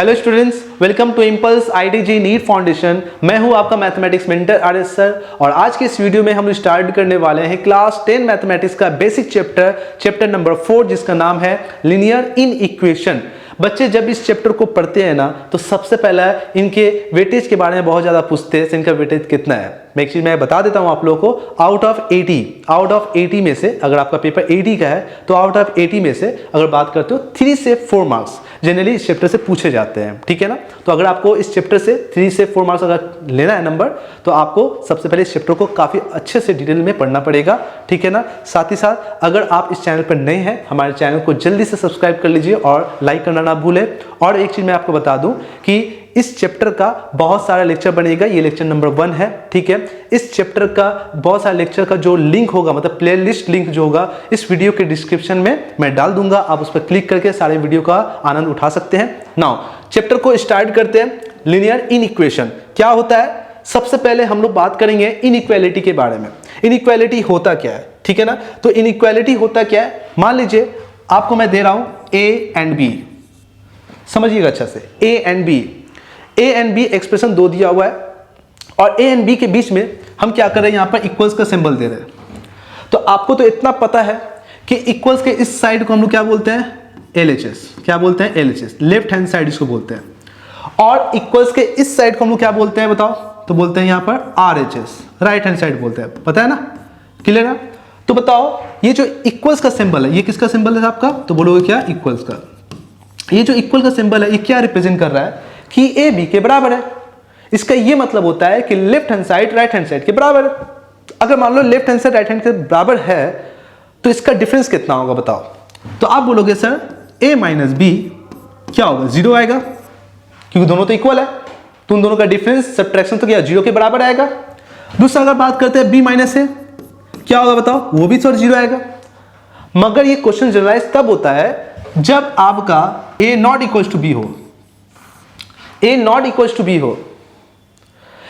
Hello students, welcome to impulse ITG NEET foundation. मैं हूं आपका मैथमेटिक्स मेंटर आरएस सर और आज के इस वीडियो में हम स्टार्ट करने वाले हैं क्लास 10 मैथमेटिक्स का बेसिक चैप्टर नंबर 4 जिसका नाम है लीनियर इनइक्वेशन। बच्चे जब इस चैप्टर को पढ़ते हैं ना तो सबसे पहला इनके वेटेज के बारे में बहुत ज़्यादा पूछते हैं, इनका वेटेज कितना है। मैं एक चीज़ मैं बता देता हूँ आप लोगों को, आउट ऑफ 80 में से अगर आपका पेपर 80 का है तो आउट ऑफ 80 में से अगर बात करते हो 3 से 4 मार्क्स जनरली इस चैप्टर से पूछे जाते हैं, ठीक है ना। तो अगर आपको इस चैप्टर से 3 से 4 मार्क्स अगर लेना है नंबर तो आपको सबसे पहले इस चैप्टर को काफ़ी अच्छे से डिटेल में पढ़ना पड़ेगा, ठीक है ना। साथ ही साथ अगर आप इस चैनल पर नए हैं, हमारे चैनल को जल्दी से सब्सक्राइब कर लीजिए और लाइक करना ना भूलें। और एक चीज़ मैं आपको बता दूं कि इस चैप्टर का बहुत सारा लेक्चर बनेगा, ये लेक्चर नंबर 1 है, ठीक है। इस चैप्टर का बहुत सारा लेक्चर का जो लिंक होगा, मतलब प्लेलिस्ट लिंक जो होगा इस वीडियो के डिस्क्रिप्शन में मैं डाल दूंगा, आप उस पर क्लिक करके सारे वीडियो का आनंद उठा सकते हैं। नाउ चैप्टर को स्टार्ट करते हैं। लीनियर इनइक्वेशन क्या होता है? सबसे पहले हम लोग बात करेंगे इनइक्वालिटी के बारे में। इनइक्वालिटी होता क्या है, ठीक है ना। तो इनइक्वालिटी होता क्या है, मान लीजिए आपको मैं दे रहा हूं ए एंड बी, समझिएगा अच्छा से, ए एंड बी एक्सप्रेशन दो दिया हुआ है और ए एंड बी के बीच में हम क्या कर रहे हैं, यहां पर इक्वल्स का सिंबल दे रहे हैं। तो आपको तो इतना पता है कि इक्वल्स के इस साइड को हम लोग क्या बोलते हैं, एलएचएस। क्या बोलते हैं? एलएचएस, लेफ्ट हैंड साइड इसको बोलते हैं। और इक्वल्स के इस साइड को हम लोग क्या बोलते हैं बताओ? तो बोलते हैं यहां पर आरएचएस, राइट हैंड साइड बोलते हैं, पता है ना, क्लियर है। तो बताओ ये जो इक्वल्स का सिंबल है ये किसका सिंबल है आपका? तो बोलोगे क्या? इक्वल्स का। ये जो इक्वल का सिंबल है ये क्या रिप्रेजेंट कर रहा है कि ए बी के बराबर है। इसका ये मतलब होता है कि left hand side right hand side के बराबर है। अगर मान लो left hand side right hand के बराबर है तो इसका डिफरेंस कितना होगा बताओ? तो आप बोलोगे सर a माइनस बी क्या होगा? 0 आएगा, क्योंकि दोनों तो इक्वल है, तो उन दोनों का डिफरेंस सब्ट्रैक्शन तो क्या 0 के बराबर आएगा। दूसरा अगर बात करते हैं b माइनस ए क्या होगा बताओ? वो भी सर 0 आएगा। मगर ये क्वेश्चन जनरलाइज तब होता है जब आपका a not equal to b हो। a not equal to b हो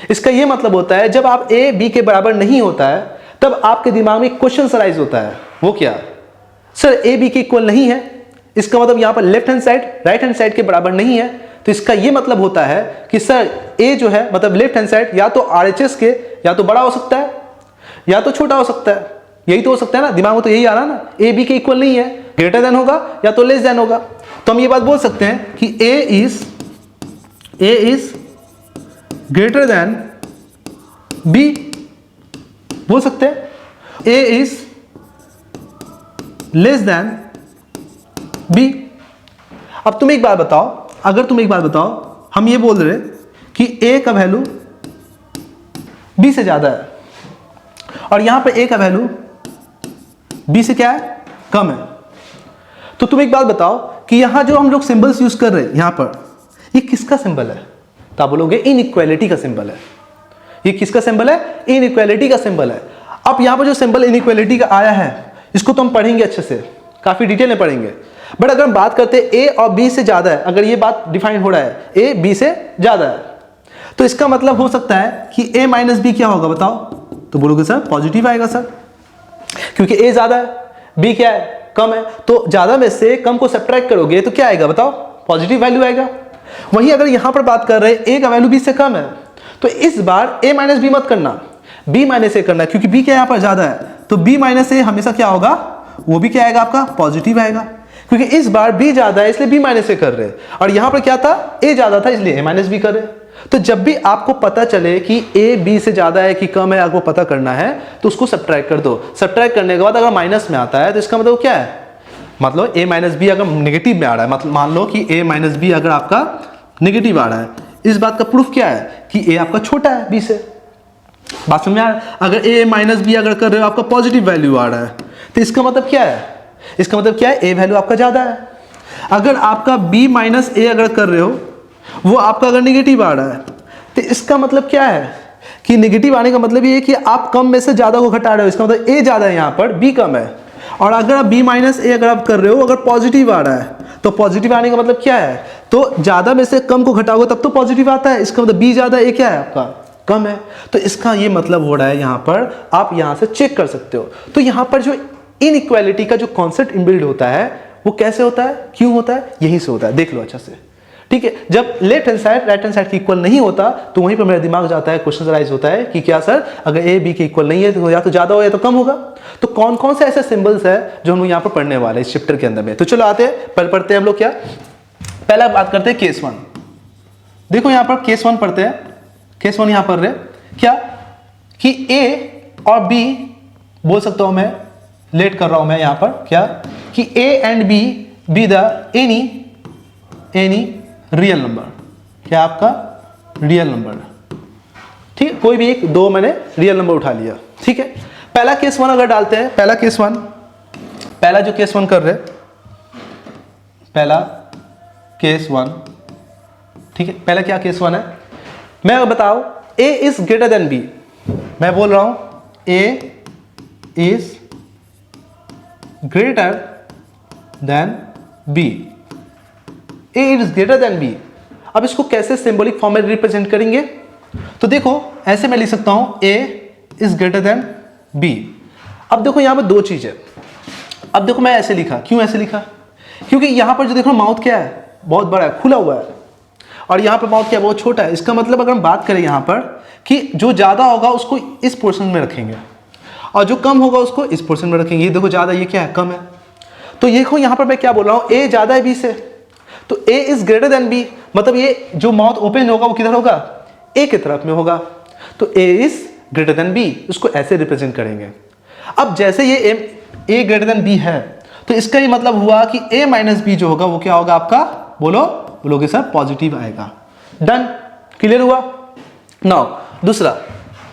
इसका यह मतलब होता है जब आप a b के बराबर नहीं होता है तब आपके दिमाग में क्वेश्चन अराइज होता है। वो क्या? सर a b के इक्वल नहीं है, इसका मतलब यहां पर left hand side right hand side के बराबर नहीं है। तो इसका यह मतलब होता है कि सर a जो है मतलब लेफ्ट हैंड साइड या तो RHS के या तो बड़ा हो सकता है या तो छोटा हो सकता है, यही तो हो सकता है ना। दिमाग में तो यही आ रहा है ना, a b के इक्वल नहीं है, ग्रेटर देन होगा या तो लेस देन होगा। तो हम ये बात बोल सकते हैं कि a is greater then b, बोल सकते हैं a is less then b। अब तुम एक बात बताओ, अगर तुम एक बात बताओ, हम ये बोल रहे कि a का वैल्यू b से ज्यादा है और यहां पर a का वैल्यू b से क्या है, कम है। तो तुम एक बात बताओ कि यहां जो हम लोग सिंबल्स यूज कर रहे हैं यहां पर ये किसका सिंबल है? तो आप बोलोगे इनइक्वालिटी का सिंबल है। ये किसका सिंबल है? इनइक्वालिटी का सिंबल है। अब यहां पर जो सिंबल इनइक्वालिटी का आया है इसको तो हम पढ़ेंगे अच्छे से, काफी डिटेल में पढ़ेंगे। बट अगर हम बात करते हैं a और b से ज्यादा है, अगर ये बात डिफाइन हो रहा है a b से ज्यादा है तो इसका मतलब हो सकता है कि a माइनस बी क्या होगा बताओ? तो बोलोगे सर पॉजिटिव आएगा सर, क्योंकि a ज्यादा है b क्या है, कम है। तो ज्यादा में से कम को सब्ट्रैक्ट करोगे तो क्या आएगा बताओ? पॉजिटिव वैल्यू आएगा। वहीं अगर यहां पर बात कर रहे हैं a का वैल्यू b से कम है तो इस बार a माइनस बी मत करना, b माइनस ए करना, क्योंकि b क्या यहां पर ज्यादा है। तो b माइनस ए हमेशा क्या होगा? वो भी क्या आएगा आपका? पॉजिटिव आएगा, क्योंकि इस बार b ज्यादा है इसलिए b माइनस ए कर रहे हैं और यहां पर क्या था? a ज्यादा था इसलिए a माइनस बी कर रहे हैं। तो जब भी आपको पता चले कि a b से ज्यादा है कि कम है, आपको पता करना है तो उसको सब्ट्रैक्ट कर दो। सब्ट्रैक्ट करने के बाद अगर माइनस में आता है तो इसका मतलब क्या है? मतलब a माइनस बी अगर नेगेटिव में आ रहा है, मतलब मान लो कि a माइनस बी अगर आपका नेगेटिव आ रहा है, इस बात का प्रूफ क्या है कि a आपका छोटा है b से। बात समझ में आ रहा है? अगर a माइनस बी अगर कर रहे हो आपका पॉजिटिव वैल्यू आ रहा है तो इसका मतलब क्या है? इसका मतलब क्या है? a वैल्यू आपका ज्यादा है। अगर आपका b माइनस ए अगर कर रहे हो वो आपका अगर निगेटिव आ रहा है तो इसका मतलब क्या है कि निगेटिव आने का मतलब ये है कि आप कम में से ज्यादा को घटा रहे हो। इसका मतलब a ज्यादा है यहाँ पर, b कम है। और अगर आप b माइनस ए अगर आप कर रहे हो, अगर पॉजिटिव आ रहा है तो पॉजिटिव आने का मतलब क्या है? तो ज्यादा में से कम को घटाओगे तब तो पॉजिटिव आता है। इसका मतलब b ज्यादा, a क्या है आपका? कम है। तो इसका ये मतलब हो रहा है, यहाँ पर आप यहाँ से चेक कर सकते हो। तो यहाँ पर जो इनइक्वालिटी का जो कॉन्सेप्ट इनबिल्ड होता है वो कैसे होता है, क्यों होता है, यहीं से होता है। देख लो अच्छा से, ठीक है, जब left hand side right hand side के इक्वल नहीं होता तो वहीं पर मेरा दिमाग जाता है, क्वेश्चन राइज होता है कि क्या सर अगर ए बी के इक्वल नहीं है तो या तो ज्यादा हो या तो कम होगा। तो कौन कौन से ऐसे सिंबल्स है जो हम लोग यहाँ पर पढ़ने वाले हैं इस चैप्टर के अंदर में। तो चलो आते हैं, पढ़ते हैं हम लोग क्या। पहला बात करते हैं केस वन। देखो यहाँ पर केस वन पढ़ते हैं। केस वन यहाँ पढ़ रहे क्या कि ए और बी बोल सकता हूं मैं, लेट कर रहा हूं मैं यहां पर क्या कि a and b be the any real number, क्या आपका रियल नंबर, ठीक है, कोई भी एक दो मैंने रियल नंबर उठा लिया, ठीक है। पहला केस वन अगर डालते हैं, पहला केस वन, पहला जो केस वन कर रहे, पहला केस वन, ठीक है, पहला क्या केस वन है, मैं बताओ A is greater than B, मैं बोल रहा हूं A is greater than B, A is greater than B. अब इसको कैसे सिंबॉलिक फॉर्म में रिप्रेजेंट करेंगे, तो देखो ऐसे मैं लिख सकता हूं A is greater than B. अब देखो यहां पर दो चीज है, अब देखो मैं ऐसे लिखा, क्यों ऐसे लिखा, क्योंकि यहां पर जो देखो माउथ क्या है, बहुत बड़ा है, खुला हुआ है, और यहां पर माउथ क्या है, बहुत छोटा है। इसका मतलब अगर हम बात करें यहां पर कि जो ज्यादा होगा उसको इस पोर्शन में रखेंगे और जो कम होगा उसको इस पोर्शन में रखेंगे। ये देखो ज्यादा, ये क्या है, कम है। तो ये देखो यहां पर मैं क्या बोल रहा हूं, ए ज्यादा है बी से, तो ए इज ग्रेटर देन बी, मतलब ये जो माउथ ओपन होगा वो किधर होगा, ए की तरफ में होगा, तो ए इज ग्रेटर देन बी, उसको ऐसे रिप्रेजेंट करेंगे। अब जैसे ये ए ग्रेटर देन बी है तो इसका ये मतलब हुआ कि ए माइनस बी जो होगा वो क्या होगा आपका, बोलोगे सर पॉजिटिव आएगा। डन, क्लियर हुआ। नाउ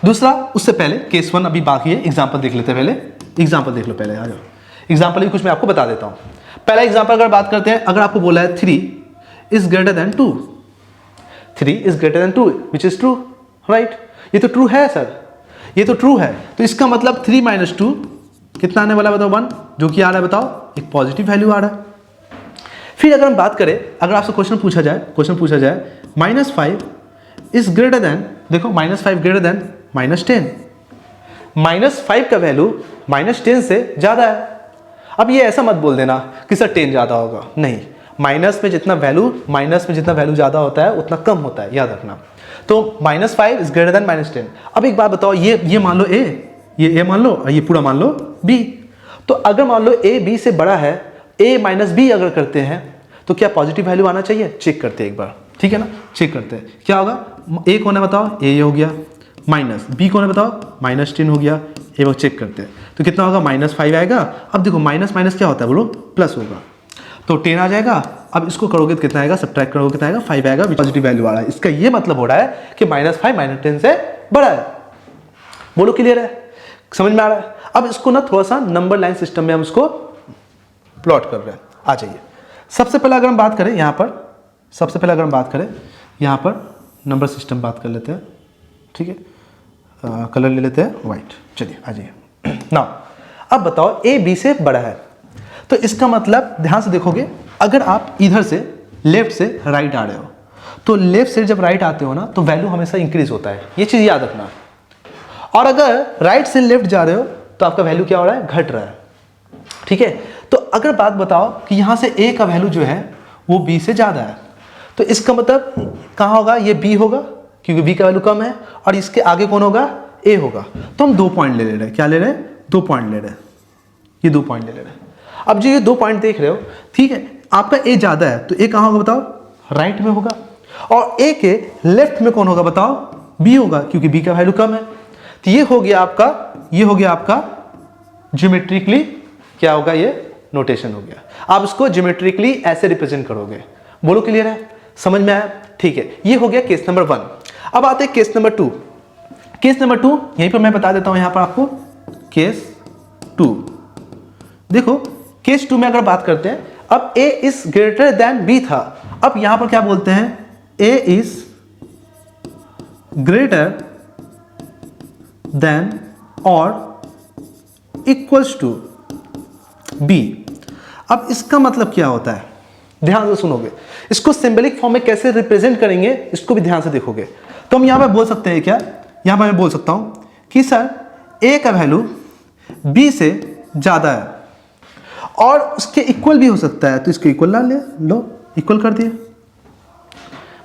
दूसरा उससे पहले केस वन अभी बाकी है, एग्जांपल देख लेते हैं पहले, एग्जांपल देख लो पहले, आ जाओ एग्जांपल ही कुछ मैं आपको बता देता हूं। पहला एग्जांपल अगर बात करते हैं, अगर आपको बोला है 3 is greater than 2, 3 is greater than 2 which is true, right, ये तो ट्रू है सर, ये तो ट्रू है, तो इसका मतलब 3 माइनस 2 कितना आने वाला बताओ, 1, जो कि आ रहा है बताओ, एक पॉजिटिव वैल्यू आ रहा है। फिर अगर हम बात करें, अगर आपसे क्वेश्चन पूछा जाए -5 इज ग्रेटर देन, देखो -5 ग्रेटर देन -10, -5 का वैल्यू -10 से ज्यादा है। अब ये ऐसा मत बोल देना कि सर 10 ज्यादा होगा, नहीं, माइनस में जितना वैल्यू ज्यादा होता है उतना कम होता है, याद रखना। तो -5 इज ग्रेटर देन -10। अब एक बात बताओ, ये मान लो ये मान लो, ये पूरा मान लो b, तो अगर मान लो a b से बड़ा है, a माइनस बी अगर करते हैं तो क्या पॉजिटिव वैल्यू आना चाहिए, चेक करते हैं एक बार, ठीक है ना, चेक करते हैं क्या होगा। a कौन है बताओ, a हो गया, माइनस b कौन है बताओ, -10 हो गया, ये वो चेक करते हैं, तो कितना होगा, -5 आएगा। अब देखो माइनस माइनस क्या होता है बोलो, प्लस होगा, तो 10 आ जाएगा। अब इसको करोगे तो कितना आएगा, सब्ट्रैक्ट करोगे कितना आएगा, 5 आएगा, पॉजिटिव वैल्यू आ रहा है। इसका ये मतलब हो रहा है कि -5 -10 से बड़ा है। बोलो क्लियर है, समझ में आ रहा है। अब इसको ना थोड़ा सा नंबर लाइन सिस्टम में हम इसको प्लॉट कर रहे हैं, आ जाइए। सबसे पहले अगर हम बात करें यहाँ पर, यहाँ पर नंबर सिस्टम बात कर लेते हैं, ठीक है, कलर ले लेते हैं व्हाइट, चलिए आ जाइए। नाउ अब बताओ ए बी से बड़ा है, तो इसका मतलब ध्यान से देखोगे, अगर आप इधर से लेफ्ट से राइट आ रहे हो तो लेफ्ट से जब राइट आते हो ना तो वैल्यू हमेशा इंक्रीज होता है, ये चीज याद रखना। और अगर राइट से लेफ्ट जा रहे हो तो आपका वैल्यू क्या हो रहा है, घट रहा है, ठीक है। तो अगर बात बताओ कि यहां से a का वैल्यू जो है वो b से ज्यादा है, तो इसका मतलब कहां होगा, ये b होगा, क्योंकि b का वैल्यू कम है, और इसके आगे कौन होगा, a होगा। तो हम 2 पॉइंट ले रहे हैं, क्या ले रहे हैं, 2 पॉइंट ले रहे हैं, ये 2 पॉइंट ले रहे हैं। अब जो ये 2 पॉइंट देख रहे हो, ठीक है, आपका a ज्यादा है तो a कहां होगा बताओ, राइट में होगा, और a के लेफ्ट में कौन होगा बताओ, b होगा, क्योंकि b का वैल्यू कम है। तो ये हो गया आपका ज्योमेट्रिकली क्या होगा, ये नोटेशन हो गया। आप इसको ज्योमेट्रिकली ऐसे रिप्रेजेंट करोगे। बोलो क्लियर है, समझ में आया, ठीक है। ये हो गया केस नंबर 1। अब आते हैं केस नंबर 2। केस नंबर 2 यहीं पर मैं बता देता हूं, यहां पर आपको केस 2। देखो केस 2 में अगर बात करते हैं, अब a is greater then b था, अब यहां पर क्या बोलते हैं, a इज ग्रेटर देन और इक्वल्स टू b। अब इसका मतलब क्या होता है, ध्यान से सुनोगे, इसको सिंबलिक फॉर्म में कैसे रिप्रेजेंट करेंगे इसको भी ध्यान से देखोगे। तो हम यहां पर बोल सकते हैं क्या, यहां पर मैं बोल सकता हूं कि सर a का वैल्यू b से ज्यादा है और उसके इक्वल भी हो सकता है, तो इसको इक्वल लो, इक्वल कर दिए।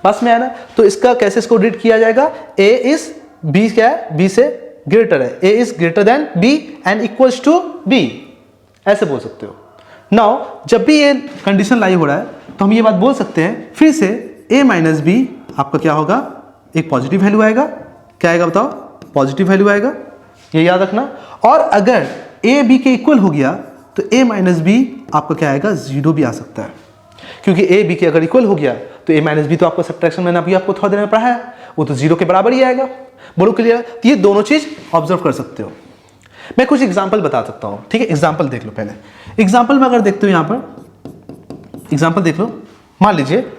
पास में आया ना। तो इसका कैसे इसको रीड किया जाएगा, ए इज बी क्या है, बी से ग्रेटर है, A is greater than B and equals to B, ऐसे बोल सकते हो। नाउ जब भी ये कंडीशन लाई हो रहा है तो हम ये बात बोल सकते हैं फिर से a माइनस बी आपका क्या होगा, एक पॉजिटिव वैल्यू आएगा। क्या आएगा बताओ, पॉजिटिव वैल्यू आएगा, ये याद रखना। और अगर a b के इक्वल हो गया तो a माइनस बी आपका क्या आएगा, 0 भी आ सकता है, क्योंकि a b के अगर इक्वल हो गया तो a माइनस बी तो आपको सब्ट्रैक्शन मैंने अभी आपको थोड़ा देर में पढ़ा है, वो तो 0 के बराबर ही आएगा। बोलो क्लियर। तो ये दोनों चीज ऑब्जर्व कर सकते हो। मैं कुछ एग्जाम्पल बता सकता हूं, ठीक है। एग्जाम्पल देख लो पहले। एग्जाम्पल में अगर देखते हो यहां पर एग्जाम्पल देख लो, मान लीजिए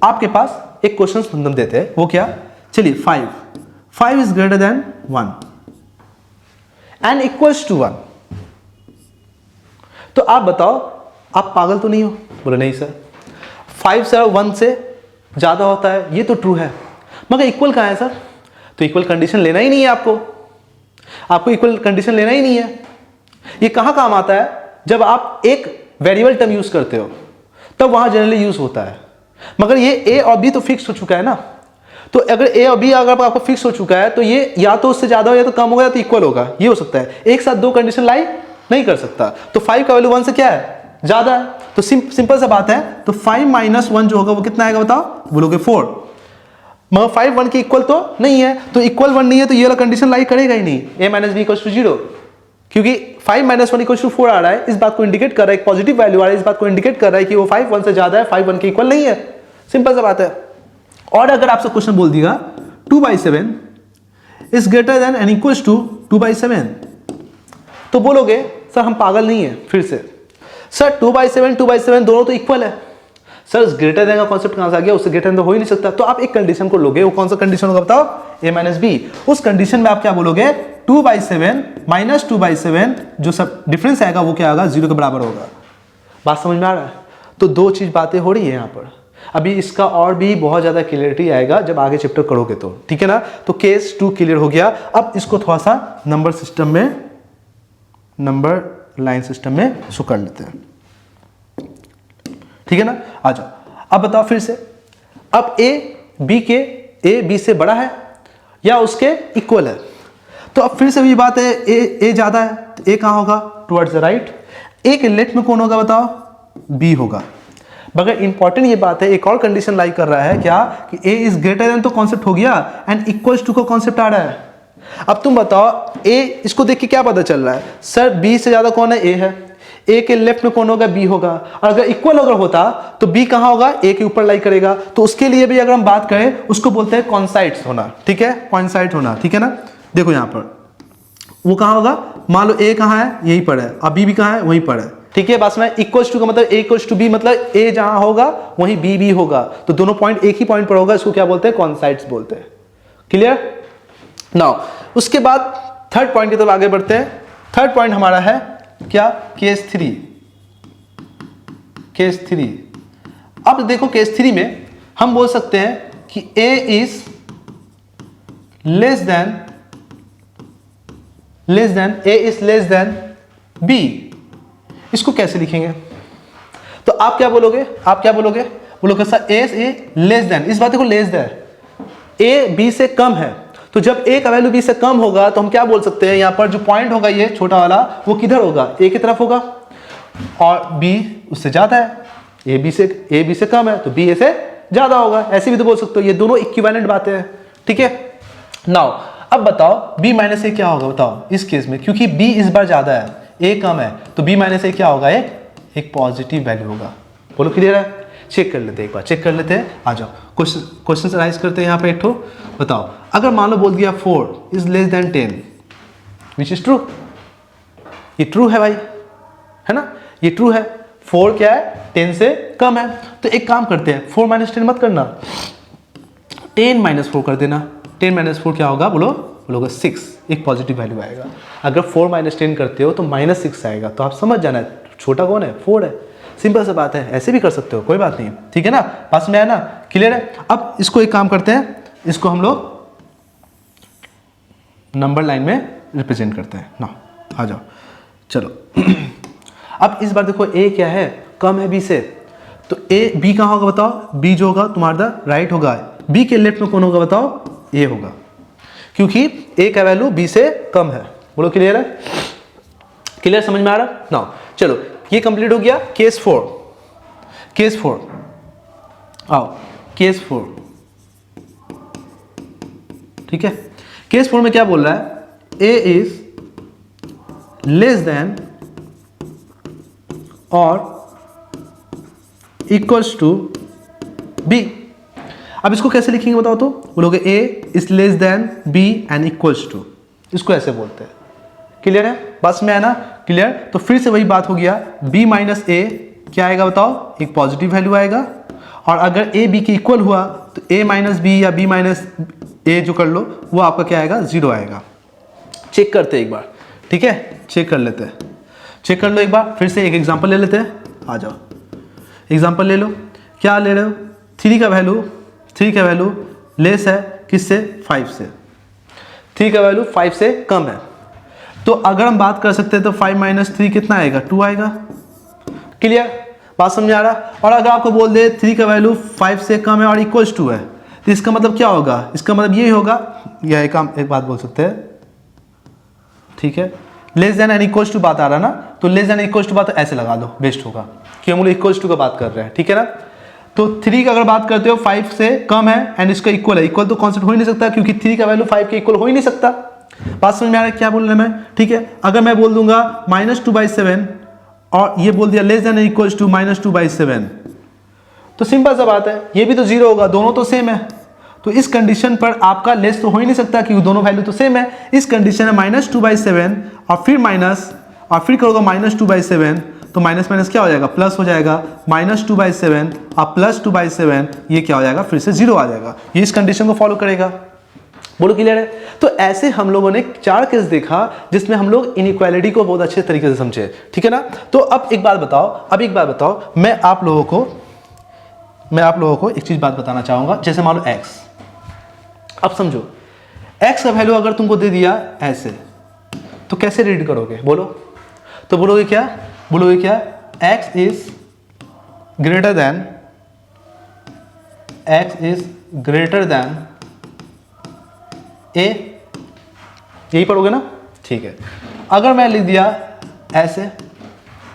आपके पास एक क्वेश्चन हम देते हैं, वो क्या, चलिए 5 is greater than 1 and equals to 1। तो आप बताओ, आप पागल तो नहीं हो? बोले नहीं सर, 5 सर 1 से ज्यादा होता है, ये तो ट्रू है, मगर इक्वल कहां है सर? तो इक्वल कंडीशन लेना ही नहीं है आपको इक्वल कंडीशन लेना ही नहीं है। ये कहां काम आता है, जब आप एक वेरिएबल टर्म यूज करते हो तब वहां जनरली यूज होता है, मगर ये ए और बी तो फिक्स हो चुका है ना। तो अगर ए और बी अगर आपको फिक्स हो चुका है तो ये या तो उससे ज्यादा हो या तो कम होगा या तो इक्वल होगा, ये हो सकता है। एक साथ दो कंडीशन लाई नहीं कर सकता। तो 5 का वैल्यू 1 से क्या है, ज्यादा है, तो सिंपल सा बात है। तो 5 माइनस 1 जो होगा वो कितना आएगा बताओ, बोलोगे 4, मगर 5 1 के इक्वल तो नहीं है, तो इक्वल 1 नहीं है तो ये वाला कंडीशन लाई करेगा ही नहीं, a minus b equals to 0, क्योंकि 5 माइनस 1 इक्वल्स टू 4 आ रहा है। इस बात को इंडिकेट कर रहा है, एक पॉजिटिव वैल्यू आ रहा है, इस बात को इंडिकेट कर रहा है कि वो 5 1 से ज्यादा है, 5 1 के इक्वल नहीं है। सिंपल सा बात है। और अगर आपसे क्वेश्चन बोल दिया 2/7 is greater than and equals to 2/7, तो बोलोगे सर हम पागल नहीं है। फिर से सर 2/7 दोनों तो इक्वल है। सर ग्रेटर देन का कॉन्सेप्ट कहां से आ गया, उससे ग्रेटर देन तो हो ही नहीं सकता। तो आप एक कंडीशन को लोगे, वो कौन सा कंडीशन होगा बताओ, a माइनस बी। उस कंडीशन में आप क्या बोलोगे, 2/7 माइनस 2/7 जो सब डिफरेंस आएगा वो क्या होगा, 0 के बराबर होगा। बात समझ में आ रहा है? तो दो चीज बातें हो रही है यहाँ पर। अभी इसका और भी बहुत ज्यादा क्लियरिटी आएगा जब आगे चैप्टर करोगे तो, ठीक है ना। तो केस 2 क्लियर हो गया। अब इसको थोड़ा सा नंबर सिस्टम में, नंबर लाइन सिस्टम में इसको कर लेते हैं, ठीक है ना। आ जाओ, अब बताओ फिर से, अब ए बी से बड़ा है या उसके इक्वल है। तो अब फिर से भी बात है, ए ज्यादा है तो ए कहां होगा, टुवर्ड्स द राइट। ए के लेफ्ट में कौन होगा बताओ, बी होगा। मगर इंपॉर्टेंट ये बात है, एक और कंडीशन लाई कर रहा है क्या, कि ए इज ग्रेटर देन तो कॉन्सेप्ट हो गया एंड इक्वल्स टू का कॉन्सेप्ट आ रहा है। अब तुम बताओ, ए इसको देख के क्या पता चल रहा है, सर बी से ज्यादा कौन है, ए है, ए के लेफ्ट में कौन होगा, बी होगा। और अगर इक्वल अगर होता तो बी कहां होगा, ए के ऊपर लाई करेगा। तो उसके लिए भी अगर हम बात करें, उसको बोलते हैं कॉन्साइड्स होना, ठीक है, कॉन्साइड होना, ठीक है ना। देखो यहां पर वो कहां होगा, मान लो ए कहां है, यहीं पर है, अब बी भी कहां है, वहीं पर है, ठीक है। बस में इक्वल्स टू का मतलब ए इक्वल्स टू बी, मतलब ए जहां होगा वहीं बी भी होगा, तो दोनों पॉइंट एक ही पॉइंट पर होगा, इसको क्या बोलते हैं, कॉन्साइड्स बोलते हैं। क्लियर। नाउ उसके बाद थर्ड पॉइंट की तरफ आगे बढ़ते हैं। थर्ड पॉइंट हमारा है क्या, केस 3। अब देखो केस 3 में हम बोल सकते हैं कि a is less then b। इसको कैसे लिखेंगे, तो आप क्या बोलोगे, बोलोगे सर a लेस देन, इस बात को लेस देन, a b से कम है। तो जब a का वैल्यू b से कम होगा तो हम क्या बोल सकते हैं, यहां पर जो पॉइंट होगा ये छोटा वाला, वो किधर होगा, a की तरफ होगा, और b उससे ज्यादा है, a b से कम है तो b a से ज्यादा होगा। ऐसे भी तो बोल सकते हो, ये दोनों इक्विवेलेंट बातें हैं, ठीक है। नाउ अब बताओ b माइनस ए क्या होगा बताओ इस केस में, क्योंकि b इस बार ज्यादा है, a कम है, तो b माइनस ए क्या होगा, एक पॉजिटिव वैल्यू होगा। बोलो क्लियर है। चेक कर लेते हैं, एक बार चेक कर लेते हैं। आ जाओ क्वेश्चन राइज करते हैं यहाँ पे एक ठो। बताओ अगर मान लो बोल दिया 4 is less then 10, which is true. ये ट्रू है भाई, है ना, ये ट्रू है। 4 क्या है, 10 से कम है। तो एक काम करते हैं, 4 माइनस 10 मत करना, 10 माइनस 4 कर देना। 10 माइनस 4 क्या होगा, बोलोगे 6, एक पॉजिटिव वैल्यू आएगा। अगर 4 माइनस 10 करते हो तो माइनस 6 आएगा। तो आप समझ जाना छोटा कौन है, 4 है। सिंपल सा बात है, ऐसे भी कर सकते हो, कोई बात नहीं, ठीक है ना। पास में है ना, क्लियर है। अब इसको एक काम करते हैं, इसको हम लोग नंबर लाइन में रिप्रेजेंट करते हैं ना। आ जाओ चलो अब इस बार देखो a क्या है, कम है b से, तो ए बी कहाँ होगा बताओ, बी जो होगा तुम्हारा राइट होगा, बी के लेफ्ट में कौन होगा बताओ, ए होगा, क्योंकि ए का वैल्यू बी से कम है। बोलो क्लियर है, क्लियर समझ में आ रहा ना। चलो ये कंप्लीट हो गया। केस 4, केस 4 आओ, केस 4 ठीक है। केस 4 में क्या बोल रहा है, ए इज लेस देन और इक्वल्स टू बी। अब इसको कैसे लिखेंगे बताओ तो, बोलोगे A is less than B and equals to, इसको ऐसे बोलते हैं। क्लियर है, बस में है ना, क्लियर। तो फिर से वही बात हो गया, b माइनस ए क्या आएगा बताओ, एक पॉजिटिव वैल्यू आएगा, और अगर a b के इक्वल हुआ तो a माइनस बी या b माइनस ए जो कर लो वो आपका क्या आएगा, 0 आएगा। चेक करते हैं एक बार, ठीक है, चेक कर लेते हैं, चेक कर लो एक बार। फिर से एक एग्जांपल ले लेते हैं, आ जाओ एग्जांपल ले लो। क्या ले रहे हो, 3 का वैल्यू लेस है किससे, 5 से, 3 का वैल्यू 5 से कम है। तो अगर हम बात कर सकते हैं तो 5 माइनस 3 कितना आएगा, 2 आएगा। क्लियर, बात समझ आ रहा। और अगर आपको बोल दे 3 का वैल्यू 5 से कम है और इक्वल्स टू है, तो इसका मतलब क्या होगा, इसका मतलब ये होगा, या एक बात बोल सकते हैं, ठीक है, less than and equals to बात आ रहा ना, तो लेस देन इक्वल्स टू बात ऐसे लगा दो, बेस्ट होगा, कि हम लोग इक्वल्स टू का बात कर रहे हैं, ठीक है ना। तो 3 का अगर बात करते हो 5 से कम है एंड इसका इक्वल है, इक्वल तो कॉन्सेप्ट हो ही नहीं सकता, क्योंकि 3 का वैल्यू 5 के इक्वल हो ही नहीं सकता। बात समझ में आ रहा है क्या बोल रहे हैं मैं, ठीक है। अगर मैं बोल दूंगा -2/7 और ये बोल दिया लेस देन इक्वल्स टू -2/7, तो सिंपल सा बात है, ये भी तो 0 होगा, दोनों तो सेम है। तो इस कंडीशन पर आपका लेस तो हो ही नहीं सकता, क्योंकि दोनों वैल्यू तो सेम है। इस कंडीशन में -2/7 और फिर माइनस और फिर करोगे -2/7, तो माइनस माइनस क्या हो जाएगा, प्लस हो जाएगा, -2/7 और +2/7 ये क्या हो जाएगा, फिर से 0 आ जाएगा। ये इस कंडीशन को फॉलो करेगा। बोलो क्लियर है। तो ऐसे हम लोगों ने 4 केस देखा जिसमें हम लोग इनइक्वालिटी को बहुत अच्छे तरीके से समझे, ठीक है ना। तो अब एक बात बताओ, मैं आप लोगों को एक चीज बात बताना चाहूंगा। जैसे मान लो x, अब समझो x का वैल्यू अगर तुमको दे दिया ऐसे, तो कैसे रीड करोगे, बोलो। तो बोलोगे क्या, x is greater then a, यही पढ़ोगे ना, ठीक है। अगर मैं लिख दिया ऐसे,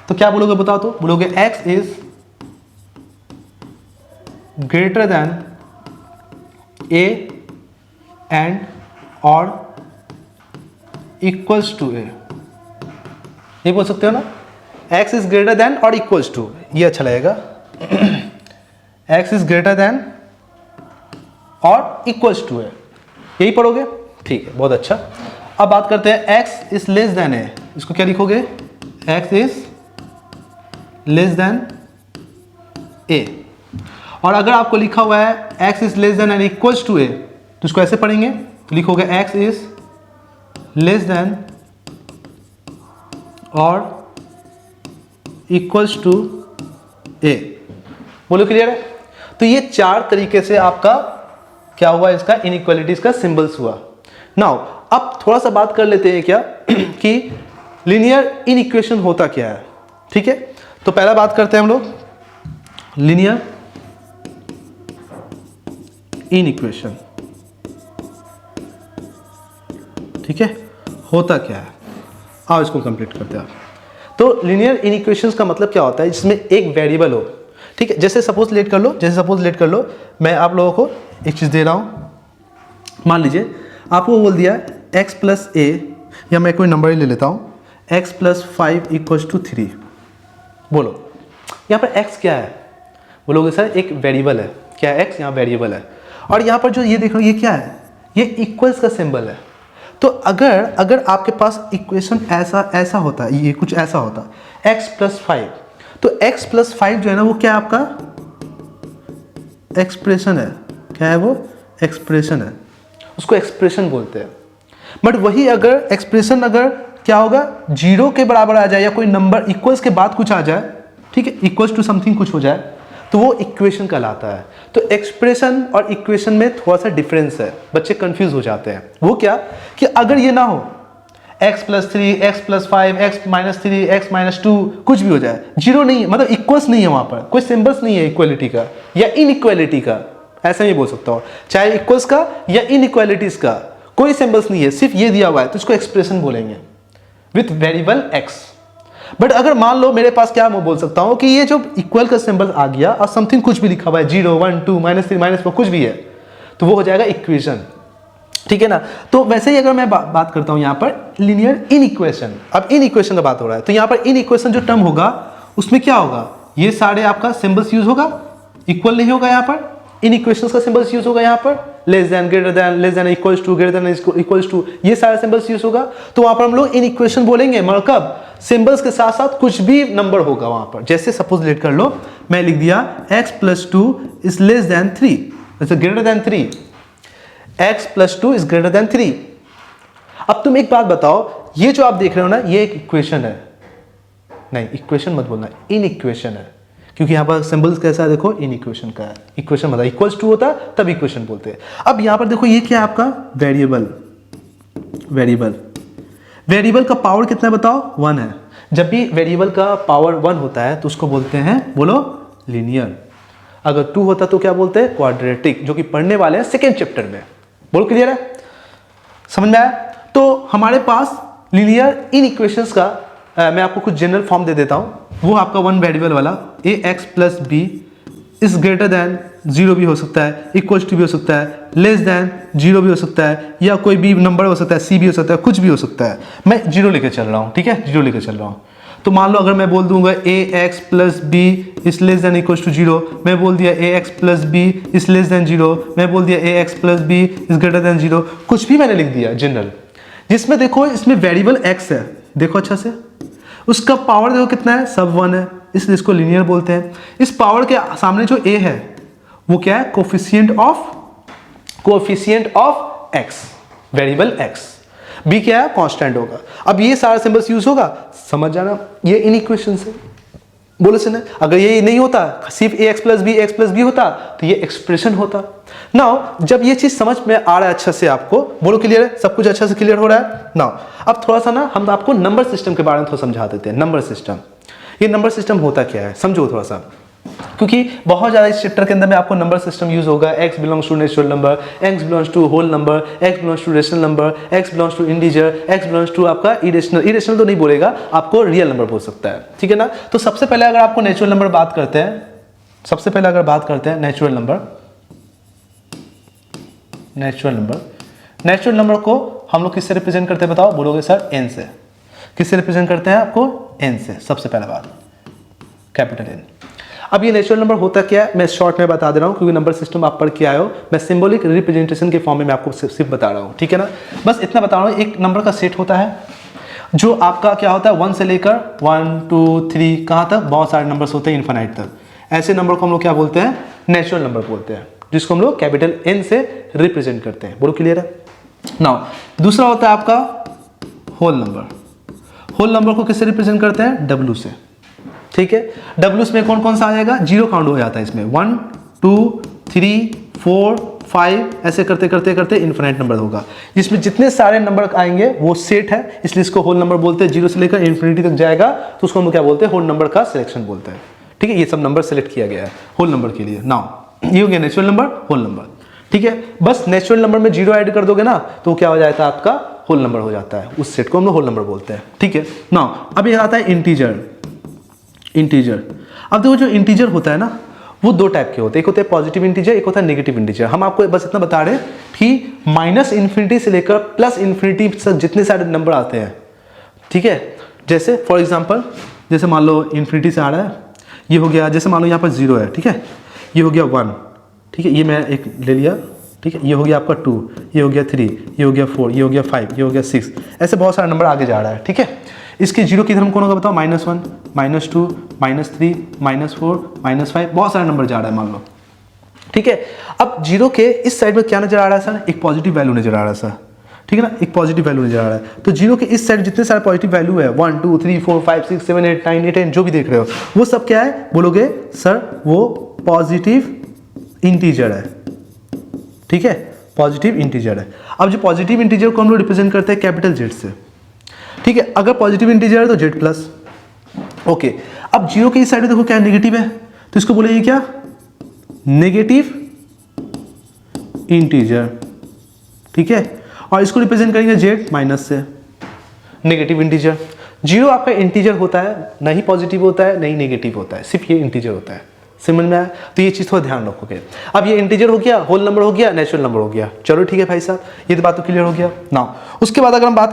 तो क्या बोलोगे बताओ तो, बोलोगे x is greater then a and और इक्वल्स टू a, ये बोल सकते हो ना। x इज ग्रेटर देन और इक्वल्स टू, ये अच्छा लगेगा, x इज ग्रेटर देन और इक्वल्स टू है, यही पढ़ोगे, ठीक है, बहुत अच्छा। अब बात करते हैं x is less than a, इसको क्या लिखोगे, x is less than a। और अगर आपको लिखा हुआ है x is less than and equals to a, तो इसको ऐसे पढ़ेंगे, तो लिखोगे x इज लेस देन और इक्वल्स टू a। बोलो क्लियर है। तो ये 4 तरीके से आपका क्या हुआ, इसका इनइक्वालिटीज का सिंबल्स हुआ। नाउ अब थोड़ा सा बात कर लेते हैं क्या कि लीनियर इनइक्वेशन होता क्या है, ठीक है। तो पहला बात करते हैं हम लोग लीनियर इनइक्वेशन, ठीक है, होता क्या है। आओ इसको कंप्लीट करते हैं। तो लीनियर इनइक्वेशंस का मतलब क्या होता है, जिसमें एक वेरिएबल हो, ठीक है। जैसे सपोज लेट कर लो, मैं आप लोगों को एक चीज़ दे रहा हूँ। मान लीजिए आपको बोल दिया x प्लस a, या मैं कोई नंबर ही ले लेता हूँ, x प्लस 5 इक्वल्स टू 3। बोलो यहाँ पर x क्या है, बोलोगे सर एक वेरिएबल है। क्या है x, यहाँ वेरिएबल है। और यहाँ पर जो ये देख रहे हो ये क्या है, ये इक्वल्स का सिंबल है। तो अगर आपके पास इक्वेशन ऐसा होता है, ये कुछ ऐसा होता है x प्लस 5, तो x प्लस 5 जो है ना वो क्या है, आपका एक्सप्रेशन है। क्या है वो, एक्सप्रेशन है, उसको एक्सप्रेशन बोलते हैं। बट वही अगर एक्सप्रेशन अगर क्या होगा, 0 के बराबर आ जाए या कोई नंबर इक्वल्स के बाद कुछ आ जाए, ठीक है, इक्वल्स टू समथिंग कुछ हो जाए, तो वो इक्वेशन कहलाता है। तो एक्सप्रेशन और इक्वेशन में थोड़ा सा डिफरेंस है, बच्चे कंफ्यूज हो जाते हैं। वो क्या कि अगर ये ना हो, x plus 3, x plus 5, x minus 3, x minus 2 कुछ भी हो जाए, जीरो नहीं, मतलब इक्वल्स नहीं है वहां पर, कोई सिंबल्स नहीं है इक्वलिटी का या इनइक्वालिटी का, ऐसा नहीं बोल सकता हूँ, चाहे इक्वल्स का या इनइक्वालिटीज का कोई सिंबल्स नहीं है, सिर्फ ये दिया हुआ है तो इसको एक्सप्रेशन बोलेंगे विथ वेरिएबल x। बट अगर मान लो मेरे पास क्या मैं बोल सकता हूं कि ये जो इक्वल का सिंबल आ गया और समथिंग कुछ भी लिखा हुआ है 0, 1, 2, -3, -4 कुछ भी है, तो वो हो जाएगा इक्वेशन, ठीक है ना। तो वैसे ही अगर मैं बात करता हूं यहां पर लीनियर इन इक्वेशन, अब इन इक्वेशन का बात हो रहा है, तो यहां पर इन इक्वेशन जो टर्म होगा उसमें क्या होगा, ये सारे आपका सिंबल्स यूज होगा, इक्वल नहीं होगा यहां पर, इन इक्वेशंस का सिंबल्स यूज होगा यहां पर, less than, greater than, less than, equals to, greater than, equals to, ये सारे सिंबल्स यूज होगा, तो वहां पर हम लोग इन इक्वेशन बोलेंगे, मगर कब, सिंबल्स के साथ साथ कुछ भी नंबर होगा वहां पर। जैसे सपोज लेट कर लो, मैं लिख दिया x plus 2 is less than 3, greater than 3, x plus 2 is greater then 3। अब तुम एक बात बताओ, ये जो आप देख रहे हो ना, ये एक इक्वेशन है, नहीं इक्वेशन मत बोलना, इन इक्वेशन है, क्योंकि यहाँ पर सिंबल्स कैसा है देखो, इन इक्वेशन का है, इक्वेशन मतलब इक्वल्स टू होता तब इक्वेशन बोलते हैं। अब यहाँ पर देखो ये क्या है आपका वेरिएबल, वेरिएबल का पावर कितना है बताओ, 1 है। जब भी वेरिएबल का पावर 1 होता है तो उसको बोलते हैं, बोलो, लीनियर। अगर 2 होता तो क्या बोलते हैं, क्वाड्रेटिक, जो कि पढ़ने वाले हैं सेकेंड चैप्टर में। बोलो क्लियर है, समझ में आया। तो हमारे पास लीनियर इन इक्वेशंस का मैं आपको कुछ जनरल फॉर्म दे देता हूँ, वो आपका वन वेरिएबल वाला ax plus b is greater than 0 भी हो सकता है, इक्वल्स टू भी हो सकता है, लेस देन 0 भी हो सकता है, या कोई भी नंबर हो सकता है, c भी हो सकता है, कुछ भी हो सकता है। मैं 0 लेके चल रहा हूँ, ठीक है, 0 लेके चल रहा हूँ। तो मान लो अगर मैं बोल दूंगा ax plus b is less than equals to 0, मैं बोल दिया ax plus b is less than 0, मैं बोल दिया ax plus b is greater than 0, कुछ भी मैंने लिख दिया जनरल, जिसमें देखो इसमें वेरिएबल x है, देखो अच्छा से, उसका पावर देखो कितना है, सब 1 है, इसलिए इसको लीनियर बोलते हैं। इस पावर के सामने जो a है वो क्या है, coefficient of x, variable x, b क्या है, कांस्टेंट होगा। अब ये सारा सिंबल्स यूज होगा, समझ जाना, ये इन इक्वेशन से बोले से ना, अगर ये नहीं होता, सिर्फ ax प्लस बी होता तो ये एक्सप्रेशन होता। नाउ जब ये चीज समझ में आ रहा है अच्छा से आपको, बोलो क्लियर है, सब कुछ अच्छा से क्लियर हो रहा है। नाउ अब थोड़ा सा ना हम आपको नंबर सिस्टम के बारे में थोड़ा समझा देते हैं। नंबर सिस्टम, ये नंबर सिस्टम होता क्या है समझो थोड़ा सा, क्योंकि बहुत ज़्यादा इस चैप्टर के अंदर में आपको नंबर सिस्टम यूज होगा। x belongs to natural number, x belongs to whole number, x belongs to rational number, x belongs to integer, x belongs to आपका इरेशनल तो नहीं बोलेगा, आपको रियल नंबर बोल सकता है, ठीक है ना। तो सबसे पहले अगर आपको नेचुरल नंबर बात करते हैं, सबसे पहले अगर बात करते हैं नेचुरल नंबर को हम लोग किससे रिप्रेजेंट करते हैं बताओ, बोलोगे सर n से। किससे रिप्रेजेंट करते हैं आपको, n से, सबसे पहला बात, कैपिटल N। अब ये नेचुरल नंबर होता क्या है मैं शॉर्ट में बता दे रहा हूँ, क्योंकि नंबर सिस्टम आप पढ़ के आए हो, मैं सिंबॉलिक रिप्रेजेंटेशन के फॉर्म में मैं आपको सिर्फ बता रहा हूँ, ठीक है ना। बस इतना बता रहा हूँ, एक नंबर का सेट होता है जो आपका क्या होता है 1 से लेकर 1 2 3 कहाँ तक, बहुत सारे नंबर्स होते हैं इन्फिनाइट तक। ऐसे नंबर को हम लोग क्या बोलते हैं, नेचुरल नंबर बोलते हैं, जिसको हम लोग कैपिटल N से रिप्रेजेंट करते हैं। बोलो क्लियर है। नाउ दूसरा होता है आपका होल नंबर। होल नंबर को किससे रिप्रेजेंट करते हैं, W से, ठीक है। W में कौन कौन सा आ जाएगा, 0 काउंट हो जाता है इसमें, 1 2 3 4 5 ऐसे करते करते करते इन्फिनाइट नंबर होगा, जिसमें जितने सारे नंबर आएंगे वो सेट है, इसलिए इसको होल नंबर बोलते हैं। 0 से लेकर इन्फिनिटी तक जाएगा तो उसको हम क्या बोलते हैं, होल नंबर का सिलेक्शन बोलते हैं, ठीक है। ये सब नंबर सेलेक्ट किया गया है होल नंबर के लिए। नाउ ये हो गया नेचुरल नंबर, होल नंबर, ठीक है। बस नेचुरल नंबर में 0 ऐड कर दोगे ना तो क्या हो जाता है, आपका होल नंबर हो जाता है, उस सेट को हम लोग होल नंबर बोलते हैं, ठीक है। नाउ अब ये आता है इंटीजर। अब देखो जो इंटीजर होता है ना वो दो टाइप के होते हैं, एक होता है पॉजिटिव इंटीजर, एक होता है नेगेटिव इंटीजर। हम आपको बस इतना बता रहे हैं कि माइनस इन्फिनिटी से लेकर प्लस इन्फिनिटी तक जितने सारे नंबर आते हैं, ठीक है। जैसे फॉर एग्जांपल, जैसे मान लो इन्फिनिटी से आ रहा है, ये हो गया, जैसे मान लो यहाँ पर 0 है, ठीक है, ये हो गया 1, ठीक है, ये मैं एक ले लिया, ठीक है, ये हो गया आपका 2, ये हो गया 3, ये हो गया 4, ये हो गया 5, ये हो गया 6, ऐसे बहुत सारे नंबर आगे जा रहा है, ठीक है। इसके 0 किधर कौन होगा बताओ, -1 -2 -3 -4 -5, बहुत सारे नंबर जा रहा है मान लो, ठीक है। अब 0 के इस साइड में क्या नजर आ रहा है सर, एक पॉजिटिव वैल्यू नजर आ रहा है सर, ठीक है ना, एक पॉजिटिव वैल्यू नजर आ रहा है। तो 0 के इस साइड जितने सारे पॉजिटिव वैल्यू है 1 2 3 4 5 6 7 8 9 8 10 जो भी देख रहे हो वो सब क्या है, बोलोगे सर वो पॉजिटिव इंटीजर है, ठीक है, पॉजिटिव इंटीजर है। अब जो पॉजिटिव इंटीजर को हम लोग रिप्रेजेंट करते हैं कैपिटल Z से, ठीक है, अगर पॉजिटिव इंटीजर है तो जेड प्लस। ओके, अब जीरो के इस साइड में देखो क्या नेगेटिव है, तो इसको बोलेंगे क्या, नेगेटिव इंटीजर। ठीक है, और इसको रिप्रेजेंट करेंगे जेड माइनस से, नेगेटिव इंटीजर। जीरो आपका इंटीजर होता है, नहीं पॉजिटिव होता है नहीं नेगेटिव होता है, सिर्फ ये इंटीजर होता है। समझ में आया? तो ये चीज़ थोड़ा ध्यान रखोगे। अब ये इंटीजर हो गया, होल नंबर हो गया, नेचुरल नंबर हो गया। चलो ठीक है भाई साहब, ये तो बात तो क्लियर हो गया ना। उसके बाद अगर हम बात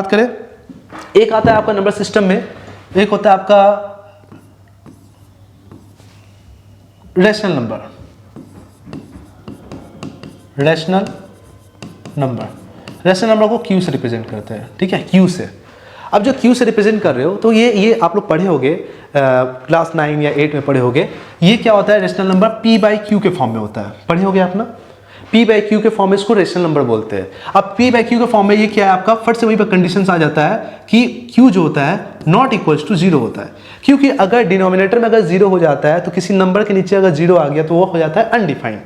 करें, एक आता है आपका नंबर सिस्टम में, एक होता है आपका रेशनल नंबर। रेशनल नंबर को क्यू से रिप्रेजेंट करते हैं। ठीक है, क्यू से। अब जो क्यू से रिप्रेजेंट कर रहे हो, तो ये आप लोग पढ़े होगे, क्लास 9 या 8 में पढ़े होगे। ये क्या होता है, rational number P by Q के फॉर्म में होता है, पढ़े होगे आप ना। पी बाई क्यू के फॉर्म में इसको रेशनल नंबर बोलते हैं। अब पी बाई क्यू के फॉर्म में ये क्या है आपका, फट से वहीं पर कंडीशन आ जाता है कि क्यू जो होता है नॉट इक्वल्स टू जीरो होता है, क्योंकि अगर डिनोमिनेटर में अगर जीरो हो जाता है तो किसी नंबर के नीचे अगर जीरो आ गया तो वो हो जाता है अनडिफाइंड।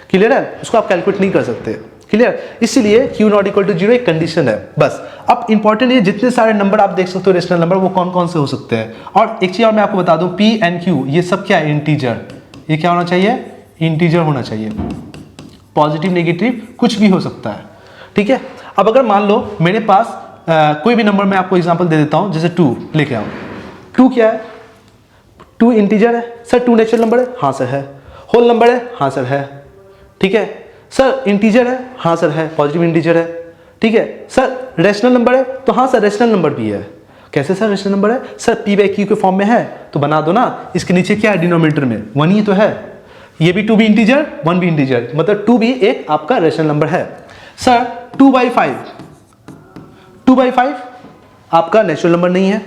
क्लियर है, उसको आप कैलकुलेट नहीं कर सकते। क्लियर, इसीलिए q not equal to zero एक कंडीशन है बस। अब इंपॉर्टेंट ये जितने सारे नंबर आप देख सकते हो रेशनल नंबर, वो कौन कौन से हो सकते हैं। और एक चीज और मैं आपको बता दूं, पी एंड क्यू ये सब क्या है, इंटीजर। ये क्या होना चाहिए, इंटीजर होना चाहिए। पॉजिटिव नेगेटिव कुछ भी हो सकता है। ठीक है, अब अगर मान लो मेरे पास कोई भी नंबर, मैं आपको एग्जांपल दे देता हूं, जैसे 2 लेके आओ। 2 क्या है, 2 इंटीजर है। सर 2 नेचुरल नंबर है, हाँ सर है। होल नंबर है, हाँ सर है। ठीक है सर, इंटीजर है, हाँ सर है, पॉजिटिव इंटीजर है। ठीक है सर, रेशनल नंबर है, तो हाँ सर रेशनल नंबर भी है। कैसे सर रेशनल नंबर है, सर पी बाई क्यू के फॉर्म में है, तो बना दो ना। इसके नीचे क्या है, डिनोमिनेटर में 1 ही तो है। ये भी 2 भी इंटीजर, 1 भी इंटीजर, मतलब 2 भी एक आपका रेशनल नंबर है। सर 2/5 आपका नेचुरल नंबर नहीं है,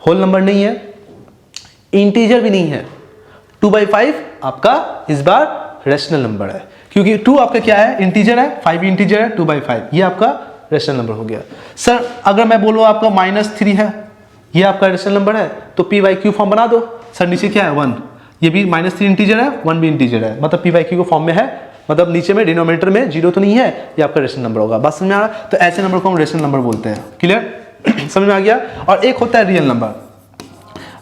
होल नंबर नहीं है, इंटीजर भी नहीं है। 2/5 आपका इस बार रेशनल नंबर है, क्योंकि 2 आपका क्या है, इंटीजर है, 5 भी इंटीजर है, 2/5 ये आपका रेशनल नंबर हो गया। सर अगर मैं बोलूँ आपका -3 है, ये आपका रेशनल नंबर है, तो पी बाई क्यू फॉर्म बना दो। सर नीचे क्या है, 1, ये भी -3 इंटीजर है, 1 भी इंटीजर है, मतलब पी बाई क्यू के फॉर्म में है, मतलब नीचे में डिनोमिनेटर में जीरो तो नहीं है, ये आपका रेशनल नंबर होगा। बात समझ में आ रहा? तो ऐसे नंबर को हम रेशनल नंबर बोलते हैं। क्लियर, समझ में आ गया। और एक होता है रियल नंबर।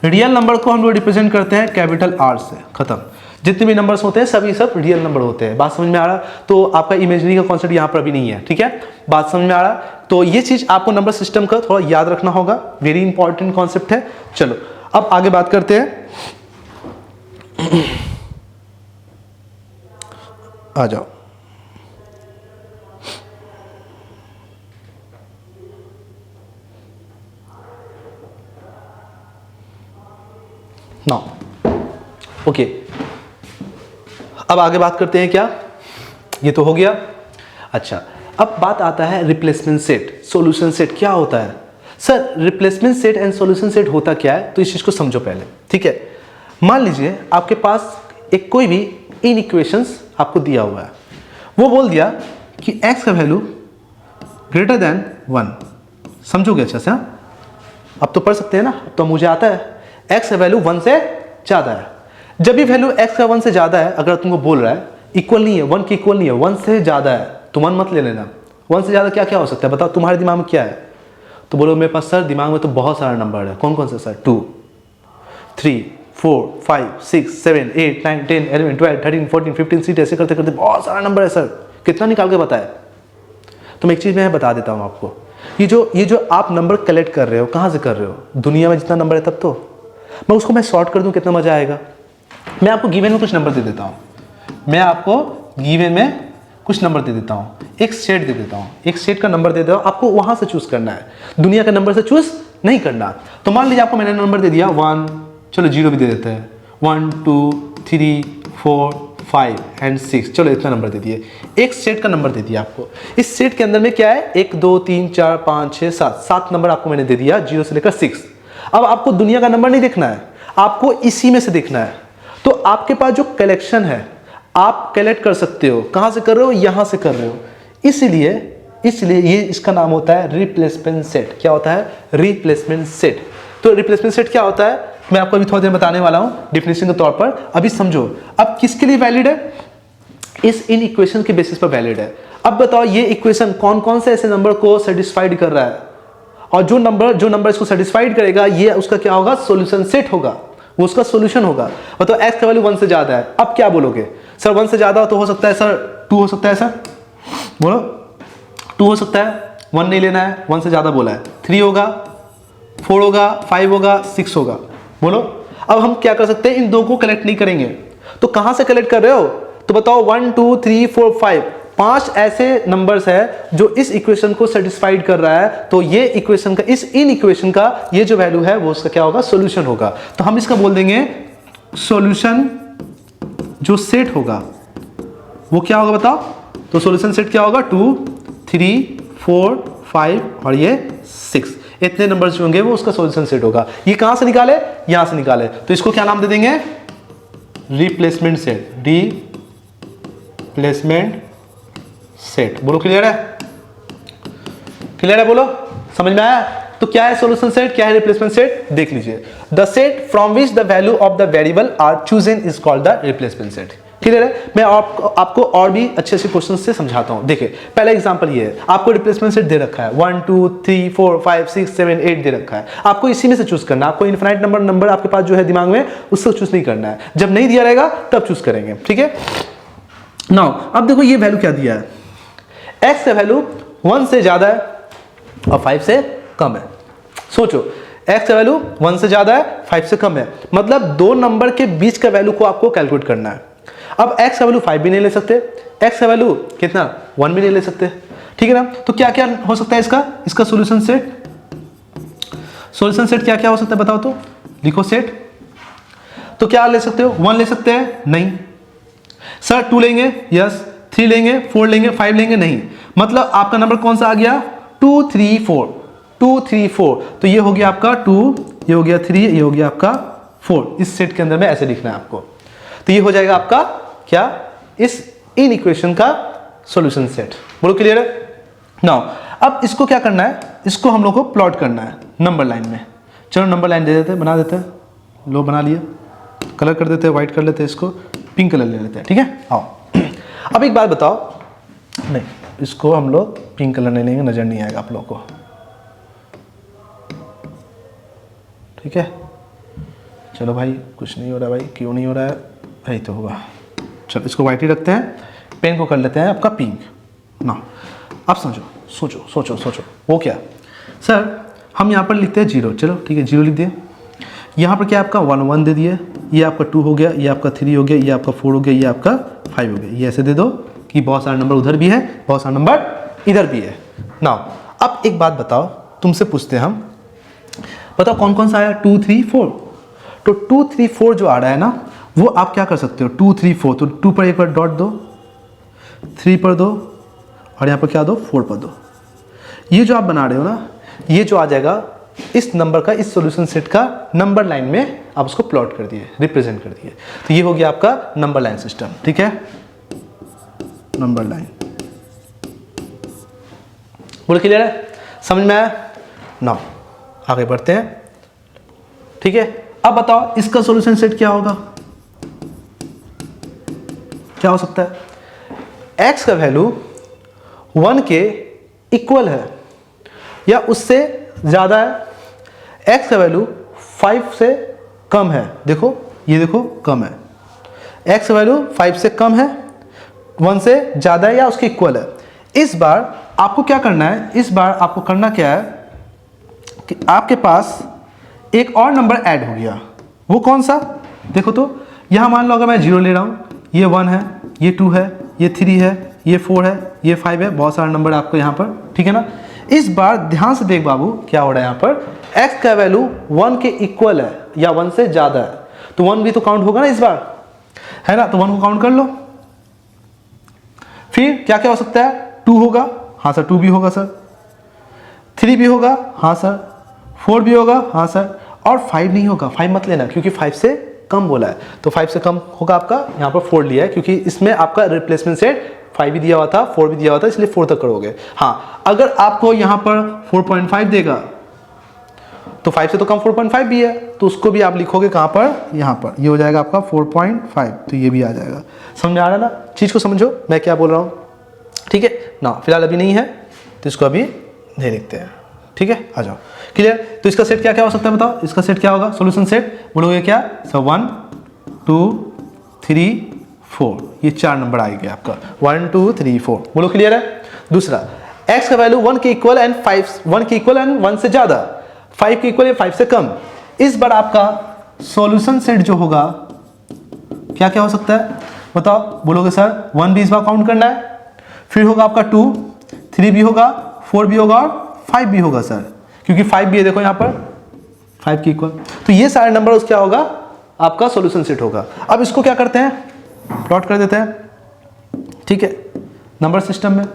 रियल नंबर को हम लोग रिप्रेजेंट करते हैं कैपिटल आर से, खत्म। जितने भी नंबर्स होते हैं सभी सब रियल नंबर होते हैं। बात समझ में आ रहा? तो आपका इमेजिनरी का कॉन्सेप्ट यहाँ पर अभी नहीं है। ठीक है, बात समझ में आ रहा? तो ये चीज आपको नंबर सिस्टम का थोड़ा याद रखना होगा, वेरी इंपॉर्टेंट कॉन्सेप्ट है। चलो अब आगे बात करते हैं, आ जाओ। नाउ ओके, अब आगे बात करते हैं क्या, ये तो हो गया। अच्छा, अब बात आता है रिप्लेसमेंट सेट, सॉल्यूशन सेट क्या होता है। Sir replacement set and solution set होता क्या है, तो इस चीज को समझो पहले। ठीक है, मान लीजिए आपके पास एक कोई भी इन इक्वेशंस आपको दिया हुआ है, वो बोल दिया कि x का वैल्यू ग्रेटर देन 1, समझोगे अच्छे से। अब तो पढ़ सकते हैं ना, अब तो मुझे आता है x का वैल्यू 1 से ज़्यादा है। जब भी वैल्यू x का 1 से ज़्यादा है, अगर तुमको बोल रहा है इक्वल नहीं है, 1 के इक्वल नहीं है, 1 से ज़्यादा है, तो 1 मत ले लेना। 1 से ज़्यादा क्या क्या हो सकता है बताओ, तुम्हारे दिमाग में क्या है। तो बोलो मेरे पास सर दिमाग में तो बहुत सारा नंबर है। कौन कौन से सर, 2, 3, 4, 5, 6, 7, 8, 9, 10, 11, 12, 13, 14, 15, 16 ऐसे करते करते बहुत सारा नंबर है। सर कितना निकाल के बताए। तो मैं एक चीज़ मैं बता देता हूँ आपको, ये जो आप नंबर कलेक्ट कर रहे हो, कहाँ से कर रहे हो, दुनिया में जितना नंबर है तब तो। मैं उसको मैं शॉर्ट कर दूँ, कितना मजा आएगा। मैं आपको गिवन में कुछ नंबर दे देता हूँ, एक सेट दे देता हूँ, एक सेट का नंबर दे देता हूँ, आपको वहाँ से चूज करना है, दुनिया के नंबर से चूज नहीं करना। तो मान लीजिए आपको मैंने नंबर दे दिया 1, चलो 0 भी दे देते हैं, 1, 2, 3, 4, 5 एंड 6, चलो इतना नंबर दे दिए। एक सेट का नंबर दे दिया आपको। इस सेट के अंदर में क्या है, 1, 2, 3, 4, 5, 6, 7 नंबर आपको मैंने दे दिया, 0 से लेकर 6। अब आपको दुनिया का नंबर नहीं देखना है, आपको इसी में से देखना है। तो आपके पास जो कलेक्शन है आप कलेक्ट कर सकते हो, कहां से कर रहे हो, यहां से कर रहे हो। इसलिए ये इसका नाम होता है रिप्लेसमेंट सेट। क्या होता है, रिप्लेसमेंट सेट। तो रिप्लेसमेंट सेट क्या होता है, मैं आपको अभी थोड़ी देर बताने वाला हूं डिफिनेशन के तौर पर। अभी समझो, अब किसके लिए वैलिड है, इन इक्वेशन के बेसिस पर वैलिड है। अब बताओ ये इक्वेशन कौन कौन से ऐसे नंबर को सेटिस्फाइड कर रहा है, और जो नंबर इसको सेटिस्फाइड करेगा ये उसका क्या होगा, सॉल्यूशन सेट होगा, वो उसका सॉल्यूशन होगा। मतलब x का वैल्यू 1 से ज्यादा है, अब क्या बोलोगे सर 1 से ज्यादा तो हो सकता है सर 2 हो सकता है सर, बोलो 2 हो सकता है, 1 नहीं लेना है, 1 से ज्यादा बोला है, 3 होगा, 4 होगा, 5 होगा, 6 होगा, बोलो। अब हम क्या कर सकते हैं, इन दो को कलेक्ट नहीं करेंगे तो कहां से कलेक्ट कर रहे हो, तो बताओ 1 2 3 4 5, 5 ऐसे नंबर्स है जो इस इक्वेशन को सेटिस्फाइड कर रहा है, तो ये इक्वेशन का इन इक्वेशन का ये जो वैल्यू है वो उसका क्या होगा, सॉल्यूशन होगा। तो हम इसका बोल देंगे सॉल्यूशन जो सेट होगा वो क्या होगा बताओ, तो सॉल्यूशन सेट क्या होगा, 2 3 4 5 और ये 6, इतने नंबर्स जो होंगे वो उसका सॉल्यूशन सेट होगा। ये कहां से निकाले, यहां से निकाले, तो इसको क्या नाम दे देंगे, रिप्लेसमेंट सेट, रिप्लेसमेंट सेट। बोलो क्लियर है, क्लियर है, बोलो समझ में आया। तो क्या है सॉल्यूशन सेट, क्या है रिप्लेसमेंट सेट, देख लीजिए। The set from which the value of the variable are chosen is called the replacement set. Clear है, मैं आपको और भी अच्छे अच्छे क्वेश्चन से समझाता हूं। देखिए पहला एग्जांपल ये है, आपको रिप्लेसमेंट सेट दे रखा है 1 2 3 4 5 6 7 8 दे रखा है, आपको इसी में से चूज करना है। आपको इनफिनाइट नंबर आपके पास जो है दिमाग में उससे चूज नहीं करना है, जब नहीं दिया रहेगा तब चूज करेंगे, ठीक है। नाउ अब देखो ये वैल्यू क्या दिया है, x का वैल्यू 1 से ज्यादा है और 5 से कम है। सोचो x का वैल्यू 1 से ज्यादा है 5 से कम है, मतलब दो नंबर के बीच का वैल्यू को आपको कैलकुलेट करना है। अब x का वैल्यू 5 भी नहीं ले सकते, x का वैल्यू कितना 1 भी नहीं ले सकते, ठीक है ना। तो क्या क्या हो सकता है इसका सॉल्यूशन सेट, सॉल्यूशन सेट क्या क्या हो सकता है बताओ, तो लिखो सेट। तो क्या ले सकते हो, 1 ले सकते हैं, नहीं सर 2 लेंगे, यस, 3 लेंगे, 4 लेंगे, 5 लेंगे, नहीं। मतलब आपका नंबर कौन सा आ गया, 2 3 4, 2 3 4, तो ये हो गया आपका 2, ये हो गया 3, ये हो गया आपका 4। इस सेट के अंदर में ऐसे लिखना है आपको, तो ये हो जाएगा आपका क्या, इन इक्वेशन का सॉल्यूशन सेट। बोलो क्लियर है। नाउ अब इसको क्या करना है, इसको हम लोग को प्लॉट करना है नंबर लाइन में। चलो नंबर लाइन दे देते हैं, बना देते हैं, लो बना लिया, कलर कर देते हैं, व्हाइट कर लेते हैं, इसको पिंक कलर ले लेते हैं, ठीक है। आओ अब एक बात बताओ, नहीं इसको हम लोग पिंक कलर नहीं लेंगे, नजर नहीं आएगा आप लोगों को, ठीक है। चलो भाई कुछ नहीं हो रहा, भाई क्यों नहीं हो रहा है, यही तो होगा। चलो इसको व्हाइट ही रखते हैं, पेन को कर लेते हैं आपका पिंक ना। अब समझो, सोचो सोचो सोचो, वो क्या सर, हम यहाँ पर लिखते हैं 0, चलो ठीक है 0 लिख दिए। यहाँ पर क्या आपका 1 1 दे दिए, ये आपका 2 हो गया, ये आपका 3 हो गया, ये आपका 4 हो गया, ये आपका 5 हो गया। ये ऐसे दे दो कि बहुत सारे नंबर उधर भी है, बहुत सारे नंबर इधर भी है। नाउ अब एक बात बताओ, तुमसे पूछते हैं हम, बताओ कौन कौन सा आया, 2 3 4। तो 2 3 4 जो आ रहा है ना, वो आप क्या कर सकते हो, 2 3 4, तो 2 पर एक बार डॉट दो, 3 पर दो, और यहाँ पर क्या दो, 4 पर दो। ये जो आप बना रहे हो ना, ये जो आ जाएगा इस नंबर का, इस सॉल्यूशन सेट का नंबर लाइन में आप उसको प्लॉट कर दिए, रिप्रेजेंट कर दिए, तो ये हो गया आपका नंबर लाइन सिस्टम, ठीक है। नंबर लाइन, बोल क्लियर है, समझ में आया। नाउ आगे बढ़ते हैं, ठीक है। अब बताओ इसका सॉल्यूशन सेट क्या होगा, क्या हो सकता है, x का वैल्यू 1 के इक्वल है या उससे ज्यादा है, x का वैल्यू 5 से कम है, देखो ये देखो कम है, x का वैल्यू 5 से कम है, 1 से ज्यादा है या उसके इक्वल है। इस बार आपको क्या करना है, इस बार आपको करना क्या है कि आपके पास एक और नंबर ऐड हो गया, वो कौन सा, देखो तो यहां मान लो अगर मैं 0 ले रहा हूं, ये 1 है, ये 2 है, ये 3 है, ये 4 है, ये 5 है, बहुत सारे नंबर आपको यहाँ पर, ठीक है ना। इस बार ध्यान से देख बाबू क्या हो रहा है, यहाँ पर x का वैल्यू 1 के इक्वल है या 1 से ज्यादा है, तो 1 भी तो काउंट होगा ना इस बार, है ना, तो 1 को काउंट कर लो। फिर क्या क्या हो सकता है, 2 होगा, हाँ सर 2 भी होगा सर, 3 भी होगा, हाँ सर, 4 भी होगा, हाँ सर, और 5 नहीं होगा, 5 मत लेना क्योंकि 5 से कम बोला है, तो 5 से कम होगा आपका, यहाँ पर 4 लिया है क्योंकि इसमें आपका रिप्लेसमेंट सेट 5 भी दिया हुआ था, 4 भी दिया हुआ था, इसलिए 4 तक करोगे। हाँ अगर आपको यहाँ पर 4.5 देगा तो 5 से तो कम 4.5 भी है, तो उसको भी आप लिखोगे कहाँ पर, यहाँ पर, ये हो जाएगा आपका 4.5, तो ये भी आ जाएगा। समझ में आ रहा है ना, चीज़ को समझो मैं क्या बोल रहा हूँ, ठीक है ना। फिलहाल अभी नहीं है तो इसको अभी नहीं लिखते हैं, ठीक है, आ जाओ, क्लियर। तो इसका सेट क्या क्या हो सकता है बताओ, इसका सेट क्या होगा, सॉल्यूशन सेट बोलोगे क्या, सो 1 2 3 4, ये 4 नंबर आएगा आपका, 1 2 3 4, बोलो क्लियर है। दूसरा, x का वैल्यू 1 के इक्वल एंड 1 के इक्वल एंड 1 से ज्यादा, 5 के इक्वल या 5 से कम। इस बार आपका सॉल्यूशन सेट जो होगा क्या क्या हो सकता है बताओ, बोलोगे सर 1 भी इस बार काउंट करना है, फिर होगा आपका 2, 3 भी होगा, 4 भी होगा और 5 भी होगा सर, क्योंकि 5 भी है देखो यहाँ पर 5 के इक्वल। तो ये सारे नंबर उस क्या होगा, आपका सॉल्यूशन सेट होगा। अब इसको क्या करते हैं, प्लॉट कर देते हैं, ठीक है, नंबर सिस्टम में,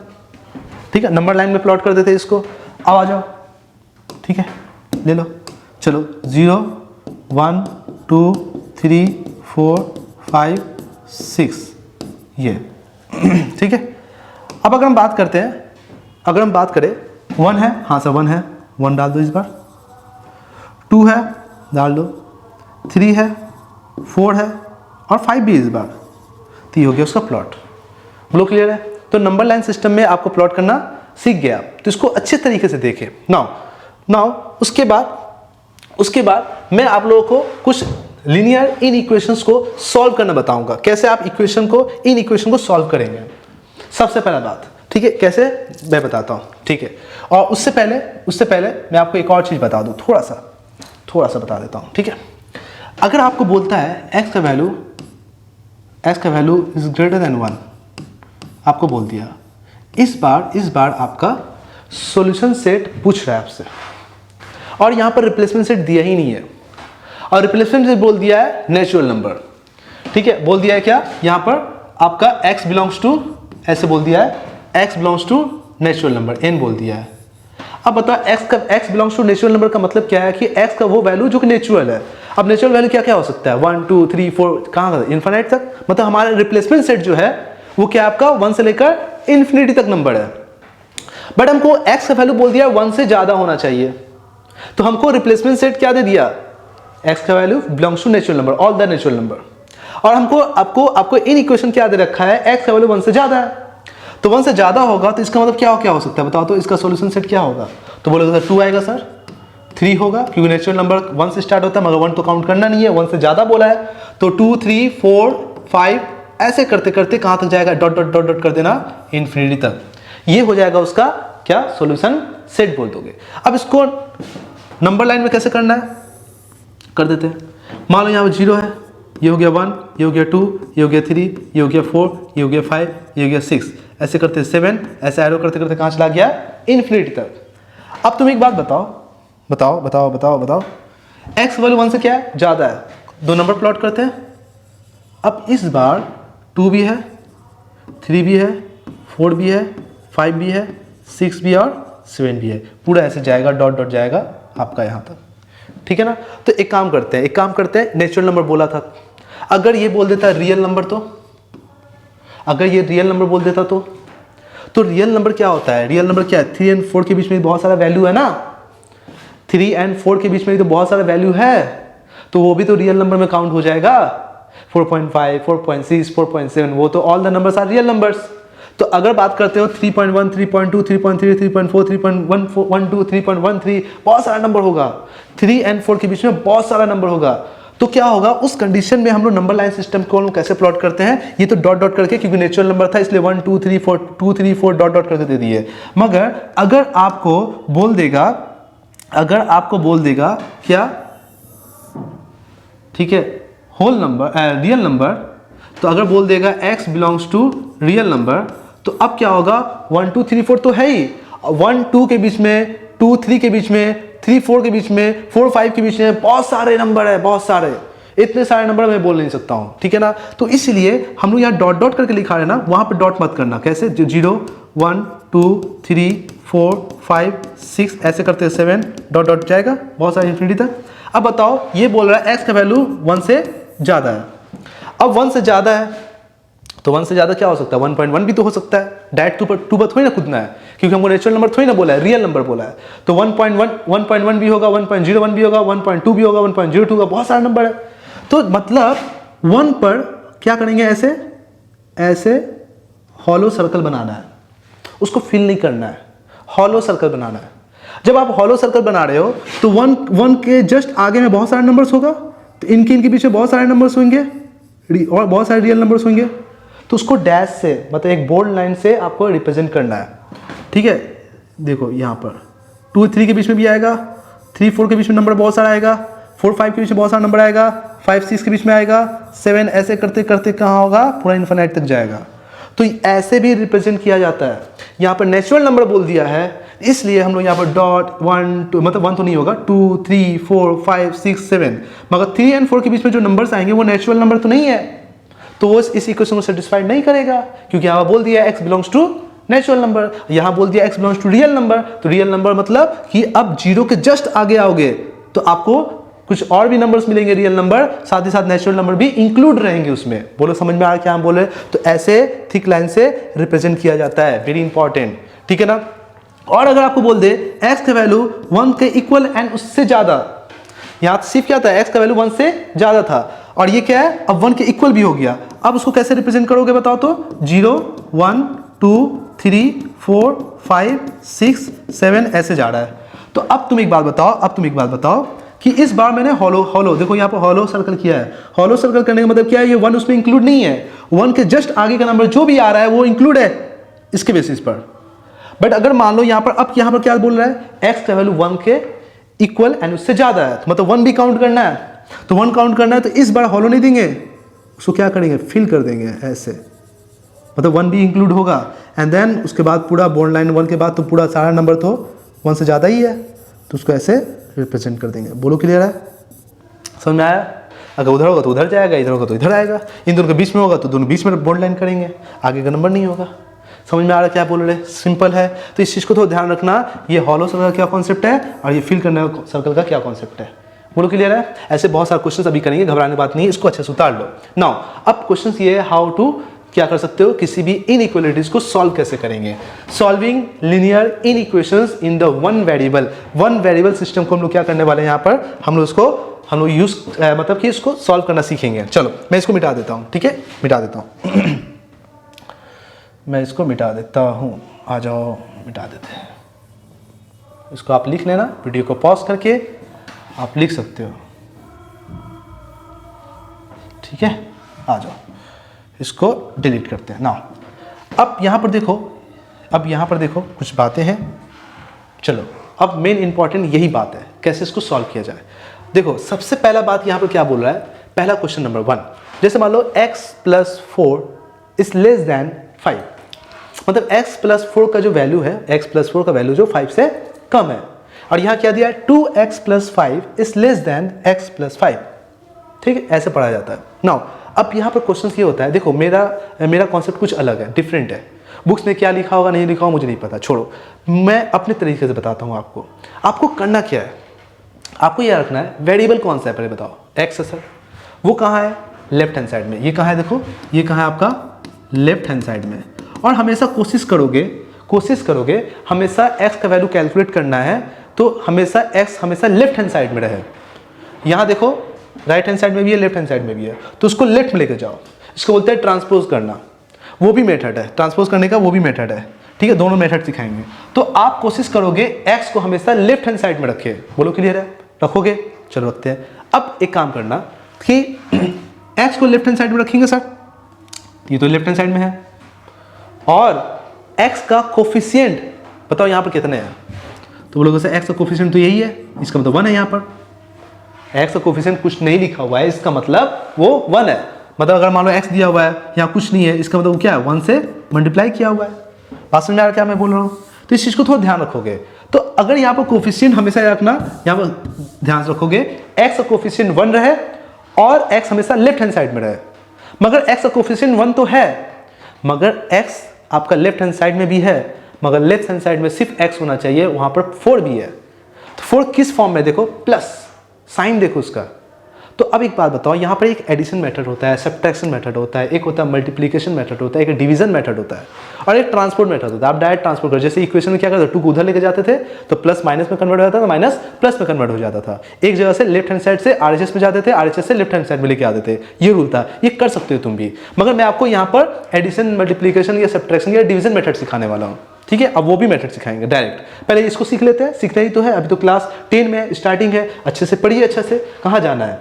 ठीक है, नंबर लाइन में प्लॉट कर देते हैं इसको। अब आ जाओ, ठीक है, ले लो, चलो 0 1 2 3 4 5 6 ये ठीक है। अब अगर हम बात करते हैं, अगर हम बात करें 1 है, हाँ सर 1 है, 1 डाल दो इस बार, 2 है डाल दो, 3 है, 4 है और 5 भी इस बार, तो ये हो गया उसका प्लॉट। बोलो क्लियर है। तो नंबर लाइन सिस्टम में आपको प्लॉट करना सीख गया, तो इसको अच्छे तरीके से देखें। नाउ उसके बाद मैं आप लोगों को कुछ लीनियर इन इक्वेशंस को सॉल्व करना बताऊंगा, कैसे आप इन इक्वेशन को सॉल्व करेंगे। सबसे पहला बात, ठीक है, कैसे मैं बताता हूं, ठीक है। और उससे पहले मैं आपको एक और चीज बता दूं, थोड़ा सा बता देता हूं, ठीक है। अगर आपको बोलता है x का वैल्यू इज ग्रेटर देन 1, आपको बोल दिया, इस बार आपका सॉल्यूशन सेट पूछ रहा है आपसे, और यहां पर रिप्लेसमेंट सेट दिया ही नहीं है, और रिप्लेसमेंट सेट बोल दिया है नेचुरल नंबर, ठीक है, बोल दिया है क्या, यहां पर आपका x बिलोंग्स टू, ऐसे बोल दिया है x belongs to natural number, n बोल दिया है। अब बताओ x belongs to natural number का मतलब क्या है कि x का वो वैल्यू जो कि नेचुरल है। अब नेचुरल वैल्यू क्या क्या हो सकता है, 1 2 3 4 कहां तक, इनफाइनाइट तक, मतलब हमारा रिप्लेसमेंट सेट जो है वो क्या आपका 1 से लेकर इन्फिनिटी तक नंबर है। बट हमको x का वैल्यू बोल दिया 1 से ज्यादा होना चाहिए, तो हमको रिप्लेसमेंट सेट क्या दे दिया, x का value belongs to natural number, all the natural number. और हमको आपको इन इक्वेशन क्या दे रखा है, x का वैल्यू 1 से ज्यादा है, तो 1 से ज्यादा होगा तो इसका मतलब क्या हो सकता है बताओ, तो इसका सॉल्यूशन सेट क्या होगा, तो बोलोगे सर 2 आएगा सर, 3 होगा, क्योंकि नेचुरल नंबर 1 से स्टार्ट होता है, मगर 1 तो काउंट करना नहीं है, 1 से ज्यादा बोला है, तो 2 3 4 5 ऐसे करते करते कहां तक जाएगा, डॉट डॉट डॉट डॉट कर देना इन्फिनिटी तक, ये हो जाएगा उसका क्या, सॉल्यूशन सेट बोल दोगे। अब इसको नंबर लाइन में कैसे करना है, कर देते हैं। मान लो यहाँ पर 0 है, ये हो गया 1, ये हो गया 2, ये हो गया 3, ये हो गया 4, ये हो गया 5, ये हो गया 6, ऐसे करते 7, ऐसे एरो करते करते कहाँ चला गया, इन्फिनिटी तक। अब तुम एक बात बताओ, x वैल्यू 1 से क्या है, ज़्यादा है, दो नंबर प्लॉट करते हैं। अब इस बार 2 भी है, 3 भी है, 4 भी है, 5 भी है, 6 भी है और 7 भी है, पूरा ऐसे जाएगा, डॉट डॉट जाएगा आपका यहाँ तक, ठीक है ना। तो एक काम करते हैं, नेचुरल नंबर बोला था, अगर ये बोल देता रियल नंबर, तो अगर ये रियल नंबर बोल देता तो रियल नंबर क्या होता है, रियल नंबर क्या है, 3 और 4 के बीच में बहुत सारा वैल्यू है ना, 3 और 4 के बीच में तो बहुत सारा वैल्यू है, तो वो भी तो रियल नंबर में काउंट हो जाएगा, 4.5 4.6 4.7, वो तो all the numbers are real numbers. तो अगर बात करते हो 3.1 3.2 3.3 3.4 3.12 3.13, बहुत सारा नंबर होगा, 3 और 4 के बीच में बहुत सारा नंबर होगा, तो क्या होगा उस कंडीशन में हम लोग नंबर लाइन सिस्टम को कैसे प्लॉट करते हैं, ये तो डॉट डॉट करके, क्योंकि नेचुरल नंबर था इसलिए 1 2 3 4 2 3 4 डॉट डॉट करके दे दिए। मगर अगर आपको बोल देगा क्या, ठीक है, होल नंबर रियल नंबर, तो अगर बोल देगा x belongs to real number, तो अब क्या होगा, 1 2 3 4 तो है ही, 1 2 के बीच में, 2 3 के बीच में, 3 4 के बीच में, 4 5 के बीच में बहुत सारे नंबर है, बहुत सारे, इतने सारे नंबर मैं बोल नहीं सकता हूँ, ठीक है ना। तो इसलिए हम लोग यहाँ डॉट डॉट करके लिखा है ना, वहाँ पे डॉट मत करना, कैसे, 0 1 2 3 4 5 6 ऐसे करते 7 डॉट डॉट जाएगा बहुत सारे इन्फिनिटी तक। अब बताओ ये बोल रहा है x का वैल्यू 1 से ज़्यादा है, अब 1 से ज़्यादा है तो 1 से ज़्यादा क्या हो सकता है, 1.1 भी तो हो सकता है, डायरेक्ट 2 पर थोड़ी ना कूदना है, क्योंकि हमको नेचुरल नंबर थोड़ी ना बोला है, रियल नंबर बोला है, तो 1.1 भी होगा, 1.01 भी होगा, 1.2 भी होगा, 1.02 का बहुत सारा नंबर है। तो मतलब 1 पर क्या करेंगे, ऐसे हॉलो सर्कल बनाना है, उसको फिल नहीं करना है, हॉलो सर्कल बनाना है। जब आप हॉलो सर्कल बना रहे हो तो वन के जस्ट आगे में बहुत सारे नंबर्स होगा, तो इनके पीछे बहुत सारे नंबर्स होंगे और बहुत सारे रियल नंबर्स होंगे, तो उसको डैश से मतलब एक बोल्ड लाइन से आपको रिप्रेजेंट करना है। ठीक है, देखो यहाँ पर 2 3 के बीच में भी आएगा, 3 4 के बीच में नंबर बहुत सारा आएगा, 4 5 के बीच में बहुत सारा नंबर आएगा, 5 6 के बीच में आएगा, 7 ऐसे करते करते कहाँ होगा, पूरा इन्फिनिट तक जाएगा। तो ऐसे भी रिप्रेजेंट किया जाता है। यहाँ पर नेचुरल नंबर बोल दिया है, इसलिए हम लोग यहाँ पर डॉट 1 2 मतलब 1 तो नहीं होगा, 2 3 4 5 6 7, मगर 3 और 4 के बीच में जो नंबर्स आएंगे वो नेचुरल नंबर तो नहीं है, तो वो इस इक्वेशन को सेटिस्फाइड नहीं करेगा, क्योंकि यहाँ बोल दिया x belongs to natural number, यहाँ बोल दिया x belongs to real number. तो रियल नंबर मतलब कि अब 0 के जस्ट आगे आओगे तो आपको कुछ और भी नंबर्स मिलेंगे रियल नंबर, साथ ही साथ नेचुरल नंबर भी इंक्लूड रहेंगे उसमें। बोलो समझ में आ रहा क्या हम बोले? तो ऐसे थिक लाइन से रिप्रेजेंट किया जाता है, वेरी इंपॉर्टेंट। ठीक है ना। और अगर आपको बोल दे x का वैल्यू 1 के इक्वल एंड उससे ज्यादा, यहाँ सिर्फ क्या था, x का वैल्यू 1 से ज्यादा था और ये क्या है, अब 1 के इक्वल भी हो गया, अब उसको कैसे रिप्रेजेंट करोगे बताओ तो? 0 1 2 3 4 5 6 7 ऐसे जा रहा है। तो अब तुम एक बात बताओ कि इस बार मैंने हॉलो देखो यहाँ पर हॉलो सर्कल किया है। हॉलो सर्कल करने का मतलब क्या है, ये 1 उसमें इंक्लूड नहीं है, 1 के जस्ट आगे का नंबर जो भी आ रहा है वो इंक्लूड है इसके बेसिस पर। बट अगर मान लो यहाँ पर क्या बोल रहा है, x का वैल्यू 1 के इक्वल एंड उससे ज्यादा है, तो मतलब 1 भी काउंट करना है, तो 1 काउंट करना है, तो इस बार हॉलो नहीं देंगे, उसको क्या करेंगे, फिल कर देंगे ऐसे, मतलब 1 भी इंक्लूड होगा एंड देन उसके बाद पूरा बॉन्ड लाइन 1 के बाद तो पूरा सारा नंबर तो 1 से ज़्यादा ही है, तो उसको ऐसे रिप्रेजेंट कर देंगे। बोलो क्लियर है, समझ में आया? अगर उधर होगा तो उधर जाएगा, इधर होगा तो इधर आएगा, इन दोनों के बीच में होगा तो दोनों बीच में बॉन्ड लाइन करेंगे, आगे का नंबर नहीं होगा। समझ में आ रहा क्या बोल रहे? सिंपल है। तो इस चीज़ को थोड़ा ध्यान रखना, ये हॉलो सर्कल का क्या कॉन्सेप्ट है और ये फिल करने का सर्कल का क्या कॉन्सेप्ट है। बोलो क्लियर है? ऐसे बहुत सारे क्वेश्चन अभी करेंगे, घबराने की बात नहीं है, इसको अच्छे से उतार लो। नाउ अब क्वेश्चन ये है, हाउ टू क्या कर सकते हो, किसी भी इनइक्वालिटीज को सॉल्व कैसे करेंगे। Solving linear inequations in the one variable system को हम लोग क्या करने वाले हैं, यहाँ पर हम लोग यूज मतलब कि इसको सॉल्व करना सीखेंगे। चलो मैं इसको मिटा देता हूँ, ठीक है, मिटा देता हूँ मैं इसको मिटा देता हूँ, आ जाओ मिटा देते हैं इसको। आप लिख लेना, वीडियो को पॉज करके आप लिख सकते हो, ठीक है। आ जाओ इसको डिलीट करते हैं ना। अब यहाँ पर देखो कुछ बातें हैं। चलो अब मेन इंपॉर्टेंट यही बात है, कैसे इसको सॉल्व किया जाए। देखो सबसे पहला बात यहाँ पर क्या बोल रहा है, पहला क्वेश्चन नंबर 1, जैसे मान लो x + 4 इज लेस देन 5, मतलब x + 4 का जो वैल्यू है, x + 4 का वैल्यू जो 5 से कम है, और यहाँ क्या दिया है, 2x + 5 is less then x + 5, ठीक है, ऐसे पढ़ा जाता है। नाउ अब यहाँ पर क्वेश्चन ये होता है, देखो मेरा कॉन्सेप्ट कुछ अलग है, डिफरेंट है, बुक्स में क्या लिखा होगा नहीं लिखा होगा मुझे नहीं पता, छोड़ो, मैं अपने तरीके से बताता हूँ आपको करना क्या है। आपको यह रखना है वेरिएबल कौन सा है, पहले बताओ। x है सर, वो कहाँ है, लेफ्ट हैंड साइड में। ये कहाँ है, देखो ये कहाँ है आपका, लेफ्ट हैंड साइड में। और हमेशा कोशिश करोगे हमेशा x का वैल्यू कैलकुलेट करना है, तो हमेशा x हमेशा लेफ्ट हैंड साइड में रहे। यहाँ देखो राइट हैंड साइड में भी है, लेफ्ट हैंड साइड में भी है, तो उसको लेफ्ट में लेकर जाओ। इसको बोलते हैं ट्रांसपोज करना, वो भी मेथड है, ट्रांसपोज करने का वो भी मेथड है, ठीक है, दोनों मेथड सिखाएंगे। तो आप कोशिश करोगे x को हमेशा लेफ्ट हैंड साइड में रखे। बोलो क्लियर है, रखोगे? चलो रखते हैं। अब एक काम करना कि x को लेफ्ट हैंड साइड में रखेंगे सर, ये तो लेफ्ट हैंड साइड में है, और x का कोफिशिएंट बताओ यहाँ पर कितने हैं, तो बोलोगे सर x का कोफिशिएंट तो यही है, इसका मतलब 1 है। यहाँ पर x का कोफिशिएंट कुछ नहीं लिखा हुआ है, इसका मतलब वो 1 है। मतलब अगर मान लो x दिया हुआ है, यहाँ कुछ नहीं है, इसका मतलब क्या है, 1 से मल्टीप्लाई किया हुआ है। बात समझ में आ रहा क्या मैं बोल रहा हूँ? तो इस चीज़ को थोड़ा ध्यान रखोगे। तो अगर यहाँ पर कोफिशिएंट हमेशा रखना, यहाँ पर ध्यान रखोगे x का कोफिशिएंट 1 रहे और x हमेशा लेफ्ट हैंड साइड में रहे। मगर x का कोफिशिएंट 1 तो है, मगर x आपका लेफ्ट हैंड साइड में भी है, मगर लेफ्ट हैंड साइड में सिर्फ x होना चाहिए, वहाँ पर 4 भी है। तो 4 किस फॉर्म में, देखो प्लस साइन देखो उसका। तो अब एक बात बताओ, यहाँ पर एक एडिशन मेथड होता है, सब्ट्रैक्शन मेथड होता है, एक होता है मल्टीप्लिकेशन मेथड होता है, एक डिवीजन मेथड होता है, और एक ट्रांसपोर्ट मेथड होता है। आप डायरेक्ट ट्रांसपोर्ट करो, जैसे इक्वेशन में क्या करते थे, 2 को उधर लेके जाते थे तो प्लस माइनस में कन्वर्ट हो जाता था, माइनस प्लस में कन्वर्ट हो जाता था। एक जगह से लेफ्ट हैंड साइड से RHS में जाते थे, RHS से लेफ्ट हैंड साइड में लेके आते थे, ये रूल था। ये कर सकते हो तुम भी, मगर मैं आपको यहाँ पर एडिशन, मल्टीप्लिकेशन या सब्ट्रैक्शन या डिवीजन मेथड सिखाने वाला हूँ, ठीक है, अब वो भी मेथड सिखाएंगे डायरेक्ट। पहले इसको सीख लेते हैं, सीखना ही तो है, अभी तो क्लास 10 में स्टार्टिंग है, अच्छे से पढ़िए, अच्छे से कहाँ जाना है,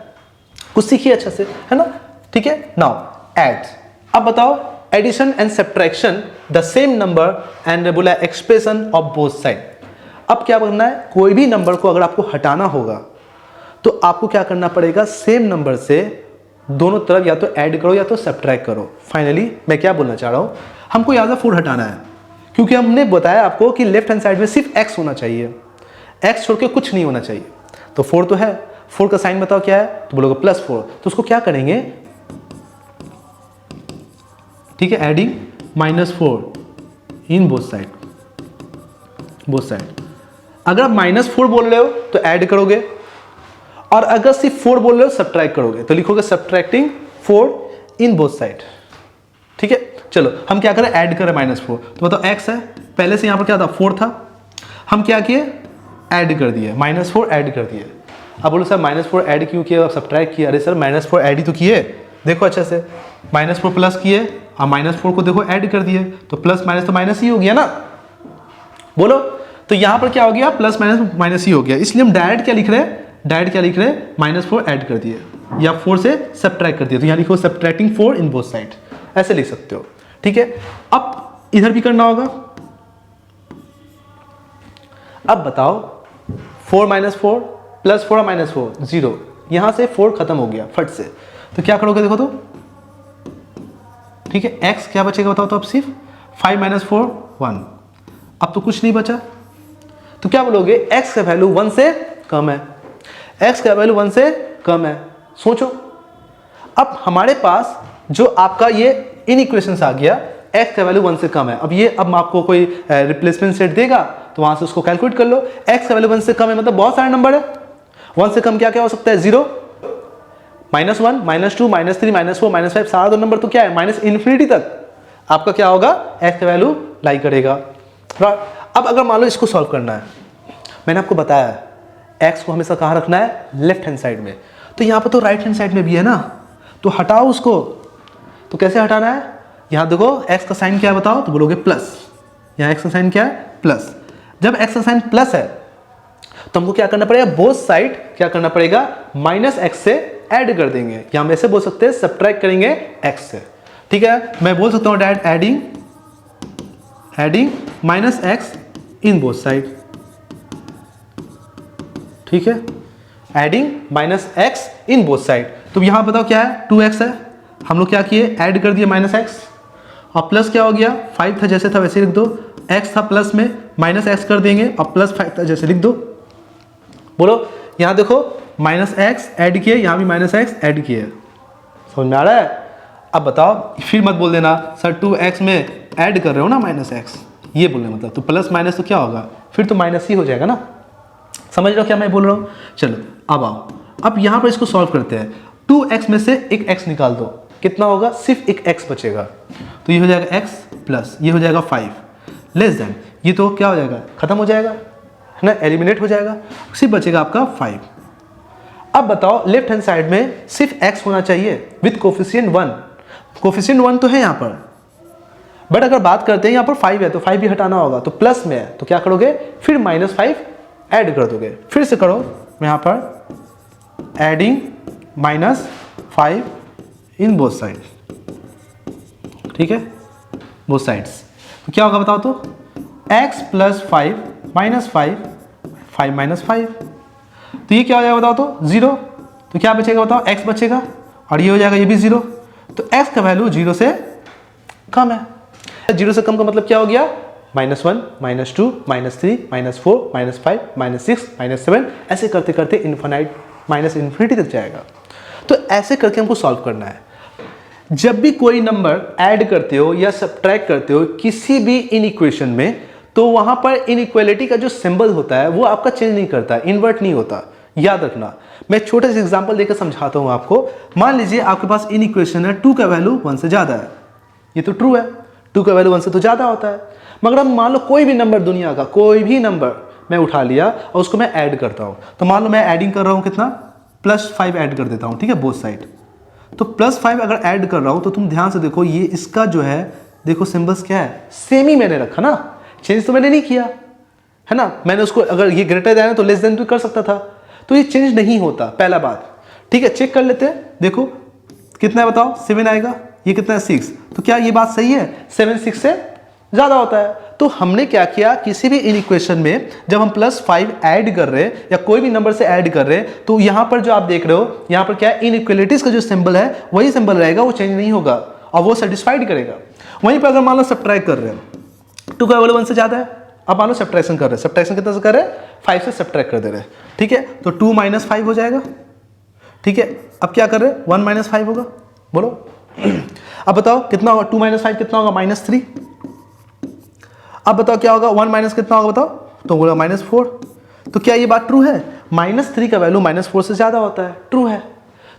कुछ सीखिए अच्छे से, है ना। ठीक है, नाउ एड। अब बताओ addition and subtraction the same number and बोला एक्सप्रेशन ऑफ बोथ साइड। अब क्या करना है, कोई भी नंबर को अगर आपको हटाना होगा तो आपको क्या करना पड़ेगा, सेम नंबर से दोनों तरफ या तो ऐड करो या तो सब्ट्रैक्ट करो। फाइनली मैं क्या बोलना चाह रहा हूं, हमको यहाँ से 4 हटाना है, क्योंकि हमने बताया आपको कि लेफ्ट हैंड साइड में सिर्फ x होना चाहिए, x छोड़ के कुछ नहीं होना चाहिए। तो 4 तो है, 4 का साइन बताओ क्या है, तो बोलोगे +4। तो उसको क्या करेंगे, ठीक है, adding -4 in both side, both side. अगर आप -4 बोल रहे हो तो ऐड करोगे, और अगर सिर्फ 4 बोल रहे हो सब्ट्रैक्ट करोगे, तो लिखोगे सब्ट्रैक्टिंग 4 इन बोथ साइड। ठीक है, चलो हम क्या करें, ऐड करें -4। तो बताओ x है, पहले से यहां पर क्या था 4 था, हम क्या किए, ऐड कर दिए, -4 ऐड कर दिए। अब बोलो सर -4 ऐड क्यों किया, सब्ट्रैक्ट किया। अरे सर -4 ऐड ही तो किए, देखो अच्छे से, -4 प्लस किए और -4 को देखो ऐड कर दिए, तो प्लस माइनस तो माइनस ही हो गया ना, बोलो। तो यहां पर क्या हो गया, प्लस माइनस माइनस ही हो गया, इसलिए हम डायरेक्ट क्या लिख रहे हैं, डायरेक्ट क्या लिख रहे हैं, -4 ऐड कर दिए या 4 से सब्ट्रैक्ट कर दिया। तो यहाँ लिखो सब्ट्रैक्टिंग 4 इन बोथ साइड, ऐसे लिख सकते हो। ठीक है, अब इधर भी करना होगा। अब बताओ 4 -4 +4 और -4 0, यहां से 4 खत्म हो गया फट से, तो क्या करोगे देखो तो, ठीक है, x क्या बचेगा बताओ तो, अब सिर्फ 5 - 4 1, अब तो कुछ नहीं बचा। तो क्या बोलोगे, x का वैल्यू 1 से कम है, x का वैल्यू 1 से कम है। सोचो, अब हमारे पास जो आपका ये इनइक्वेशंस आ गया, x का वैल्यू 1 से कम है। अब ये, अब आपको कोई रिप्लेसमेंट सेट देगा तो वहां से उसको कैलकुलेट कर लो। x का वैल्यू 1 से कम है मतलब बहुत सारे नंबर है, 1 से कम क्या क्या हो सकता है, 0, -1 -2 -3 -4 -5, सारा दो नंबर तो क्या है, -∞ तक आपका क्या होगा, x का वैल्यू लाई करेगा। अब अगर मान लो इसको सॉल्व करना है, मैंने आपको बताया है x को हमेशा कहाँ रखना है, लेफ्ट हैंड साइड में। तो यहाँ पर तो राइट हैंड साइड में भी है ना, तो हटाओ उसको। तो कैसे हटाना है, यहाँ देखो x का साइन क्या है बताओ, तो बोलोगे प्लस, यहाँ x का साइन क्या है, प्लस। जब x का साइन प्लस है तो हमको क्या करना पड़ेगा, बोथ साइड क्या करना पड़ेगा, -x से ऐड कर देंगे, या हम ऐसे बोल सकते हैं सब्ट्रैक्ट करेंगे x से। ठीक है, मैं बोल सकता हूँ direct adding -x in both side. ठीक है, adding -x in both side. तो यहां बताओ क्या है, 2x है, हम लोग क्या किए, ऐड कर दिए -x, और प्लस क्या हो गया, 5 था जैसे था वैसे लिख दो, x था प्लस में -x कर देंगे और +5 था जैसे लिख दो। बोलो, यहां देखो -x ऐड किए, यहां भी -x ऐड किए, समझ में आ रहा है। अब बताओ, फिर मत बोल देना सर 2x में ऐड कर रहे हो ना -x, ये बोलने मतलब, तो प्लस माइनस तो क्या होगा, फिर तो माइनस ही हो जाएगा ना, समझ रहे हो क्या मैं बोल रहा हूँ। चलो अब आओ, अब यहाँ पर इसको सॉल्व करते हैं। 2x में से एक x निकाल दो, कितना होगा, सिर्फ एक x बचेगा, तो ये हो जाएगा x प्लस ये हो जाएगा 5 लेस देन, ये तो क्या हो जाएगा, खत्म हो जाएगा, है ना, एलिमिनेट हो जाएगा, सिर्फ बचेगा आपका 5। अब बताओ लेफ्ट हैंड साइड में सिर्फ x होना चाहिए विथ कोफिशिएंट 1, कोफिशिएंट 1 तो है यहाँ पर, बट अगर बात करते हैं यहाँ पर 5 है तो 5 भी हटाना होगा, तो प्लस में है तो क्या करोगे, फिर -5 ऐड कर दोगे। फिर से करो, मैं यहाँ पर एडिंग -5 इन बोथ साइड, ठीक है, बोथ साइड्स। तो क्या होगा बताओ तो, x + 5 -5 5 - 5, तो ये क्या हो जाएगा बताओ तो, 0। तो क्या बचेगा बताओ, x बचेगा, और ये हो जाएगा ये भी 0, तो x का वैल्यू 0 से कम है। 0 से कम का मतलब क्या हो गया, -1 -2 -3 -4 -5 -6 -7, ऐसे करते करते इन्फिनाइट -∞ तक जाएगा। तो ऐसे करके हमको सॉल्व करना है। जब भी कोई नंबर ऐड करते हो या सब्ट्रैक्ट करते हो किसी भी इनइक्वेशन में, तो वहां पर इनइक्वालिटी का जो सिंबल होता है वो आपका चेंज नहीं करता, इन्वर्ट नहीं होता, याद रखना। मैं छोटे से एग्जांपल देकर समझाता हूं आपको। मान लीजिए आपके पास इनइक्वेशन है 2 का वैल्यू 1 से ज्यादा है, ये तो ट्रू है, 2 का वैल्यू 1 से तो ज्यादा होता है। मगर अब मान लो कोई भी नंबर, दुनिया का कोई भी नंबर मैं उठा लिया और उसको मैं ऐड करता हूं, तो मान लो मैं ऐडिंग कर रहा हूं कितना, +5 ऐड कर देता हूं, ठीक है, बोथ साइड। तो +5 अगर ऐड कर रहा हूं तो तुम ध्यान से देखो, ये इसका जो है देखो सिंबल्स क्या है, सेम ही मैंने रखा ना, चेंज तो मैंने नहीं किया है ना, मैंने उसको अगर ये ग्रेटर देन है तो लेस देन भी कर सकता था, तो ये चेंज नहीं होता पहला बात। ठीक है, चेक कर लेते हैं, देखो कितना है बताओ, 7 आएगा, ये कितना है 6, तो क्या ये बात सही है, 7 6 से ज़्यादा होता है। तो हमने क्या किया, किसी भी इन इक्वेशन में जब हम +5 ऐड कर रहे हैं या कोई भी नंबर से ऐड कर रहे हैं, तो यहाँ पर जो आप देख रहे हो, यहाँ पर क्या है, इनइक्वालिटीज का जो सिंबल है वही सिंबल रहेगा, वो चेंज नहीं होगा और वो सेटिस्फाइड करेगा। वहीं पर अगर मान लो सब्ट्रैक्ट कर रहे हैं, 2 का वैल्यू 1 से ज़्यादा है, अब मान लो सब्ट्रैक्शन कर रहे हैं, सब्ट्रैक्शन कितना से कर रहे हैं, 5 से सब्ट्रैक्ट कर दे रहे हैं। ठीक है, तो 2 - 5 हो जाएगा। ठीक है, अब क्या कर रहे हैं, 1 - 5 होगा, बोलो अब बताओ कितना होगा, 2 - 5 कितना होगा, -3। अब बताओ क्या होगा, 1 - कितना होगा बताओ, तो बोला -4। तो क्या ये बात ट्रू है, -3 का वैल्यू -4 से ज़्यादा होता है, ट्रू है।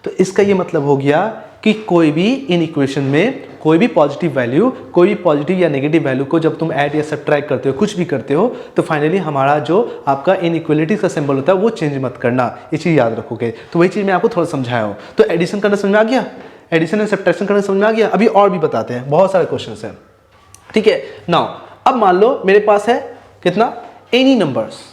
तो इसका ये मतलब हो गया कि कोई भी इन इक्वेशन में कोई भी पॉजिटिव वैल्यू, कोई भी पॉजिटिव या नेगेटिव वैल्यू को जब तुम ऐड या सब्ट्रैक्ट करते हो, कुछ भी करते हो, तो फाइनली हमारा जो आपका इनइक्वालिटी का सिंबल होता है वो चेंज मत करना, ये चीज़ याद रखोगे। तो वही चीज़ मैं आपको थोड़ा समझाया हूँ। तो एडिशन करना समझ में आ गया, एडिशन एंड सब्ट्रैक्शन करना समझ में आ गया। अभी और भी बताते हैं, बहुत सारे क्वेश्चन हैं। ठीक है, नाउ अब मान लो मेरे पास है कितना, एनी नंबर्स।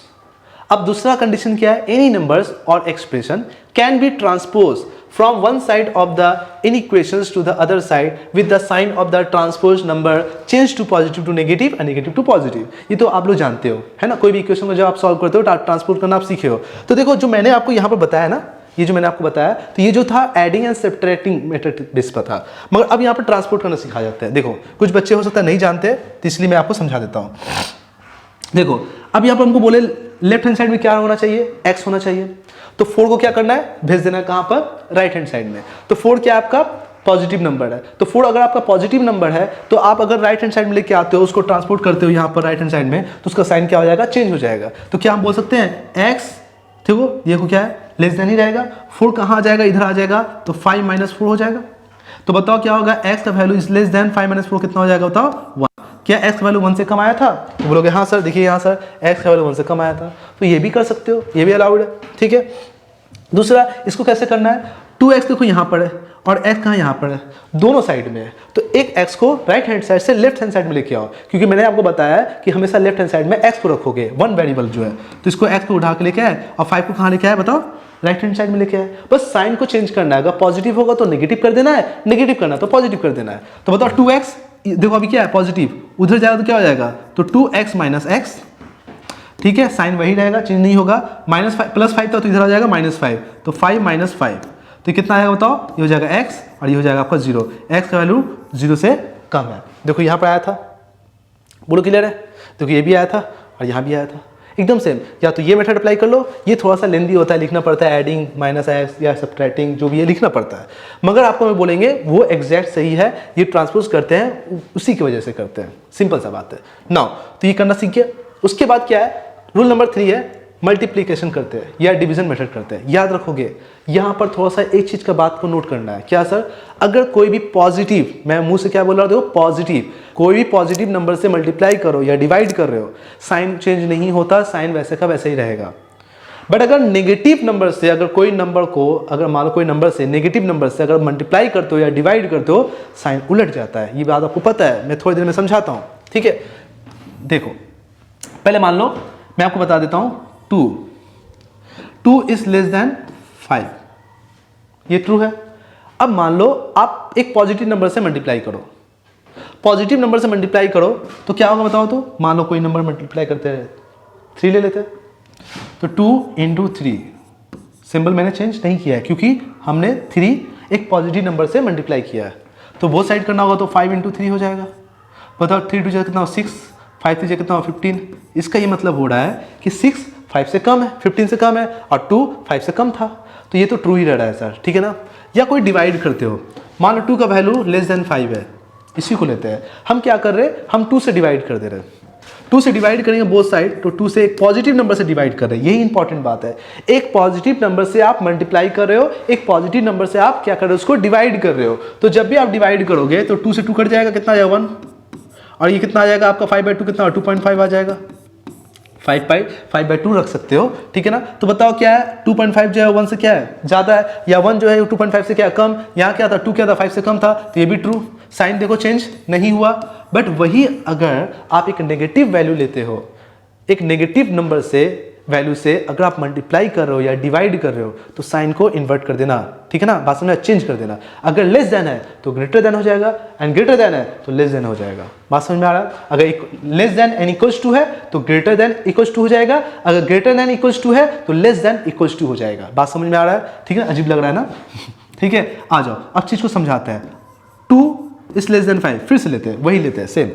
अब दूसरा कंडीशन क्या है, एनी नंबर्स और expression can be transpose from one side of the inequations to the other side with the sign of the transpose number change to positive to negative और negative to positive. ये तो आप लोग जानते हो है ना, कोई भी इक्वेशन को जब आप सॉल्व करते हो ट्रांसपोज करना आप सीखे हो। तो देखो जो मैंने आपको यहाँ पर बताया ना, ये जो मैंने आपको बताया, तो ये जो था adding and subtracting method base पर था, मगर अब यहाँ पर ट्रांसपोर्ट करना सिखाया जाता है। देखो कुछ बच्चे हो सकता है नहीं जानते, तो इसलिए मैं आपको समझा देता हूँ। देखो अब यहाँ पर हमको बोले लेफ्ट हैंड साइड में क्या होना चाहिए, x होना चाहिए। तो 4 को क्या करना है, भेज देना है कहाँ पर, राइट हैंड साइड में। तो 4 क्या आपका पॉजिटिव नंबर है, तो 4 अगर आपका पॉजिटिव नंबर है तो आप अगर राइट हैंड साइड में लेके आते हो, उसको ट्रांसपोर्ट करते हो यहाँ पर राइट हैंड साइड में, तो उसका साइन क्या हो जाएगा, चेंज हो जाएगा। तो क्या हम बोल सकते हैं x, देखो ये को क्या है, लेस देन ही रहेगा। 4 कहाँ आ जाएगा, इधर आ जाएगा, तो 5 - 4 हो जाएगा। तो बताओ क्या होगा, x का वैल्यू इज लेस देन 5 - 4 कितना हो जाएगा बताओ, 1। क्या x का वैल्यू 1 से कम आया था, तो बोलोगे हाँ सर, देखिए यहाँ सर x का वैल्यू 1 से कम आया था। तो ये भी कर सकते हो, ये भी अलाउड है। ठीक है, दूसरा इसको कैसे करना है, 2x देखो यहाँ पर है और x कहाँ यहाँ पर है, दोनों साइड में है। तो एक x को राइट हैंड साइड से लेफ्ट हैंड साइड में लेके आओ, क्योंकि मैंने आपको बताया कि हमेशा लेफ्ट हैंड साइड में x को रखोगे, वन वेरिएबल जो है। तो इसको x को उठा के लेके आए और 5 को कहाँ लेके आए बताओ, राइट हैंड साइड में लेके आए। बस साइन को चेंज करना है, अगर पॉजिटिव होगा तो नेगेटिव कर देना है, नेगेटिव करना है तो पॉजिटिव कर देना है। तो बताओ 2x, देखो अभी क्या है पॉजिटिव, उधर जाएगा तो क्या हो जाएगा, तो 2x - x। ठीक है, साइन वही रहेगा, चेंज नहीं होगा। -5 +5 था तो इधर आ जाएगा -5, तो 5 - 5, तो कितना आएगा बताओ, ये हो जाएगा x और ये हो जाएगा आपका 0। x का वैल्यू 0 से कम है। देखो यहाँ पर आया था, बोलो क्लियर है, देखो ये भी आया था और यहाँ भी आया था, एकदम सेम। या तो ये मेथड अप्लाई कर लो, ये थोड़ा सा लेंदी होता है, लिखना पड़ता है एडिंग -x या सब्ट्रैक्टिंग, जो भी ये लिखना पड़ता है, मगर आपको मैं बोलेंगे वो एग्जैक्ट सही है। ये ट्रांसपोज करते हैं उसी की वजह से करते हैं, सिंपल सा बात है। नाउ तो ये करना सीख गया। उसके बाद क्या है, रूल नंबर 3 है, मल्टीप्लिकेशन करते हैं या डिवीजन मेथड करते हैं। याद रखोगे यहाँ पर थोड़ा सा एक चीज का बात को नोट करना है, क्या सर, अगर कोई भी पॉजिटिव, मैं मुंह से क्या बोल रहा हूँ, देखो पॉजिटिव, कोई भी पॉजिटिव नंबर से मल्टीप्लाई करो या डिवाइड कर रहे हो, साइन चेंज नहीं होता, साइन वैसे का वैसे ही रहेगा। बट अगर नेगेटिव नंबर से, अगर कोई नंबर को, अगर मान लो कोई नंबर से, नेगेटिव नंबर से अगर मल्टीप्लाई करते हो या डिवाइड करते हो, साइन उलट जाता है। ये बात आपको पता है, मैं थोड़ी देर में समझाता हूँ। ठीक है, देखो पहले मान लो मैं आपको बता देता हूँ, 2 इज लेस देन 5, ये ट्रू है। अब मान लो आप एक पॉजिटिव नंबर से मल्टीप्लाई करो, पॉजिटिव नंबर से मल्टीप्लाई करो तो क्या होगा बताओ। तो मान लो कोई नंबर मल्टीप्लाई करते हैं, 3 ले लेते हैं, तो 2 × 3, सिंबल मैंने चेंज नहीं किया है क्योंकि हमने 3 एक पॉजिटिव नंबर से मल्टीप्लाई किया है। तो वो साइड करना होगा तो 5 × 3 हो जाएगा। बताओ 3 2 कितना हो 6, 5 3 कितना हो 15। इसका ये मतलब हो रहा है कि 6 5 से कम है, 15 से कम है, और 2 5 से कम था, तो ये तो ट्रू ही रह रहा है सर। ठीक है ना। या कोई डिवाइड करते हो, मान लो 2 का वैल्यू लेस देन 5 है, इसी को लेते हैं, हम क्या कर रहे हैं, हम 2 से डिवाइड कर दे रहे हैं। 2 से डिवाइड करेंगे बोथ साइड, तो 2 से एक पॉजिटिव नंबर से डिवाइड कर रहे हैं, यही इंपॉर्टेंट बात है। एक पॉजिटिव नंबर से आप मल्टीप्लाई कर रहे हो, एक पॉजिटिव नंबर से आप क्या कर रहे हो, उसको डिवाइड कर रहे हो। तो जब भी आप डिवाइड करोगे तो 2 से 2 कट जाएगा, कितना आ जाएगा 1, और ये कितना आ जाएगा आपका 5/2, कितना 2.5 आ जाएगा। 5/2 रख सकते हो, ठीक है ना। तो बताओ क्या है, 2.5 जो है 1 से क्या है ज़्यादा है, या 1 जो है 2.5 से क्या है कम। यहाँ क्या था, 2 क्या था 5 से कम था, तो ये भी ट्रू। साइन देखो चेंज नहीं हुआ, बट वही अगर आप एक नेगेटिव वैल्यू लेते हो, एक नेगेटिव नंबर से वैल्यू से अगर आप मल्टीप्लाई कर रहे हो या डिवाइड कर रहे हो तो साइन को इन्वर्ट कर देना, ठीक है ना, बात समझ, चेंज कर देना। अगर लेस देन है तो ग्रेटर देन हो जाएगा, एंड ग्रेटर देन है तो लेस देन हो जाएगा। बात समझ में आ रहा है? अगर less than and equals to है तो ग्रेटर देन इक्वल्स टू हो जाएगा, अगर ग्रेटर देन इक्वल्स टू है तो लेस देन इक्वल्स टू हो जाएगा। बात समझ में आ रहा है? ठीक है, अजीब लग रहा है ना? ठीक है, आ जाओ अब चीज को समझाते हैं। 2 इज लेस देन 5, फिर से लेते हैं, वही लेते हैं सेम।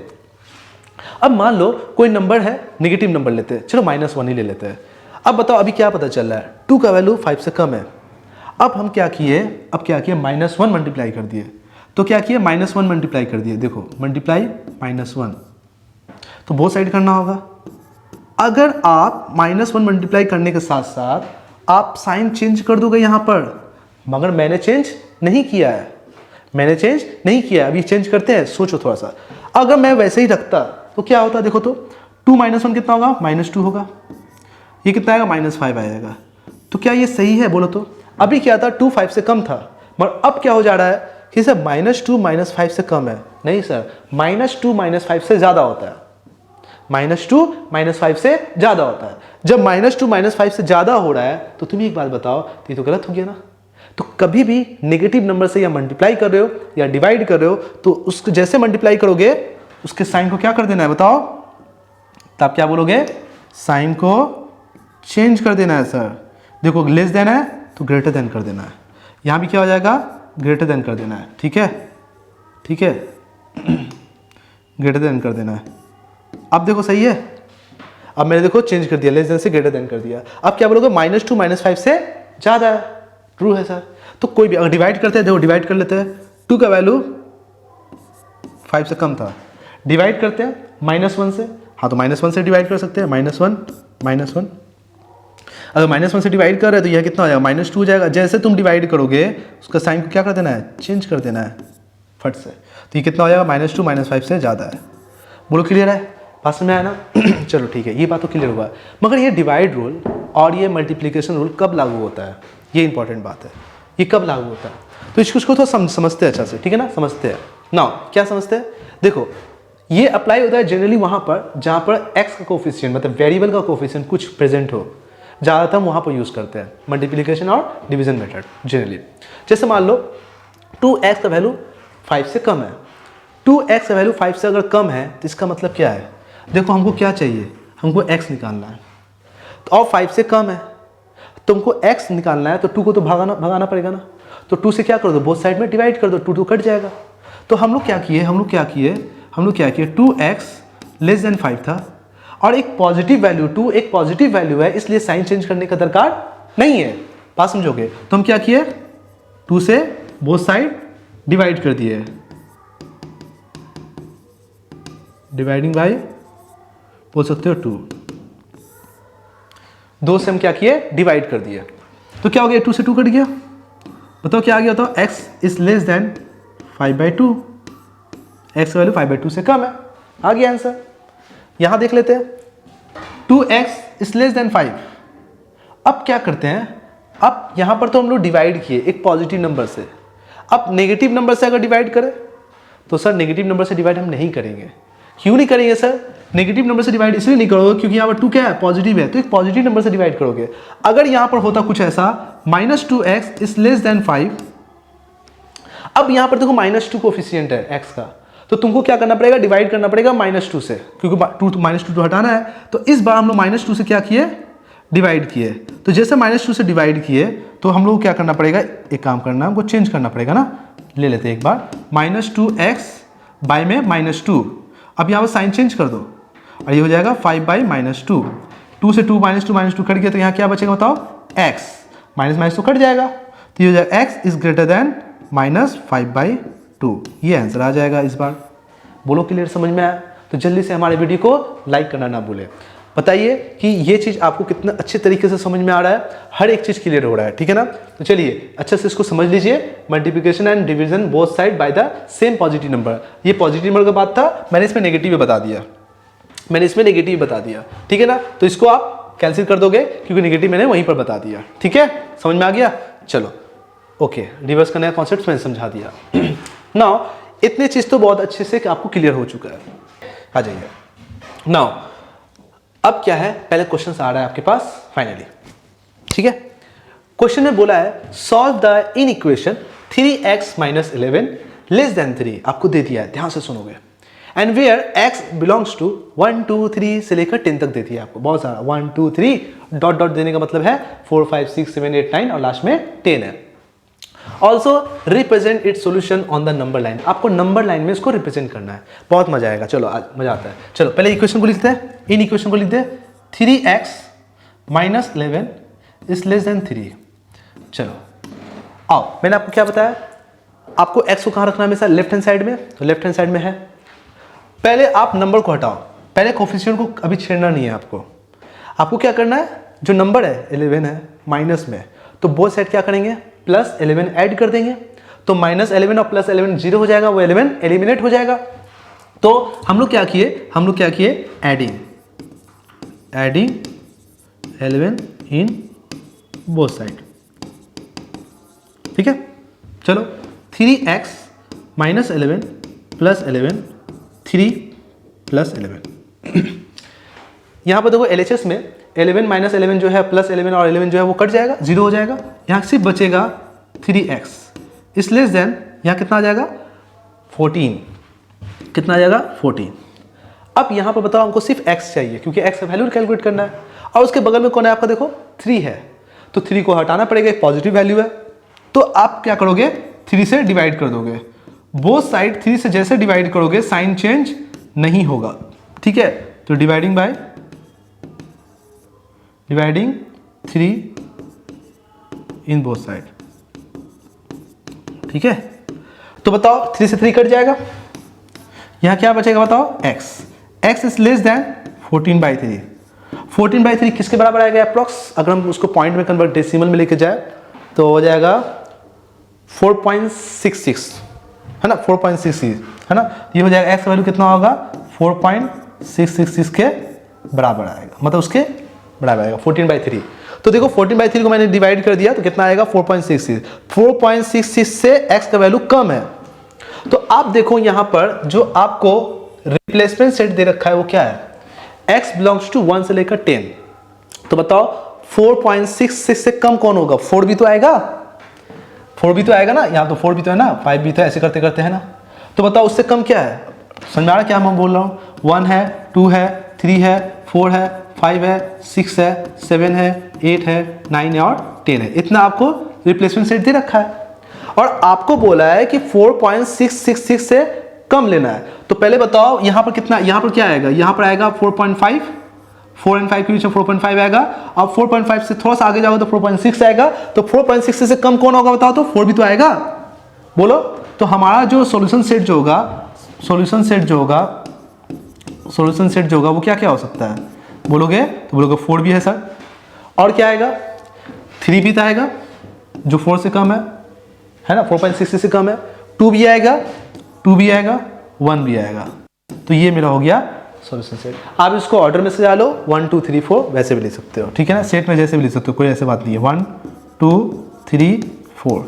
अब मान लो कोई नंबर है, नेगेटिव नंबर लेते हैं, चलो -1 ही ले लेते हैं। अब बताओ अभी क्या पता चल रहा है, 2 का वैल्यू 5 से कम है। अब हम क्या किए, -1 मल्टीप्लाई कर दिए, तो क्या किए, -1 मल्टीप्लाई कर दिए, देखो मल्टीप्लाई -1, तो बोथ साइड करना होगा। अगर आप -1 मल्टीप्लाई करने के साथ साथ आप साइन चेंज कर दोगे यहाँ पर, मगर मैंने चेंज नहीं किया है, मैंने चेंज नहीं किया है। अभी चेंज करते हैं, सोचो थोड़ा सा। अगर मैं वैसे ही रखता तो क्या होता, देखो तो 2 - 1 कितना होगा, -2 होगा, ये कितना आएगा, -5 आएगा। तो क्या ये सही है, बोलो तो? अभी क्या था, 2 5 से कम था, मगर अब क्या हो जा रहा है कि सर -2 -5 से कम है। नहीं सर, -2 -5 से ज़्यादा होता है, -2 -5 से ज़्यादा होता है। जब -2 -5 से ज़्यादा हो रहा है तो तुम एक बात बताओ, तो ये तो गलत हो गया ना। तो कभी भी नेगेटिव नंबर से या मल्टीप्लाई कर रहे हो या डिवाइड कर रहे हो तो उसको जैसे मल्टीप्लाई करोगे उसके साइन को क्या कर देना है, बताओ? तो आप क्या बोलोगे, साइन को चेंज कर देना है सर। देखो लेस देन है तो ग्रेटर देन कर देना है, यहाँ भी क्या हो जाएगा, ग्रेटर देन कर देना है, ठीक है, ठीक है, ग्रेटर देन कर देना है। अब देखो सही है, अब मैंने देखो चेंज कर दिया, लेस देन से ग्रेटर देन कर दिया। अब क्या बोलोगे, -2 -5 से ज़्यादा है, ट्रू है सर। तो कोई भी अगर डिवाइड करते हैं, देखो डिवाइड कर लेते हैं, 2 का वैल्यू 5 से कम था, डिवाइड करते हैं -1 से, हाँ तो -1 से डिवाइड कर सकते हैं, -1 अगर -1 से डिवाइड कर रहे हैं तो यह कितना हो जाएगा, -2 हो जाएगा। जैसे तुम डिवाइड करोगे उसका साइन को क्या कर देना है, चेंज कर देना है फट से, तो ये कितना हो जाएगा, -2 -5 से ज़्यादा है। बोलो क्लियर है, पास में आया ना? चलो ठीक है, ये बात तो क्लियर हुआ। मगर ये डिवाइड रूल और ये मल्टीप्लिकेशन रूल कब लागू होता है, ये इंपॉर्टेंट बात है, ये कब लागू होता है। तो इसको थोड़ा समझते हैं अच्छा से, ठीक है ना, समझते हैं ना। क्या समझते हैं, देखो ये अप्लाई होता है जनरली वहाँ पर जहाँ पर x का कोफिशिएंट मतलब वेरिएबल का कोफिशिएंट कुछ प्रेजेंट हो, ज़्यादातर हम वहाँ पर यूज़ करते हैं मल्टीप्लिकेशन और डिवीजन मेथड जनरली। जैसे मान लो 2x का वैल्यू 5 से कम है, 2x का वैल्यू 5 से अगर कम है तो इसका मतलब क्या है, देखो हमको क्या चाहिए, हमको x निकालना है, तो और 5 से कम है, तुमको x निकालना है तो 2 को तो भगाना पड़ेगा ना। तो 2 से क्या कर दो, बोथ साइड में डिवाइड कर दो, 2 कट जाएगा। तो हम लोग क्या किए 2x लेस देन 5 था और एक पॉजिटिव वैल्यू 2 एक पॉजिटिव वैल्यू है, इसलिए साइन चेंज करने का दरकार नहीं है। बात समझोगे? तो हम क्या किए, 2 से बोथ साइड डिवाइड कर दिए, डिवाइडिंग बाय बोल सकते हो 2, 2 से हम क्या किए, डिवाइड कर दिए। तो क्या हो गया, 2 से 2 कट गया, बताओ क्या आ गया, बताओ? x is less then 5/2, x का वैल्यू 5/2 से कम है, आ गया आंसर। यहां देख लेते हैं 2x इज लेस देन 5। अब क्या करते हैं, अब यहां पर तो हम लोग डिवाइड किए एक पॉजिटिव नंबर से, अब नेगेटिव नंबर से अगर डिवाइड करें तो सर नेगेटिव नंबर से डिवाइड हम नहीं करेंगे। क्यों नहीं करेंगे सर? नेगेटिव नंबर से डिवाइड इसलिए नहीं करोगे क्योंकि यहाँ पर 2 क्या है, पॉजिटिव है, तो एक पॉजिटिव नंबर से डिवाइड करोगे। अगर यहाँ पर होता कुछ ऐसा -2x इज लेस देन 5, अब यहाँ पर देखो -2 कोफिशिएंट है x का, तो तुमको क्या करना पड़ेगा, डिवाइड करना पड़ेगा -2 से, क्योंकि -2 तो हटाना है। तो इस बार हम लोग -2 से क्या किए, डिवाइड किए। तो जैसे -2 से डिवाइड किए तो हम लोग क्या करना पड़ेगा, एक काम करना, हमको चेंज करना पड़ेगा ना। ले लेते हैं एक बार, -2x बाय में -2, अब यहाँ पर साइन चेंज कर दो और ये हो जाएगा 5/-2, 2 से 2 -2 कट गया, तो यहाँ क्या बचेगा बताओ, x, माइनस तो कट जाएगा, तो ये हो जाएगा x इज ग्रेटर देन -5/2। ये आंसर आ जाएगा इस बार। बोलो क्लियर, समझ में आया? तो जल्दी से हमारे वीडियो को लाइक करना ना भूले। बताइए कि ये चीज़ आपको कितना अच्छे तरीके से समझ में आ रहा है, हर एक चीज़ क्लियर हो रहा है, ठीक है ना? तो चलिए अच्छे से इसको समझ लीजिए। Multiplication and division both side by the same positive number, ये पॉजिटिव नंबर का बात था, मैंने इसमें नेगेटिव बता दिया, ठीक है ना? तो इसको आप कैंसिल कर दोगे क्योंकि नेगेटिव मैंने वहीं पर बता दिया, ठीक है? समझ में आ गया? चलो ओके, रिवर्स का नया कॉन्सेप्ट मैंने समझा दिया। नाउ इतनी चीज तो बहुत अच्छे से आपको क्लियर हो चुका है। आ जाइए नाउ, अब क्या है, पहले क्वेश्चन आ रहा है आपके पास फाइनली, ठीक है। क्वेश्चन में बोला है solve the inequation 3x minus 11 less than 3, आपको दे दिया है, ध्यान से सुनोगे, and where x belongs to 1 2 3 से लेकर 10 तक दे दिया आपको, बहुत सारा 1 2 3 डॉट डॉट देने का मतलब है 4 5 6 7 8 9 और लास्ट में 10 है। Also represent its solution on the number line, आपको नंबर लाइन में इसको रिप्रेजेंट करना है, बहुत मजा आएगा। चलो आज मजा आता है। चलो पहले इक्वेशन को लिखते हैं, इन इक्वेशन को लिखते हैं 3x minus 11 is less than 3। चलो आओ, मैंने आपको क्या बताया, आपको x को कहाँ रखना है हमेशा, लेफ्ट हैंड साइड में, तो लेफ्ट हैंड साइड में है। पहले आप नंबर को हटाओ, पहले कोफिशिएंट को अभी छेड़ना नहीं है आपको क्या करना है, जो नंबर है 11 है माइनस में, तो बोथ साइड क्या करेंगे, प्लस 11 ऐड कर देंगे, तो माइनस 11 और प्लस 11 जीरो हो जाएगा, वो 11 एलिमिनेट हो जाएगा। तो हम लोग क्या किए एडिंग 11 इन बोथ साइड, ठीक है। चलो 3x माइनस 11 प्लस 11 3 प्लस 11 यहाँ पर देखो LHS में 11 माइनस 11 जो है प्लस 11 और 11 जो है वो कट जाएगा, जीरो हो जाएगा, यहाँ सिर्फ बचेगा 3x, इस लेस देन यहाँ कितना आ जाएगा 14, कितना आ जाएगा 14। अब यहाँ पर बताओ हमको सिर्फ x चाहिए, क्योंकि x का वैल्यू कैलकुलेट करना है, और उसके बगल में कौन है आपका, देखो 3 है, तो 3 को हटाना पड़ेगा, एक पॉजिटिव वैल्यू है, तो आप क्या करोगे 3 से डिवाइड कर दोगे, बोथ साइड 3 से जैसे डिवाइड करोगे साइन चेंज नहीं होगा, ठीक है। तो डिवाइडिंग 3 इन बोथ साइड, ठीक है। तो बताओ 3 से 3 कट जाएगा, यहां क्या बचेगा बताओ x इज लेस देन 14/3। 14/3 किसके बराबर आएगा अप्रॉक्स, अगर हम उसको पॉइंट में कन्वर्ट डेसिमल में लेके जाए तो हो जाएगा 4.66, है ना, 4.66 है ना, ये हो जाएगा, x वैल्यू कितना होगा 4.666 के बराबर आएगा, मतलब उसके बराबर आएगा 14/3। तो देखो 14/3 को मैंने डिवाइड कर दिया तो कितना आएगा 4.66। 4.66 से x का वैल्यू कम है, तो आप देखो यहां पर जो आपको रिप्लेसमेंट सेट दे रखा है वो क्या है, x बिलोंग्स टू 1 से लेकर 10, तो बताओ 4.66 से कम कौन होगा, 4 भी तो आएगा, 4 भी तो आएगा ना, यहाँ तो 4 भी तो है ना, 5 भी तो, ऐसे करते करते है ना, तो बताओ उससे कम क्या है, समझ में आ रहा क्या मैं बोल रहा हूँ, 1 है 2 है 3 है 4 है 5 है 6 है 7 है 8 है 9 है और 10 है, इतना आपको रिप्लेसमेंट सेट दे रखा है, और आपको बोला है कि 4.666 से कम लेना है। तो पहले बताओ यहाँ पर कितना, यहाँ पर क्या आएगा, यहाँ पर आएगा 4.5, 4 और 5 के बीच में 4.5 आएगा, अब 4.5 से थोड़ा सा आगे जाओगे तो 4.6 आएगा, तो 4.6 से कम कौन होगा बताओ, तो 4 भी तो आएगा, बोलो। तो हमारा जो सॉल्यूशन सेट जो होगा वो क्या क्या हो सकता है, बोलोगे तो बोलोगे 4 भी है सर, और क्या आएगा 3 भी तो आएगा जो 4 से कम है ना, 4.66 से कम है, 2 भी आएगा 1 भी आएगा, तो ये मेरा हो गया सॉल्यूशन सेट। आप इसको ऑर्डर में सजा लो, 1 2 3 4 वैसे भी लिख सकते हो, ठीक है ना, सेट में जैसे भी लिख सकते हो, कोई ऐसी बात नहीं है, 1 2 3 4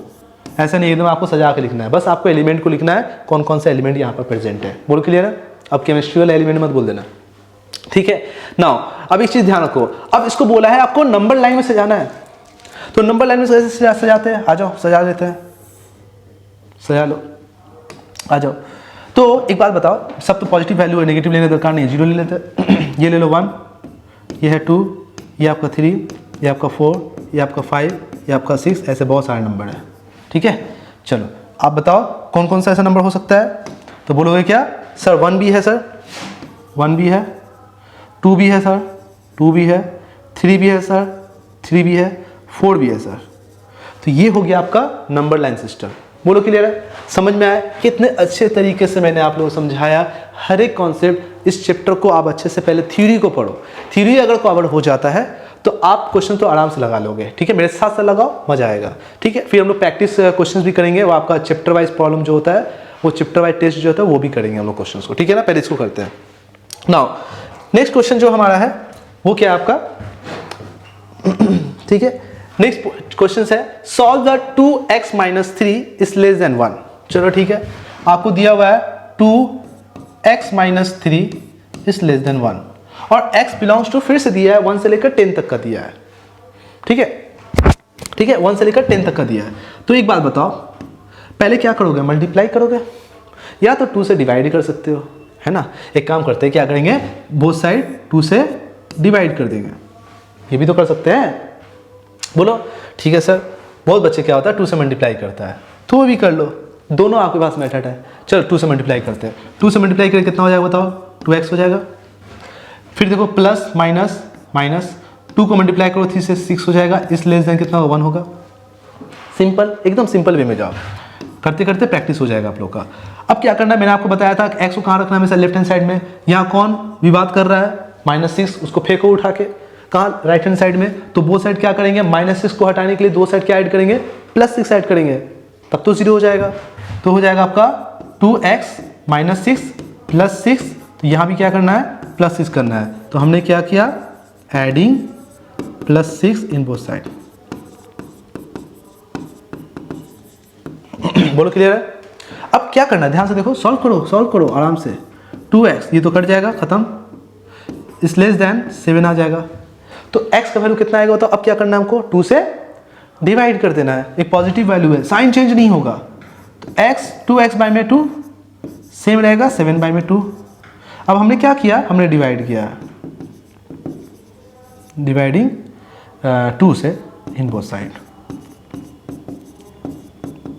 ऐसा नहीं, एकदम आपको सजा के लिखना है, बस आपको एलिमेंट को लिखना है, कौन कौन सा एलिमेंट यहाँ पर प्रेजेंट है, बोल क्लियर है। अब केमिस्ट्री वाला एलिमेंट मत बोल देना, ठीक है। नाउ अब एक चीज ध्यान रखो, अब इसको बोला है आपको नंबर लाइन में सजाना है, तो नंबर लाइन में कैसे सजाते हैं, आ जाओ सजा देते हैं, सजा लो, आ जाओ। तो एक बात बताओ, सब तो पॉजिटिव वैल्यू है, नेगेटिव लेने दरकार नहीं है, 0 ले लेते हैं ये ले लो 1, ये है 2, ये आपका 3, ये आपका 4, ये आपका 5, ये आपका 6, ऐसे बहुत सारे नंबर है, ठीक है। चलो आप बताओ कौन कौन सा ऐसा नंबर हो सकता है, तो बोलोगे क्या सर 1 भी है सर, 1 भी है, 2 भी है सर, 2 भी है, 3 भी है सर, 3 भी है, 4 भी है सर। तो ये हो गया आपका नंबर लाइन सिस्टम, बोलो क्लियर है, समझ में आया, कितने अच्छे तरीके से मैंने आप लोगों को समझाया हर एक कॉन्सेप्ट। इस चैप्टर को आप अच्छे से पहले थ्योरी को पढ़ो, थ्योरी अगर कवर हो जाता है तो आप क्वेश्चन तो आराम से लगा लोगे, ठीक है, मेरे साथ साथ लगाओ, मजा आएगा, ठीक है। फिर हम लोग प्रैक्टिस क्वेश्चंस भी करेंगे, वो आपका चैप्टर वाइज प्रॉब्लम जो होता है, वो चैप्टर वाइज टेस्ट जो होता है वो भी करेंगे हम लोग क्वेश्चंस को, ठीक है ना। पहले इसको करते हैं। नाउ नेक्स्ट क्वेश्चन जो हमारा है वो क्या है आपका, ठीक है, नेक्स्ट क्वेश्चन है solve the 2x - 3 is less then 1। चलो ठीक है, आपको दिया हुआ है 2x minus 3 is less then 1 और x बिलोंग्स टू फिर से दिया है 1 से लेकर 10 तक का दिया है। ठीक है, ठीक है, 1 से लेकर 10 तक का दिया है। तो एक बात बताओ, पहले क्या करोगे, मल्टीप्लाई करोगे या तो 2 से डिवाइड कर सकते हो, है ना। एक काम करते हैं, क्या करेंगे, बोथ साइड 2 से डिवाइड कर देंगे, ये भी तो कर सकते हैं। बोलो ठीक है सर, बहुत बच्चे क्या होता है 2 से मल्टीप्लाई करता है, तो वो भी कर लो, दोनों आपके पास मेथड है। चलो 2 से मल्टीप्लाई करते हैं, 2 से मल्टीप्लाई करके कितना हो जाएगा बताओ, 2x हो जाएगा। फिर देखो प्लस माइनस माइनस 2 को मल्टीप्लाई करो 3 से 6 हो जाएगा, इस लेस देन कितना होगा 1 होगा। सिंपल, एकदम सिंपल वे में जाओ, करते करते प्रैक्टिस हो जाएगा आप लोग का। अब क्या करना है, मैंने आपको बताया था x को कहाँ रखना है, हमेशा लेफ्ट हैंड साइड में। यहाँ कौन विवाद कर रहा है, -6, उसको फेंको उठा के कहाँ, राइट हैंड साइड में। तो बोथ साइड क्या करेंगे, -6 को हटाने के लिए दो साइड क्या ऐड करेंगे, +6 ऐड करेंगे, तब तो 0 हो जाएगा। तो हो जाएगा आपका 2x - 6 + 6, तो यहाँ भी क्या करना है, +6 करना है। तो हमने क्या किया, एडिंग +6 इन बोथ साइड। बोलो क्लियर है। अब क्या करना है, ध्यान से देखो, सॉल्व करो आराम से। 2x ये तो कट जाएगा, खत्म, इस लेस देन 7 आ जाएगा। तो x का वैल्यू कितना आएगा बताओ। अब क्या करना है हमको, 2 से डिवाइड कर देना है, एक पॉजिटिव वैल्यू है, साइन चेंज नहीं होगा। तो x 2x/2 सेम रहेगा 7/2। अब हमने क्या किया, हमने डिवाइड किया, डिवाइडिंग 2 से इन बोथ साइड।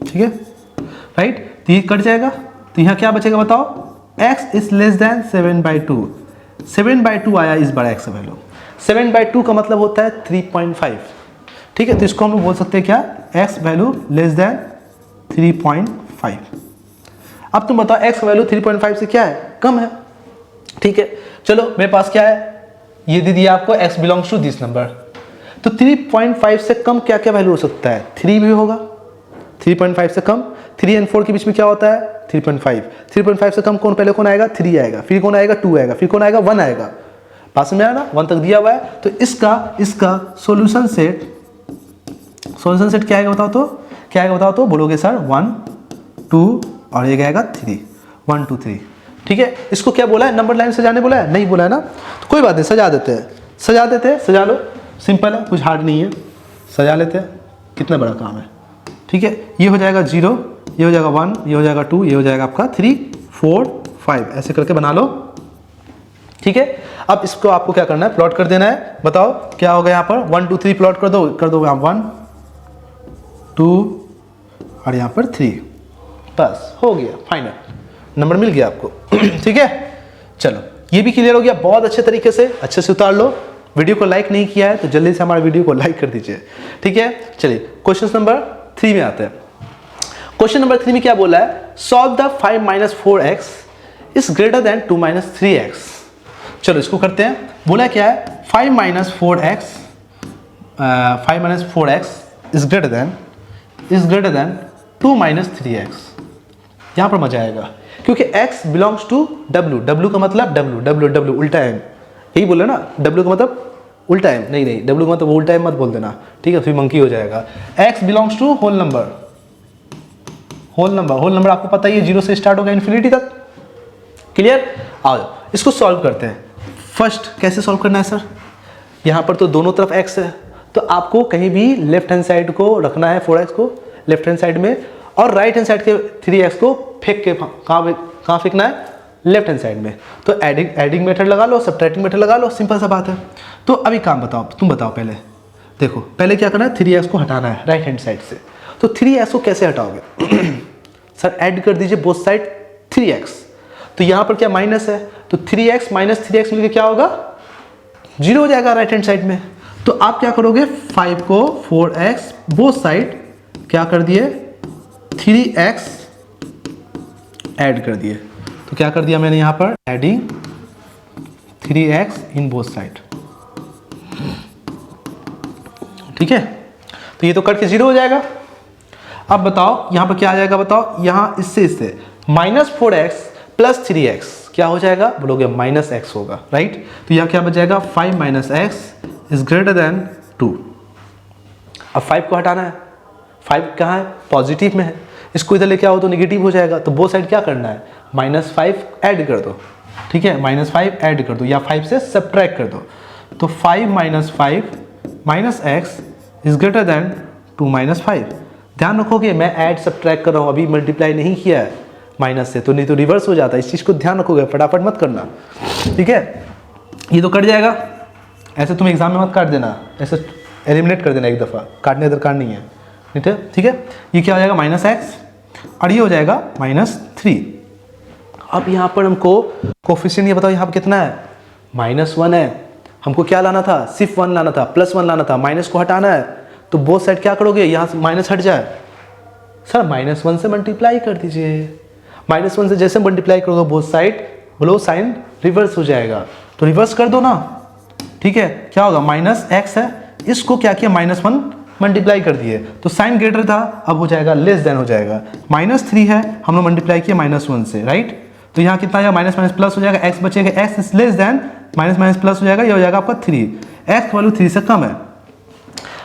ठीक है, राइट। तो ये कट जाएगा, तो यहाँ क्या बचेगा बताओ, x इज लेस देन 7/2। 7/2 आया इस बार x का वैल्यू। 7/2 का मतलब होता है 3.5। ठीक है, तो इसको हम लोग बोल सकते हैं क्या, x वैल्यू लेस देन 3.5। अब तुम बताओ x का वैल्यू 3.5 से क्या है, कम है। ठीक है, चलो मेरे पास क्या है, ये दे दिया आपको x belongs to this number. तो 3.5 से कम क्या क्या वैल्यू हो सकता है, 3 भी होगा। 3.5 से कम, 3 और 4 के बीच में क्या होता है, 3.5। 3.5 से कम कौन, पहले कौन आएगा, 3 आएगा, फिर कौन आएगा, 2 आएगा, फिर कौन आएगा, 1 आएगा। पास में आया ना, 1 तक दिया हुआ है। तो इसका सॉल्यूशन सेट क्या आएगा बताओ, तो क्या आएगा बताओ, तो बोलोगे सर 1 2 और ये आएगा 3, 1 2 3। ठीक है, इसको क्या बोला है, नंबर लाइन सजाने बोला है, नहीं बोला है ना, तो कोई बात नहीं, सजा देते हैं, सजा लो, सिंपल है, कुछ हार्ड नहीं है, सजा लेते हैं, कितना बड़ा काम है। ठीक है, ये हो जाएगा 0, ये हो जाएगा 1, ये हो जाएगा 2, ये हो जाएगा आपका 3 4 5, ऐसे करके बना लो। ठीक है, अब इसको आपको क्या करना है, प्लॉट कर देना है। बताओ क्या होगा यहाँ पर, 1 2 3 प्लॉट कर दो यहाँ 1 2 और यहाँ पर 3, बस हो गया, फाइनल नंबर मिल गया आपको। ठीक है, चलो ये भी क्लियर हो गया बहुत अच्छे तरीके से, अच्छे से उतार लो। वीडियो को लाइक नहीं किया है तो जल्दी से हमारे वीडियो को लाइक कर दीजिए। ठीक है, चलिए क्वेश्चन नंबर 3 में आते हैं। क्वेश्चन नंबर 3 में क्या बोला है, solve the 5 - 4x is greater than 2 - 3x। चलो इसको करते हैं। बोला क्या है, 5 - 4x 5 - 4x is greater than 2 - 3x। यहाँ पर मजा आएगा क्योंकि x belongs to w, w का मतलब w उल्टा m, यही बोला ना, w का मतलब उल्टा m, नहीं w का मतलब उल्टा m मत बोल देना, ठीक है, फिर मंकी हो जाएगा। x belongs to whole number आपको पता ही है, 0 से स्टार्ट होगा इन्फिनिटी तक। क्लियर, आओ इसको सॉल्व करते हैं। फर्स्ट कैसे सॉल्व करना है सर, यहाँ पर तो दोनों तरफ x है, तो आपको कहीं भी लेफ्ट हैंड साइड को रखना है, 4x को लेफ्ट हैंड साइड में, और राइट हैंड साइड के 3x को फेंक के कहाँ फेंकना है, लेफ्ट हैंड साइड में। तो एडिंग मेथड लगा लो, सब्ट्रैक्टिंग मेथड लगा लो, सिंपल सा बात है। तो अभी काम बताओ, तुम बताओ पहले, देखो पहले क्या करना है, 3x को हटाना है राइट हैंड साइड से। तो 3x को कैसे हटाओगे सर, ऐड कर दीजिए बोथ साइड 3x। तो यहाँ पर क्या माइनस है, तो 3x - 3x मिलकर क्या होगा, 0 हो जाएगा राइट हैंड साइड में। तो आप क्या करोगे, 5 को 4x बोथ साइड क्या कर दिए, 3x ऐड कर दिए। तो क्या कर दिया मैंने यहाँ पर, adding 3x in both side. ठीक है, तो ये तो कट के 0 हो जाएगा। अब बताओ यहाँ पर क्या आ जाएगा, बताओ यहाँ इससे -4x + 3x क्या हो जाएगा, बोलोगे -x होगा, राइट। तो यहाँ क्या बच जाएगा, 5 - x इज ग्रेटर देन 2। अब 5 को हटाना है, 5 कहाँ है, पॉजिटिव में है, इसको इधर लेके आओ तो नेगेटिव हो जाएगा, तो बोथ साइड क्या करना है, -5 ऐड कर दो, ठीक है, -5 ऐड कर दो या 5 से सब्ट्रैक्ट कर दो। तो 5 - 5 - x इज ग्रेटर देन 2 - 5। ध्यान रखोगे मैं ऐड सब्ट्रैक्ट कर रहा हूँ, अभी मल्टीप्लाई नहीं किया है माइनस से, तो नहीं तो रिवर्स हो जाता है, इस चीज़ को ध्यान रखोगे, फटाफट मत करना, ठीक है। ये तो कट जाएगा, ऐसे तुम एग्जाम में मत काट देना, ऐसे एलिमिनेट कर देना एक दफ़ा, काटने दरकार नहीं है, ठीक है। ये क्या हो जाएगा -x और ये हो जाएगा -3। अब यहाँ पर हमको कोफिशिएंट ये बताओ यहाँ पर कितना है, -1 है, हमको क्या लाना था, सिर्फ 1 लाना था, +1 लाना था, माइनस को हटाना है, तो बोथ साइड क्या करोगे, यहाँ से माइनस हट जाए, सर -1 से मल्टीप्लाई कर दीजिए, -1 से जैसे मल्टीप्लाई करोगे बोथ साइड, बोलो साइन रिवर्स हो जाएगा, तो रिवर्स कर दो ना, ठीक है। क्या होगा, -x है, इसको क्या किया -1 मल्टीप्लाई कर दिए, तो साइन ग्रेटर था, अब हो जाएगा लेस देन हो जाएगा, -3 है, हम लोग मल्टीप्लाई किया -1 से, राइट, तो यहाँ कितना आएगा, माइनस माइनस प्लस हो जाएगा, x बचेगा, x is less then, minus minus plus हो जाएगा, ये हो जाएगा आपका 3, x वैल्यू 3 से कम है।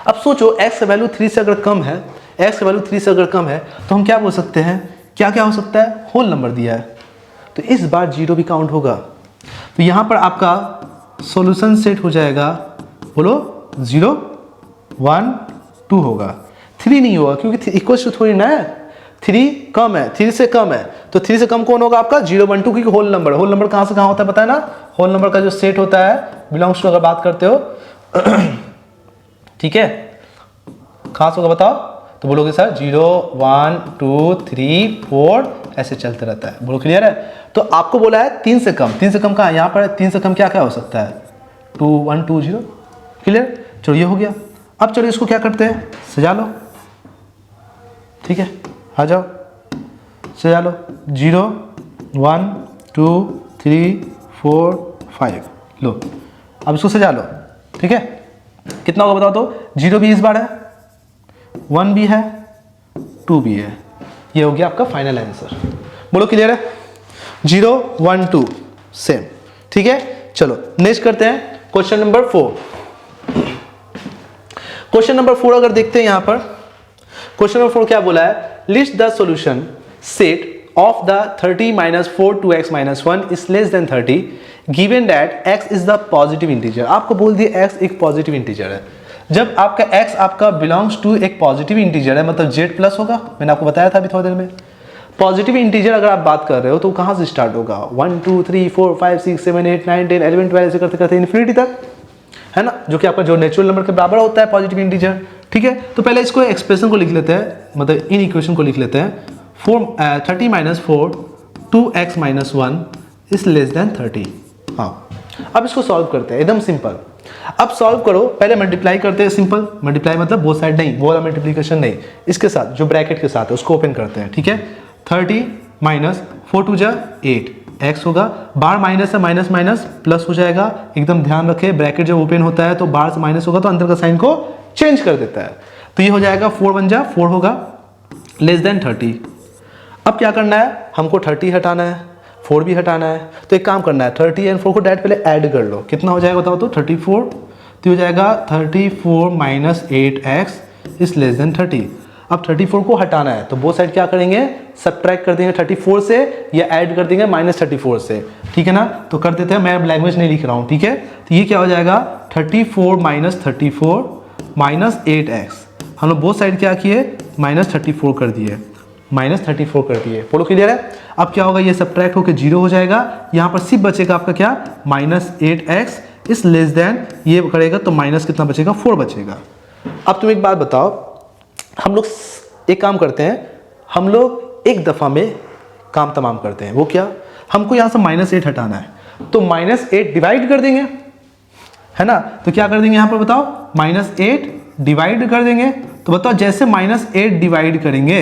अब सोचो x वैल्यू 3 से अगर कम है, x वैल्यू 3 से अगर कम है, तो हम क्या बोल सकते हैं, क्या क्या हो सकता है, होल नंबर दिया है, तो इस बार 0 भी काउंट होगा, तो यहाँ पर आपका सॉल्यूशन सेट हो जाएगा, बोलो 0 1 2 होगा, 3 नहीं होगा क्योंकि इक्वल टू थोड़ी ना है, 3 कम है, 3 से कम है, तो 3 से कम कौन होगा आपका 0 1 2, क्योंकि होल नंबर कहाँ से कहाँ होता है पता है ना, होल नंबर का जो सेट होता है बिलोंग्स टू, अगर बात करते हो ठीक है, कहाँ से होगा बताओ, तो बोलोगे सर 0 1 2 3 4 ऐसे चलते रहता है, बोलो क्लियर है। तो आपको बोला है 3 से कम, 3 से कम कहाँ, यहाँ पर 3 से कम क्या क्या हो सकता है, 2 1 2 0, क्लियर, चलो ये हो गया। अब चलो इसको क्या करते हैं, सजा लो, ठीक है, आ जाओ सजा लो, 0 1 2 3 4 5 लो, अब इसको सजा लो, ठीक है, कितना होगा बताओ, तो 0 भी इस बार है, 1 भी है, 2 भी है, ये हो गया आपका फाइनल आंसर, बोलो क्लियर है, 0 1 2 सेम, ठीक है। चलो नेक्स्ट करते हैं क्वेश्चन नंबर 4। क्वेश्चन नंबर 4 अगर देखते हैं यहाँ पर, क्वेश्चन नंबर 4 क्या बोला है, list the solution set of the 30 minus 4 2x minus 1 is less than 30 given that x is the positive integer। आपको बोल दिया x एक पॉजिटिव इंटीजर है, जब आपका x आपका बिलोंग्स टू एक पॉजिटिव इंटीजर है, मतलब z प्लस होगा, मैंने आपको बताया था अभी थोड़ी देर में, पॉजिटिव इंटीजर अगर आप बात कर रहे हो तो कहाँ से स्टार्ट होगा, 1 2 3 4 5 6 7 8 9 10 11 12 ऐसे करते करते इन्फिनिटी तक, है ना, जो कि आपका जो नेचुरल नंबर के बराबर होता है पॉजिटिव इंटीजर, ठीक है। तो पहले इसको एक्सप्रेशन को लिख लेते हैं, मतलब इन इक्वेशन को लिख लेते हैं, 30 minus 4 2x minus 1 is less than 30। हाँ, अब इसको सॉल्व करते हैं, एकदम सिंपल। अब सॉल्व करो, पहले मल्टीप्लाई करते हैं, सिंपल मल्टीप्लाई मतलब बोथ साइड नहीं, वो वाला मल्टीप्लिकेशन नहीं, इसके साथ जो ब्रैकेट के साथ है उसको ओपन करते हैं, ठीक है। 30 माइनस 4 2 8 x होगा, बार माइनस है, माइनस माइनस प्लस हो जाएगा, एकदम ध्यान रखें ब्रैकेट जब ओपन होता है तो बार से माइनस होगा तो अंदर का साइन को चेंज कर देता है, तो ये हो जाएगा 4 1 4 होगा, लेस देन 30। अब क्या करना है, हमको 30 हटाना है, 4 भी हटाना है, तो एक काम करना है 30 एंड 4 को डायरेक्ट पहले ऐड कर लो, कितना हो जाएगा बताओ, तो 34, तो हो जाएगा 34 minus 8x is less then 30। अब 34 को हटाना है तो बोथ साइड क्या करेंगे, सब्ट्रैक्ट कर देंगे 34 से या ऐड कर देंगे -34 से, ठीक है ना, तो कर देते हैं, मैं लैंग्वेज नहीं लिख रहा हूँ, ठीक है। तो ये क्या हो जाएगा 34 माइनस 34 माइनस 8x, हम लोग बोथ साइड क्या किए -34 कर दिए, -34 कर दिए, बोलो क्लियर है। अब क्या होगा, ये सब्ट्रैक्ट होकर 0 हो जाएगा, यहाँ पर सिर्फ बचेगा आपका क्या -8x इस लेस देन, ये करेगा तो माइनस कितना बचेगा 4 बचेगा। अब तुम एक बात बताओ, हम लोग एक काम करते हैं, हम लोग एक दफ़ा में काम तमाम करते हैं, वो क्या, हमको यहाँ से -8 हटाना है, तो -8 डिवाइड कर देंगे, है ना, तो क्या कर देंगे यहाँ पर बताओ, -8 डिवाइड कर देंगे, तो बताओ जैसे -8 डिवाइड करेंगे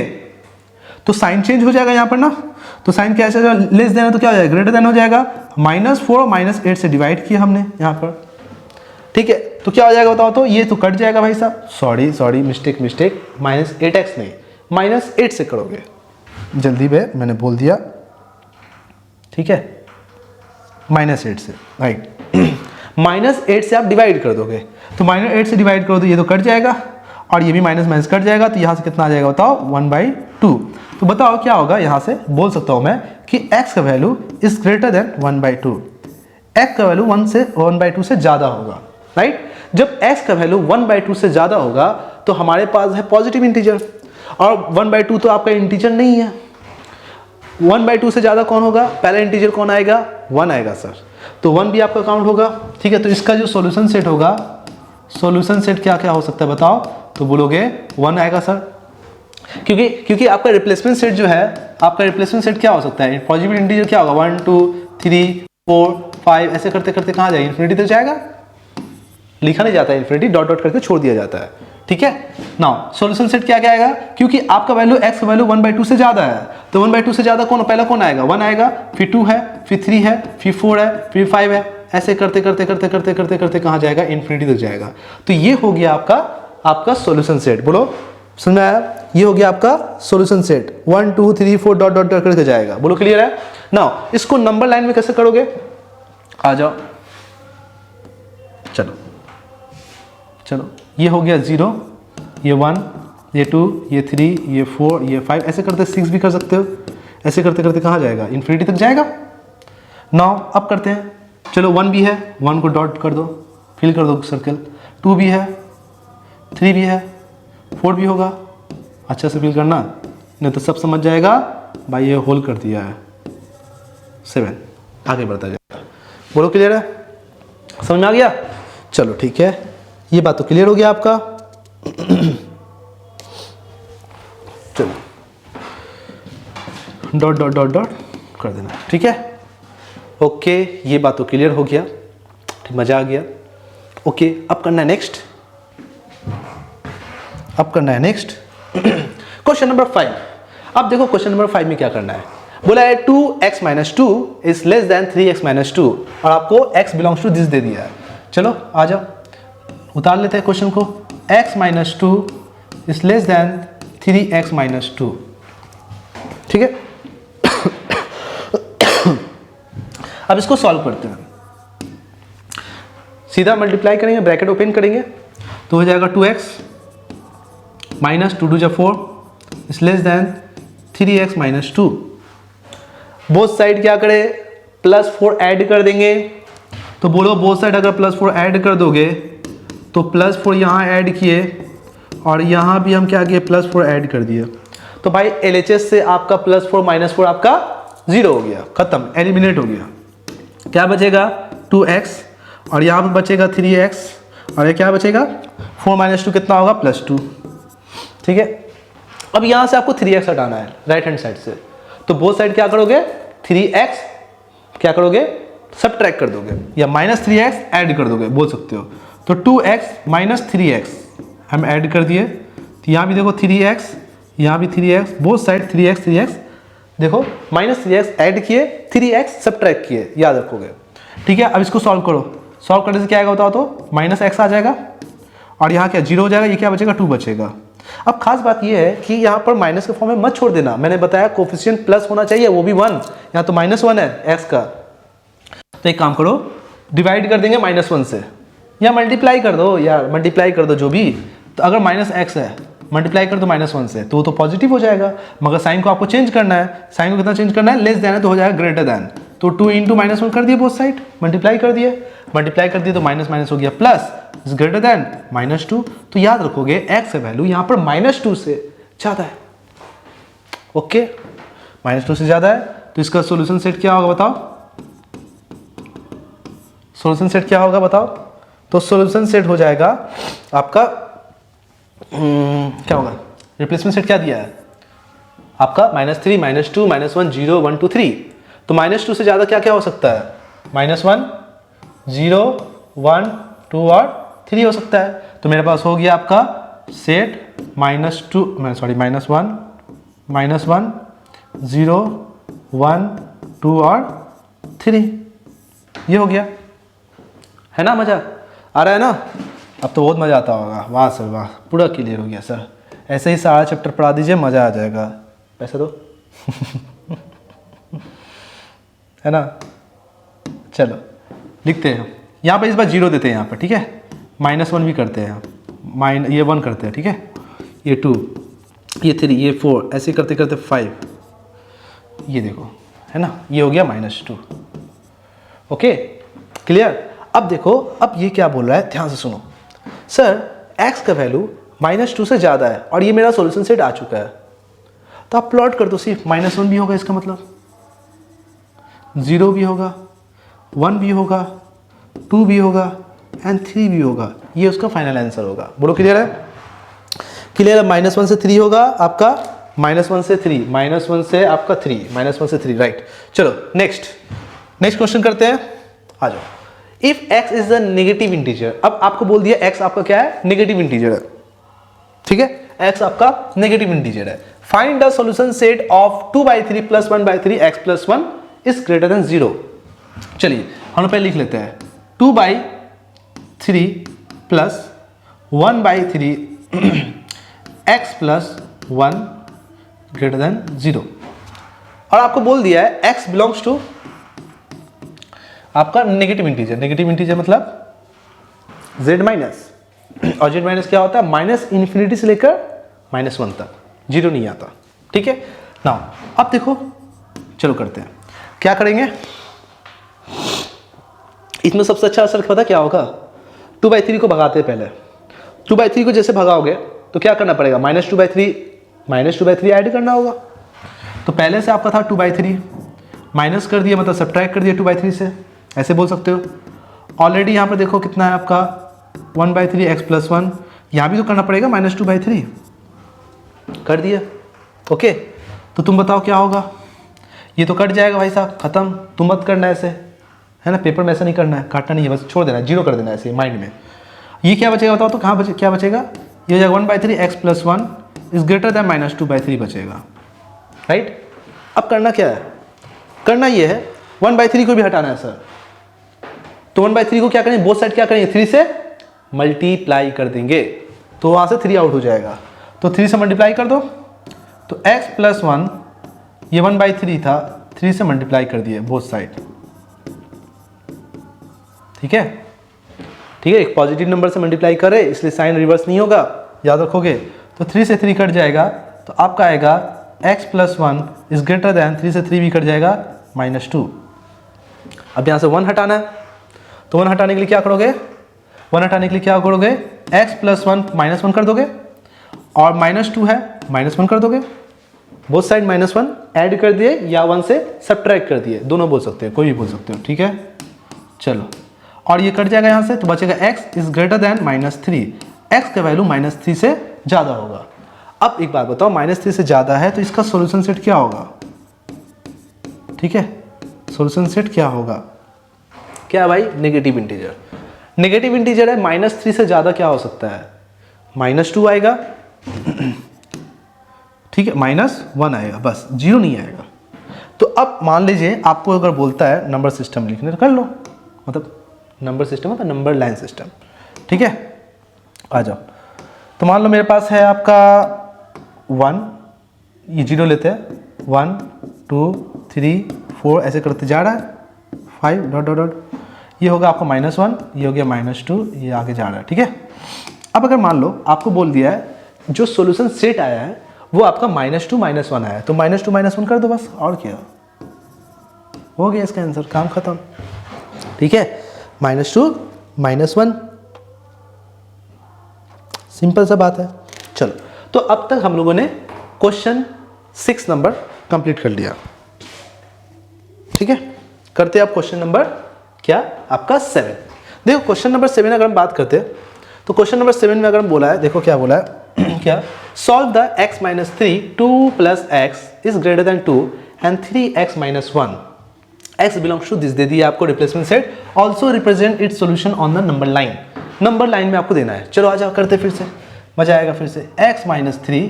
तो साइन चेंज हो जाएगा यहाँ पर ना, तो साइन कैसे लेस देन है तो क्या हो जाएगा, ग्रेटर देन हो जाएगा, -4 और -8 से डिवाइड किया हमने यहाँ पर, ठीक है, तो क्या हो जाएगा बताओ, तो ये तो कट जाएगा भाई साहब, सॉरी मिस्टेक -8x नहीं, -8 से करोगे, जल्दी में मैंने बोल दिया, ठीक है, -8 से, राइट -8 से आप डिवाइड कर दोगे, तो -8 से डिवाइड करो तो ये तो कट जाएगा और ये भी माइनस कट जाएगा, तो यहाँ से कितना आ जाएगा बताओ 1/2, तो बताओ क्या होगा, यहाँ से बोल सकता हूँ मैं कि x का value is greater then 1/2। x का वैल्यू 1/2 से ज़्यादा होगा, राइट। जब x का वैल्यू 1/2 से ज़्यादा होगा तो हमारे पास है पॉजिटिव इंटीजर, और 1/2 तो आपका इंटीजर नहीं है। 1/2 से ज़्यादा कौन होगा, पहला इंटीजर कौन आएगा, 1 आएगा सर, तो 1 भी आपका काउंट होगा, ठीक है। तो इसका जो सॉल्यूशन सेट होगा, सॉल्यूशन सेट क्या क्या हो सकता है बताओ, तो बोलोगे 1 आएगा सर, क्योंकि आपका रिप्लेसमेंट सेट जो है, आपका रिप्लेसमेंट सेट क्या हो सकता है, पॉजिटिव इंटीजर क्या होगा, 1 2 3 4 5 ऐसे करते करते कहाँ जाएगा, इन्फिनिटी तक जाएगा। लिखा नहीं जाता है इन्फिनिटी, डॉट डॉट करके छोड़ दिया जाता है, ठीक है। नाउ सॉल्यूशन सेट क्या क्या आएगा, क्योंकि आपका वैल्यू x का वैल्यू 1/2 से ज्यादा है, तो 1/2 से ज्यादा कौन, पहला कौन आएगा, 1 आएगा, फिर 2 है, फिर 3 है, फिर 4 है, फिर 5 है, ऐसे करते करते करते करते करते करते कहाँ जाएगा, इन्फिनिटी तक जाएगा। तो ये हो गया आपका सॉल्यूशन सेट। बोलो समझ में आया, ये हो गया आपका सॉल्यूशन सेट, 1 2 3 4 डॉट डॉट करके जाएगा। बोलो क्लियर है। नाउ इसको नंबर लाइन में कैसे करोगे, आ जाओ, चलो चलो, ये हो गया 0, ये 1, ये 2, ये 3, ये 4, ये 5, ऐसे करते 6 भी कर सकते हो, ऐसे करते करते कहाँ जाएगा, इन्फिनिटी तक जाएगा। नाउ अब करते हैं, चलो 1 भी है, 1 को डॉट कर दो, फिल कर दो सर्कल, 2 भी है, 3 भी है, 4 भी होगा, अच्छा से फिल करना, नहीं तो सब समझ जाएगा भाई ये होल कर दिया है, 7 आगे बढ़ता जाएगा। बोलो क्लियर है, समझ में आ गया, चलो ठीक है, ये बात तो क्लियर हो गया आपका। चलो डॉट डॉट डॉट डॉट कर देना, ठीक है, ओके, ये बात तो क्लियर हो गया, ठीक, मजा आ गया। ओके, अब करना है नेक्स्ट, क्वेश्चन नंबर 5। अब देखो क्वेश्चन नंबर 5 में क्या करना है, बोला है 2x - 2 is less then 3x - 2, और आपको x बिलोंग्स टू दिस दे दिया है। चलो आ जाओ, उतार लेते हैं क्वेश्चन को, x - 2 is less then 3x - 2, ठीक है। अब इसको सॉल्व करते हैं, सीधा मल्टीप्लाई करेंगे, ब्रैकेट ओपन करेंगे, तो हो जाएगा 2x - 2 2 4 is less then 3x - 2। Both side क्या करें, +4 ऐड कर देंगे, तो बोलो बोथ साइड अगर +4 ऐड कर दोगे तो +4 यहाँ ऐड किए, और यहाँ भी हम क्या किए, +4 ऐड कर दिए, तो भाई LHS से आपका +4 - 4 आपका 0 हो गया, खत्म, एलिमिनेट हो गया। क्या बचेगा, 2x, और यहाँ पर बचेगा 3x, और ये क्या बचेगा, 4 - 2 कितना होगा, +2, ठीक है। अब यहाँ से आपको 3x हटाना है राइट हैंड साइड से, तो बोथ साइड क्या करोगे, 3x क्या करोगे, सबट्रैक्ट कर दोगे, या -3x ऐड कर दोगे, बोल सकते हो। तो 2x - 3x हम ऐड कर दिए, तो यहाँ भी देखो 3x, यहाँ भी 3x, both side 3x 3x, देखो -3x ऐड किए, 3x सबट्रैक्ट किए, याद रखोगे, ठीक है। अब इसको सॉल्व करो, सॉल्व करने से क्या आएगा बताओ, तो -x आ जाएगा, और यहाँ क्या 0 हो जाएगा, ये क्या बचेगा, 2 बचेगा। अब खास बात ये है कि यहाँ पर माइनस के फॉर्म में मत छोड़ देना, मैंने बताया कोफिशिएंट प्लस होना चाहिए, वो भी 1, यहाँ तो -1 है x का, तो एक काम करो, डिवाइड कर देंगे -1 से, या मल्टीप्लाई कर दो यार, मल्टीप्लाई कर दो जो भी, तो अगर -x है मल्टीप्लाई कर दो -1 से, तो वो तो पॉजिटिव हो जाएगा, मगर साइन को आपको चेंज करना है, साइन को कितना चेंज करना है, लेस देन है तो हो जाएगा ग्रेटर देन, तो 2 × -1 कर दिए बोथ साइड, मल्टीप्लाई कर दिए तो माइनस हो गया प्लस, इज ग्रेटर देन -2, तो याद रखोगे x का वैल्यू यहाँ पर -2 से ज़्यादा है, ओके, -2 से ज़्यादा है, तो इसका सोल्यूशन सेट क्या होगा बताओ, सोल्यूशन सेट क्या होगा बताओ, तो सोल्यूशन सेट हो जाएगा आपका क्या होगा, रिप्लेसमेंट सेट क्या दिया है आपका, -3 -2 -1 0 1 2 3, तो -2 से ज़्यादा क्या क्या हो सकता है, -1 0 1 2 और 3 हो सकता है, तो मेरे पास हो गया आपका सेट -1 0 1 2 और 3, ये हो गया, है ना, मज़ा आ रहा है ना, अब तो बहुत मज़ा आता होगा, वाह सर वाह, पूरा क्लियर हो गया सर, ऐसे ही सारा चैप्टर पढ़ा दीजिए, मज़ा आ जाएगा, पैसा दो है ना। चलो लिखते हैं, यहाँ पे इस बार 0 देते हैं यहाँ पर, ठीक है, -1 भी करते हैं, ये 1 करते हैं, ठीक है, ये 2, ये 3, ये 4, ऐसे करते करते 5, ये देखो है ना, ये हो गया -2। Okay clear. अब देखो, अब ये क्या बोल रहा है, ध्यान से सुनो। सर x का वैल्यू -2 से ज़्यादा है और ये मेरा सॉल्यूशन सेट आ चुका है, तो आप प्लॉट कर दो, सिर्फ -1 भी होगा, इसका मतलब 0 भी होगा, 1 भी होगा, 2 भी होगा एंड 3 भी होगा। ये उसका फाइनल आंसर होगा। बोलो क्लियर है? क्लियर है। -1 से 3 होगा आपका, -1 से 3, -1 से आपका 3, -1 से 3, राइट। चलो नेक्स्ट क्वेश्चन करते हैं, आ जाओ। If x is a negative integer, अब आपको बोल दिया x आपका क्या है, नेगेटिव इंटीजर है, ठीक है, x आपका नेगेटिव इंटीजर है। Find the solution set of 2/3 + 1/3 x + 1 is greater than 0। चलिए हम पहले लिख लेते हैं 2/3 + 1/3 x + 1 ग्रेटर देन 0। और आपको बोल दिया है x बिलोंग्स टू आपका नेगेटिव इंटीजर मतलब z माइनस, और z माइनस क्या होता है, -∞ से लेकर -1 तक, 0 नहीं आता, ठीक है ना। अब देखो, चलो करते हैं, क्या करेंगे, इसमें सबसे अच्छा असर पता क्या होगा, 2/3 को भगाते हैं पहले। 2/3 को जैसे भगाओगे तो क्या करना पड़ेगा, -2/3 ऐड करना होगा। तो पहले से आपका था 2/3, माइनस कर दिया मतलब सब्ट्रैक्ट कर दिया 2/3 से, ऐसे बोल सकते हो। ऑलरेडी यहाँ पर देखो कितना है आपका 1/3 x + 1, यहाँ भी तो करना पड़ेगा -2/3, कर दिया। ओके, तो तुम बताओ क्या होगा, ये तो कट जाएगा भाई साहब, खत्म। तुम मत करना ऐसे, है ना, पेपर में ऐसा नहीं करना है, काटना नहीं है, बस छोड़ देना है, 0 कर देना है ऐसे माइंड में। ये क्या बचेगा बताओ तो, कहाँ बचे, क्या बचेगा, ये हो जाएगा 1/3 x + 1 इज ग्रेटर दैन -2/3 बचेगा, राइट। अब करना क्या है, करना ये है 1/3 को भी हटाना है सर। तो 1/3 को क्या करेंगे, बोथ साइड क्या करेंगे, 3 से मल्टीप्लाई कर देंगे, तो वहाँ से 3 आउट हो जाएगा। तो 3 से मल्टीप्लाई कर दो, तो x + 1, ये 1/3 था, 3 से मल्टीप्लाई कर दिए बोथ साइड, ठीक है, ठीक है। एक पॉजिटिव नंबर से मल्टीप्लाई करे इसलिए साइन रिवर्स नहीं होगा, याद रखोगे। तो 3 से 3 कट जाएगा, तो आपका आएगा x + 1 इज ग्रेटर दैन, 3 से 3 भी कट जाएगा, -2। अब यहाँ से 1 हटाना है, तो 1 हटाने के लिए क्या करोगे, 1 हटाने के लिए क्या करोगे, x + 1 -1 कर दोगे, और -2 है -1 कर दोगे, बोथ साइड -1 ऐड कर दिए या 1 से सब्ट्रैक्ट कर दिए, दोनों बोल सकते हो, कोई भी बोल सकते हो, ठीक है। चलो, और ये कट जाएगा यहाँ से, तो बचेगा x is greater then -3, x का वैल्यू -3 से ज़्यादा होगा। अब एक बात बताओ, -3 से ज़्यादा है तो इसका सॉल्यूशन सेट क्या होगा, ठीक है, सॉल्यूशन सेट क्या होगा, क्या भाई, नेगेटिव इंटीजर। नेगेटिव इंटीजर है, -3 से ज़्यादा क्या हो सकता है, -2 आएगा, ठीक है, -1 आएगा, बस 0 नहीं आएगा। तो अब मान लीजिए आपको अगर बोलता है नंबर सिस्टम लिखने, तो कर लो, मतलब नंबर सिस्टम मतलब नंबर लाइन सिस्टम, ठीक है। आ जाओ, तो मान लो मेरे पास है आपका 1, ये 0 लेते हैं, 1 2 3 4 ऐसे करते जा रहा है, 5 डॉट डॉट डॉट, ये होगा आपका -1, ये हो गया -2, ये आगे जा रहा है, ठीक है। अब अगर मान लो आपको बोल दिया है जो सॉल्यूशन सेट आया है वो आपका -2 -1 आया है, तो -2 -1 कर दो बस, और क्या हो गया इसका आंसर, काम खत्म, ठीक है। -2 -1, सिंपल सा बात है। चलो, तो अब तक हम लोगों ने क्वेश्चन 6 नंबर कंप्लीट कर लिया, ठीक है। करते हैं आप क्वेश्चन नंबर क्या आपका 7। देखो क्वेश्चन नंबर 7 अगर हम बात करते हैं तो क्वेश्चन नंबर 7 में अगर हम बोला है, देखो क्या बोला है क्या, solve the x - 3 2 + x is greater than 2 and 3x - 1 x belongs to this, दे दिया आपको replacement set, also represent its solution on the number line. Number line में आपको देना है। चलो आ जाओ, करते फिर से, मजा आएगा फिर से। x - 3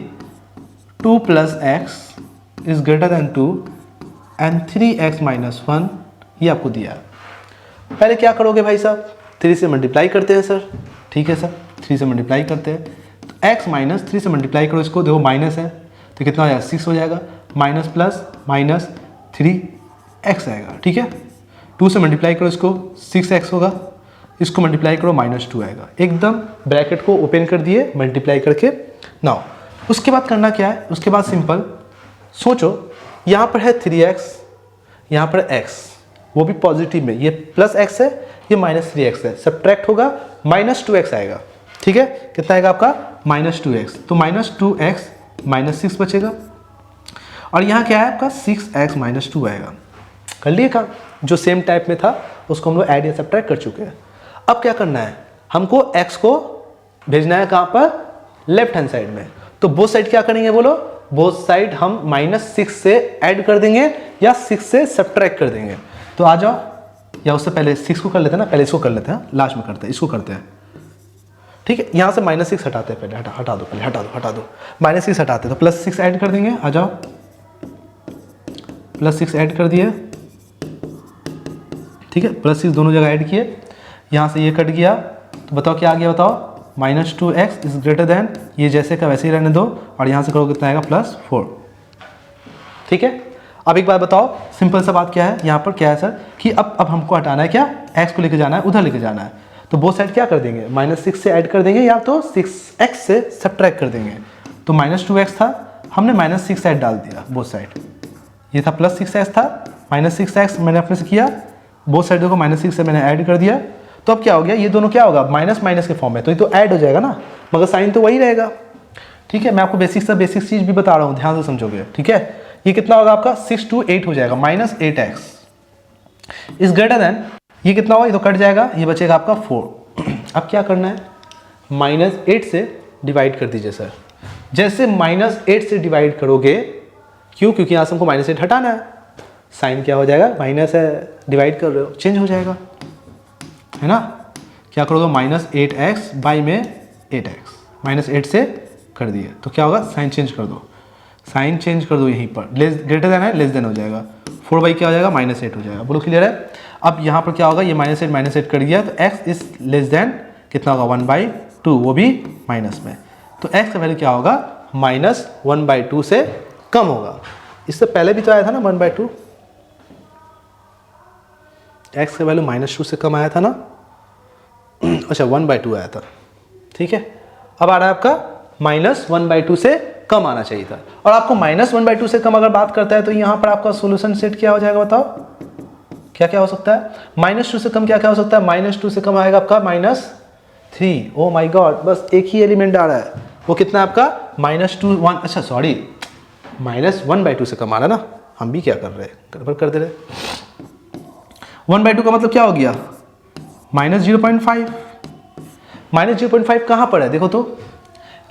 2 + x is greater than 2 and 3x - 1, ये आपको दिया है। पहले क्या करोगे भाई साहब, 3 से मल्टीप्लाई करते हैं सर, ठीक है सर, 3 से मल्टीप्लाई करते हैं, तो x - 3 से मल्टीप्लाई करो, इसको देखो माइनस है तो कितना हो जाएगा, 6 हो जाएगा, माइनस प्लस माइनस 3x आएगा, ठीक है। 2 से मल्टीप्लाई करो इसको, 6x होगा, इसको मल्टीप्लाई करो -2 आएगा, एकदम ब्रैकेट को ओपन कर दिए मल्टीप्लाई करके। नाउ उसके बाद करना क्या है, उसके बाद सिंपल सोचो, यहाँ पर है 3x, यहाँ पर x, वो भी पॉजिटिव में, ये प्लस x है, ये माइनस 3x है, सब्ट्रैक्ट होगा माइनस 2x आएगा। ठीक है, कितना आएगा आपका माइनस 2x, तो माइनस 2x माइनस 6 बचेगा, और यहाँ क्या है आपका 6x माइनस 2 आएगा। कर लिए काम, जो सेम टाइप में था उसको हम लोग ऐड या सब्ट्रैक्ट कर चुके हैं। अब क्या करना है, हमको x को भेजना है कहाँ पर, लेफ्ट हैंड साइड में। तो बोथ साइड क्या करेंगे बोलो, बोथ साइड हम माइनस 6 से ऐड कर देंगे या 6 से सब्ट्रैक्ट कर देंगे। तो आ जाओ, या उससे पहले 6 को कर लेते हैं ना, पहले इसको कर लेते हैं, लास्ट में करते हैं, इसको करते हैं। ठीक है, यहाँ से माइनस 6 हटाते हैं, पहले हटा दो, पहले हटा दो, माइनस 6 हटाते हैं, तो प्लस 6 ऐड कर देंगे। आ जाओ, प्लस 6 ऐड कर दिए। ठीक है, प्लस 6 दोनों जगह ऐड किए, यहाँ से ये कट गया, तो बताओ क्या आ गया, बताओ minus 2x is greater then, ये जैसे का वैसे ही रहने दो, और यहाँ से करोगे कितना आएगा प्लस 4। ठीक है, अब एक बात बताओ, सिंपल सा बात क्या है, यहाँ पर क्या है सर कि अब हमको हटाना है क्या, x को लेके जाना है, उधर लेके जाना है। तो बोथ साइड क्या कर देंगे, माइनस 6 से ऐड कर देंगे या तो 6x से सब्ट्रैक्ट कर देंगे। तो माइनस 2x था, हमने माइनस 6 ऐड डाल दिया बोथ साइड, ये था प्लस 6x था, माइनस 6x मैंने अपने से किया, बोथ साइडों को माइनस 6 से मैंने ऐड कर दिया। तो अब क्या हो गया, ये दोनों क्या होगा, माइनस माइनस के फॉर्म में, तो ये तो ऐड हो जाएगा ना, मगर साइन तो वही रहेगा। ठीक है, मैं आपको बेसिक चीज़ भी बता रहा हूँ, ध्यान से समझोगे। ठीक है, ये कितना होगा आपका 6 to 8 हो जाएगा, minus 8x is greater then, ये कितना होगा, ये तो कट जाएगा, ये बचेगा आपका 4। अब क्या करना है, माइनस 8 से डिवाइड कर दीजिए सर। जैसे माइनस 8 से डिवाइड करोगे, क्यों, क्योंकि यहाँ से हमको माइनस 8 हटाना है, साइन क्या हो जाएगा, माइनस है, डिवाइड कर रहे हो, चेंज हो जाएगा, है ना। क्या करोगे, माइनस 8x बाई में 8x, माइनस 8 से कर दिए, तो क्या होगा, साइन चेंज कर दो, साइन चेंज कर दो, यहीं पर लेस ग्रेटर देन है, लेस देन हो जाएगा, 4 बाई क्या हो जाएगा, माइनस 8 हो जाएगा। बोलो क्लियर है। अब यहाँ पर क्या होगा, ये माइनस 8 कट गया, तो x इज लेस देन कितना होगा, 1/2, वो भी माइनस में, तो x का वैल्यू क्या होगा, माइनस 1/2 से कम होगा। इससे पहले भी तो आया था ना 1/2, x का वैल्यू -2 से कम आया था ना, अच्छा 1/2 आया था। ठीक है, अब आ रहा है आपका -1/2 से कम आना चाहिए था, और आपको -1/2 से कम अगर बात करता है तो यहाँ पर आपका सोल्यूशन सेट क्या हो जाएगा, बताओ क्या क्या हो सकता है, -2 से कम क्या क्या हो सकता है, -2 से कम आएगा आपका -3। ओ माय गॉड, बस एक ही एलिमेंट आ रहा है, वो कितना है आपका -2 1, अच्छा सॉरी -1/2 से कम आ रहा है ना, हम भी क्या कर रहे हैं, गड़बड़ कर दे रहे। 1/2 का मतलब क्या हो गया, -0.5, -0.5 कहाँ पर है, देखो तो,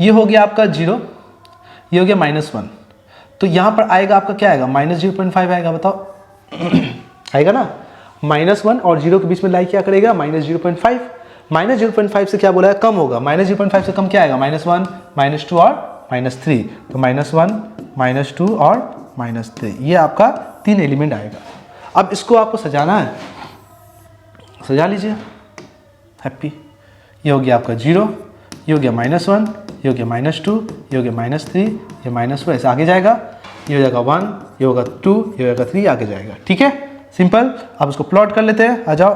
ये हो गया आपका 0, ये हो गया -1, तो यहाँ पर आएगा आपका क्या आएगा, -0.5 आएगा, बताओ आएगा ना, -1 और 0 के बीच में लाई क्या करेगा, -0.5, -0.5 से क्या बोला है, कम होगा, -0.5 से कम क्या आएगा, -1, -2 और -3, तो -1, -2 और -3, ये आपका 3 एलिमेंट आएगा। अब इसको आपको सजाना है, सजा लीजिए, हैप्पी, ये हो गया आपका 0, ये हो गया -1, ये हो गया -2, ये हो गया -3, ये -4, ऐसे आगे जाएगा, ये हो जाएगा 1, ये होगा 2, ये होगा 3, आगे जाएगा। ठीक है, सिंपल। अब उसको प्लॉट कर लेते हैं, आ जाओ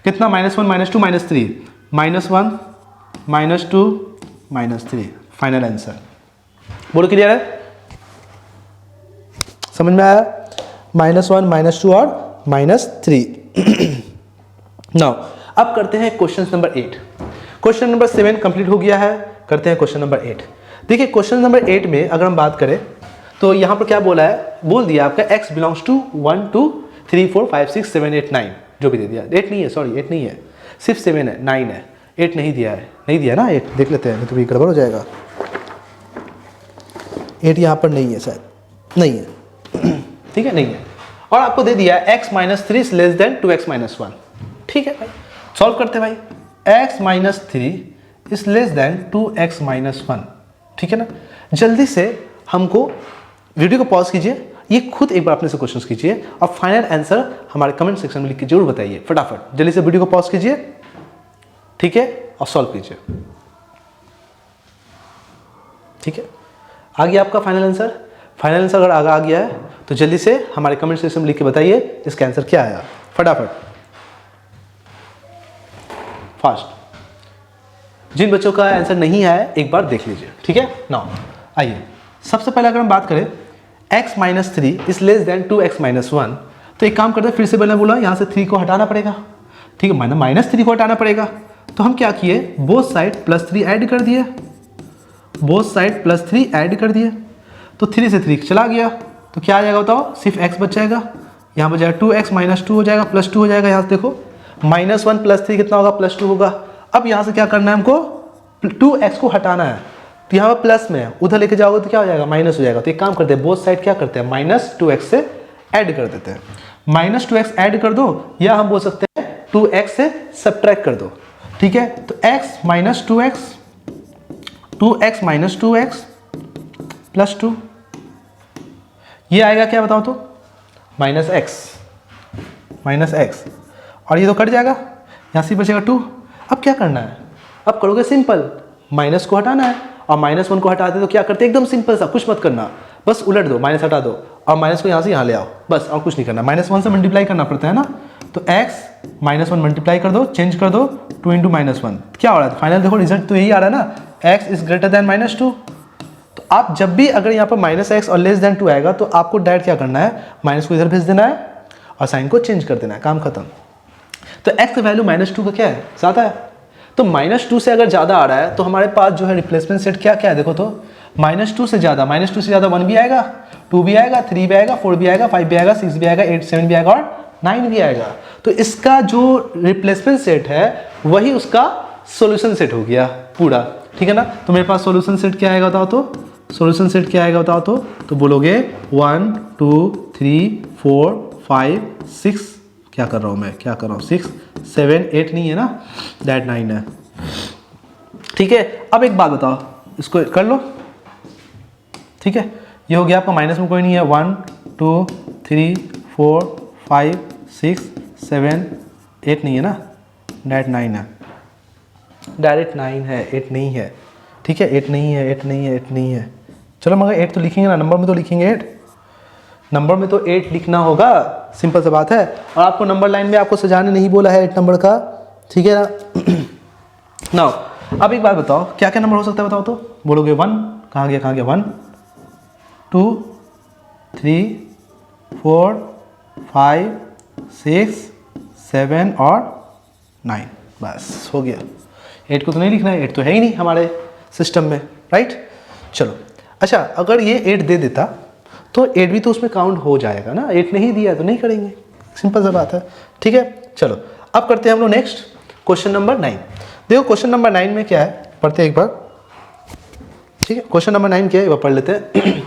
कितना, -1, -2, -3, -1, -2, -3, फाइनल आंसर। बोलो क्लियर है, समझ में आया, -1, -2 और -3। नाउ अब करते हैं question number 8। Question number 7 complete हो गया है, करते हैं क्वेश्चन नंबर 8। देखिए क्वेश्चन नंबर 8 में अगर हम बात करें तो यहाँ पर क्या बोला है, बोल दिया आपका x बिलोंग्स टू 1 2 3 4 5 6 7 8 9, जो भी दे दिया, 8 नहीं है, सॉरी 8 नहीं है, सिर्फ 7 है, 9 है, 8 नहीं दिया है, नहीं दिया ना 8, देख लेते हैं नहीं तो भी गड़बड़ हो जाएगा, 8 यहाँ पर नहीं है, शायद नहीं है, ठीक है नहीं है, और आपको दे दिया है x - 3 is less then 2x - 1। ठीक है भाई, सॉल्व करते भाई, x - 3 is less then 2x - 1। ठीक है ना, जल्दी से हमको वीडियो को पॉज कीजिए, ये खुद एक बार अपने से क्वेश्चंस कीजिए और फाइनल आंसर हमारे कमेंट सेक्शन में लिख के जरूर बताइए, फटाफट जल्दी से वीडियो को पॉज कीजिए, ठीक है, और सॉल्व कीजिए। ठीक है, आ गया आपका फाइनल आंसर। फाइनल आंसर अगर आ गया है तो जल्दी से हमारे कमेंट सेक्शन में लिख के बताइए इसका आंसर क्या आया, फटाफट फास्ट। जिन बच्चों का आंसर नहीं आया एक बार देख लीजिए, ठीक है ना। आइए सबसे पहले अगर हम बात करें x minus 3 is less then 2x minus 1, तो एक काम करते हैं, फिर से मैंने बोला यहाँ से 3 को हटाना पड़ेगा, ठीक है, माइनस 3 को हटाना पड़ेगा। तो हम क्या किए, बोथ साइड +3 ऐड कर दिए, बोथ साइड +3 ऐड कर दिए, तो 3 से 3 चला गया, तो क्या आ जाएगा बताओ, सिर्फ x बच जाएगा, यहाँ बच जाएगा 2x माइनस 2 हो जाएगा, +2 हो जाएगा, यहाँ से देखो -1 + 3 कितना होगा, +2 होगा। अब यहाँ से क्या करना है हमको, 2x को हटाना है, तो यहाँ पर प्लस में है, उधर लेके जाओगे तो क्या हो जाएगा, माइनस हो जाएगा। तो एक काम करते हैं, बोथ साइड क्या करते हैं, -2x से ऐड कर देते हैं, -2x ऐड कर दो, या हम बोल सकते हैं 2x से सब्ट्रैक्ट कर दो, ठीक है। तो x minus 2x, 2x minus 2x +2, ये आएगा क्या बताओ तो, -x, और ये तो कट जाएगा, यहाँ से बचेगा 2। अब क्या करना है, अब करोगे सिंपल, माइनस को हटाना है, और -1 को हटाते तो क्या करते, एकदम सिंपल सा, कुछ मत करना, बस उलट दो, माइनस हटा दो, और माइनस को यहाँ से यहाँ ले आओ, बस और कुछ नहीं करना, -1 से मल्टीप्लाई करना पड़ता है ना। तो x -1 मल्टीप्लाई कर दो, चेंज कर दो, 2 × -1 क्या हो रहा है, फाइनल देखो रिजल्ट तो यही आ रहा है ना, x इज ग्रेटर देन -2। तो आप जब भी अगर यहाँ पर -x और लेस देन 2 आएगा, तो आपको डायरेक्ट क्या करना है, माइनस को इधर भेज देना है और साइन को चेंज कर देना है, काम खत्म। तो x का वैल्यू -2 का क्या है, ज़्यादा है, तो -2 से अगर ज़्यादा आ रहा है तो हमारे पास जो है रिप्लेसमेंट सेट क्या क्या है, देखो तो -2 से ज़्यादा 1 भी आएगा, 2 भी आएगा, 3 भी आएगा, 4 भी आएगा, 5 भी आएगा, 6 भी आएगा, 8 7 भी आएगा और 9 भी आएगा। तो इसका जो रिप्लेसमेंट सेट है वही उसका सॉल्यूशन सेट हो गया पूरा, ठीक है ना। तो मेरे पास सॉल्यूशन सेट क्या आएगा बताओ तो, सॉल्यूशन सेट क्या आएगा बताओ तो बोलोगे 1 2 3 4 5 6, क्या कर रहा हूँ मैं, क्या कर रहा हूँ, 6 7 8 नहीं है ना, दैट 9 है, ठीक है। अब एक बात बताओ, इसको कर लो, ठीक है, ये हो गया आपका, माइनस में कोई नहीं है, 1 2 3 4 5 6 7 8 नहीं है ना, दैट 9 है, डायरेक्ट 9 है, 8 नहीं है, ठीक है, 8 नहीं है, 8 नहीं है, 8 नहीं है, चलो मगर 8 तो लिखेंगे ना, नंबर में तो लिखेंगे 8, नंबर में तो 8 लिखना होगा, सिंपल सा बात है। और आपको नंबर लाइन में आपको सजाने नहीं बोला है 8 नंबर का, ठीक है ना। नाउ अब एक बात बताओ, क्या क्या नंबर हो सकता है बताओ तो, बोलोगे 1, कहाँ गया 1 2 3 4 5 6 7 और 9, बस हो गया। 8 को तो नहीं लिखना है, 8 तो है ही नहीं हमारे सिस्टम में, राइट। चलो अच्छा, अगर ये 8 दे देता तो 8 भी तो उसमें काउंट हो जाएगा ना, 8 नहीं दिया तो नहीं करेंगे, सिंपल सा बात है, ठीक है। चलो अब करते हैं हम लोग नेक्स्ट क्वेश्चन नंबर 9। देखो क्वेश्चन नंबर 9 में क्या है, पढ़ते हैं एक बार, ठीक है। क्वेश्चन नंबर 9 क्या है, वह पढ़ लेते हैं।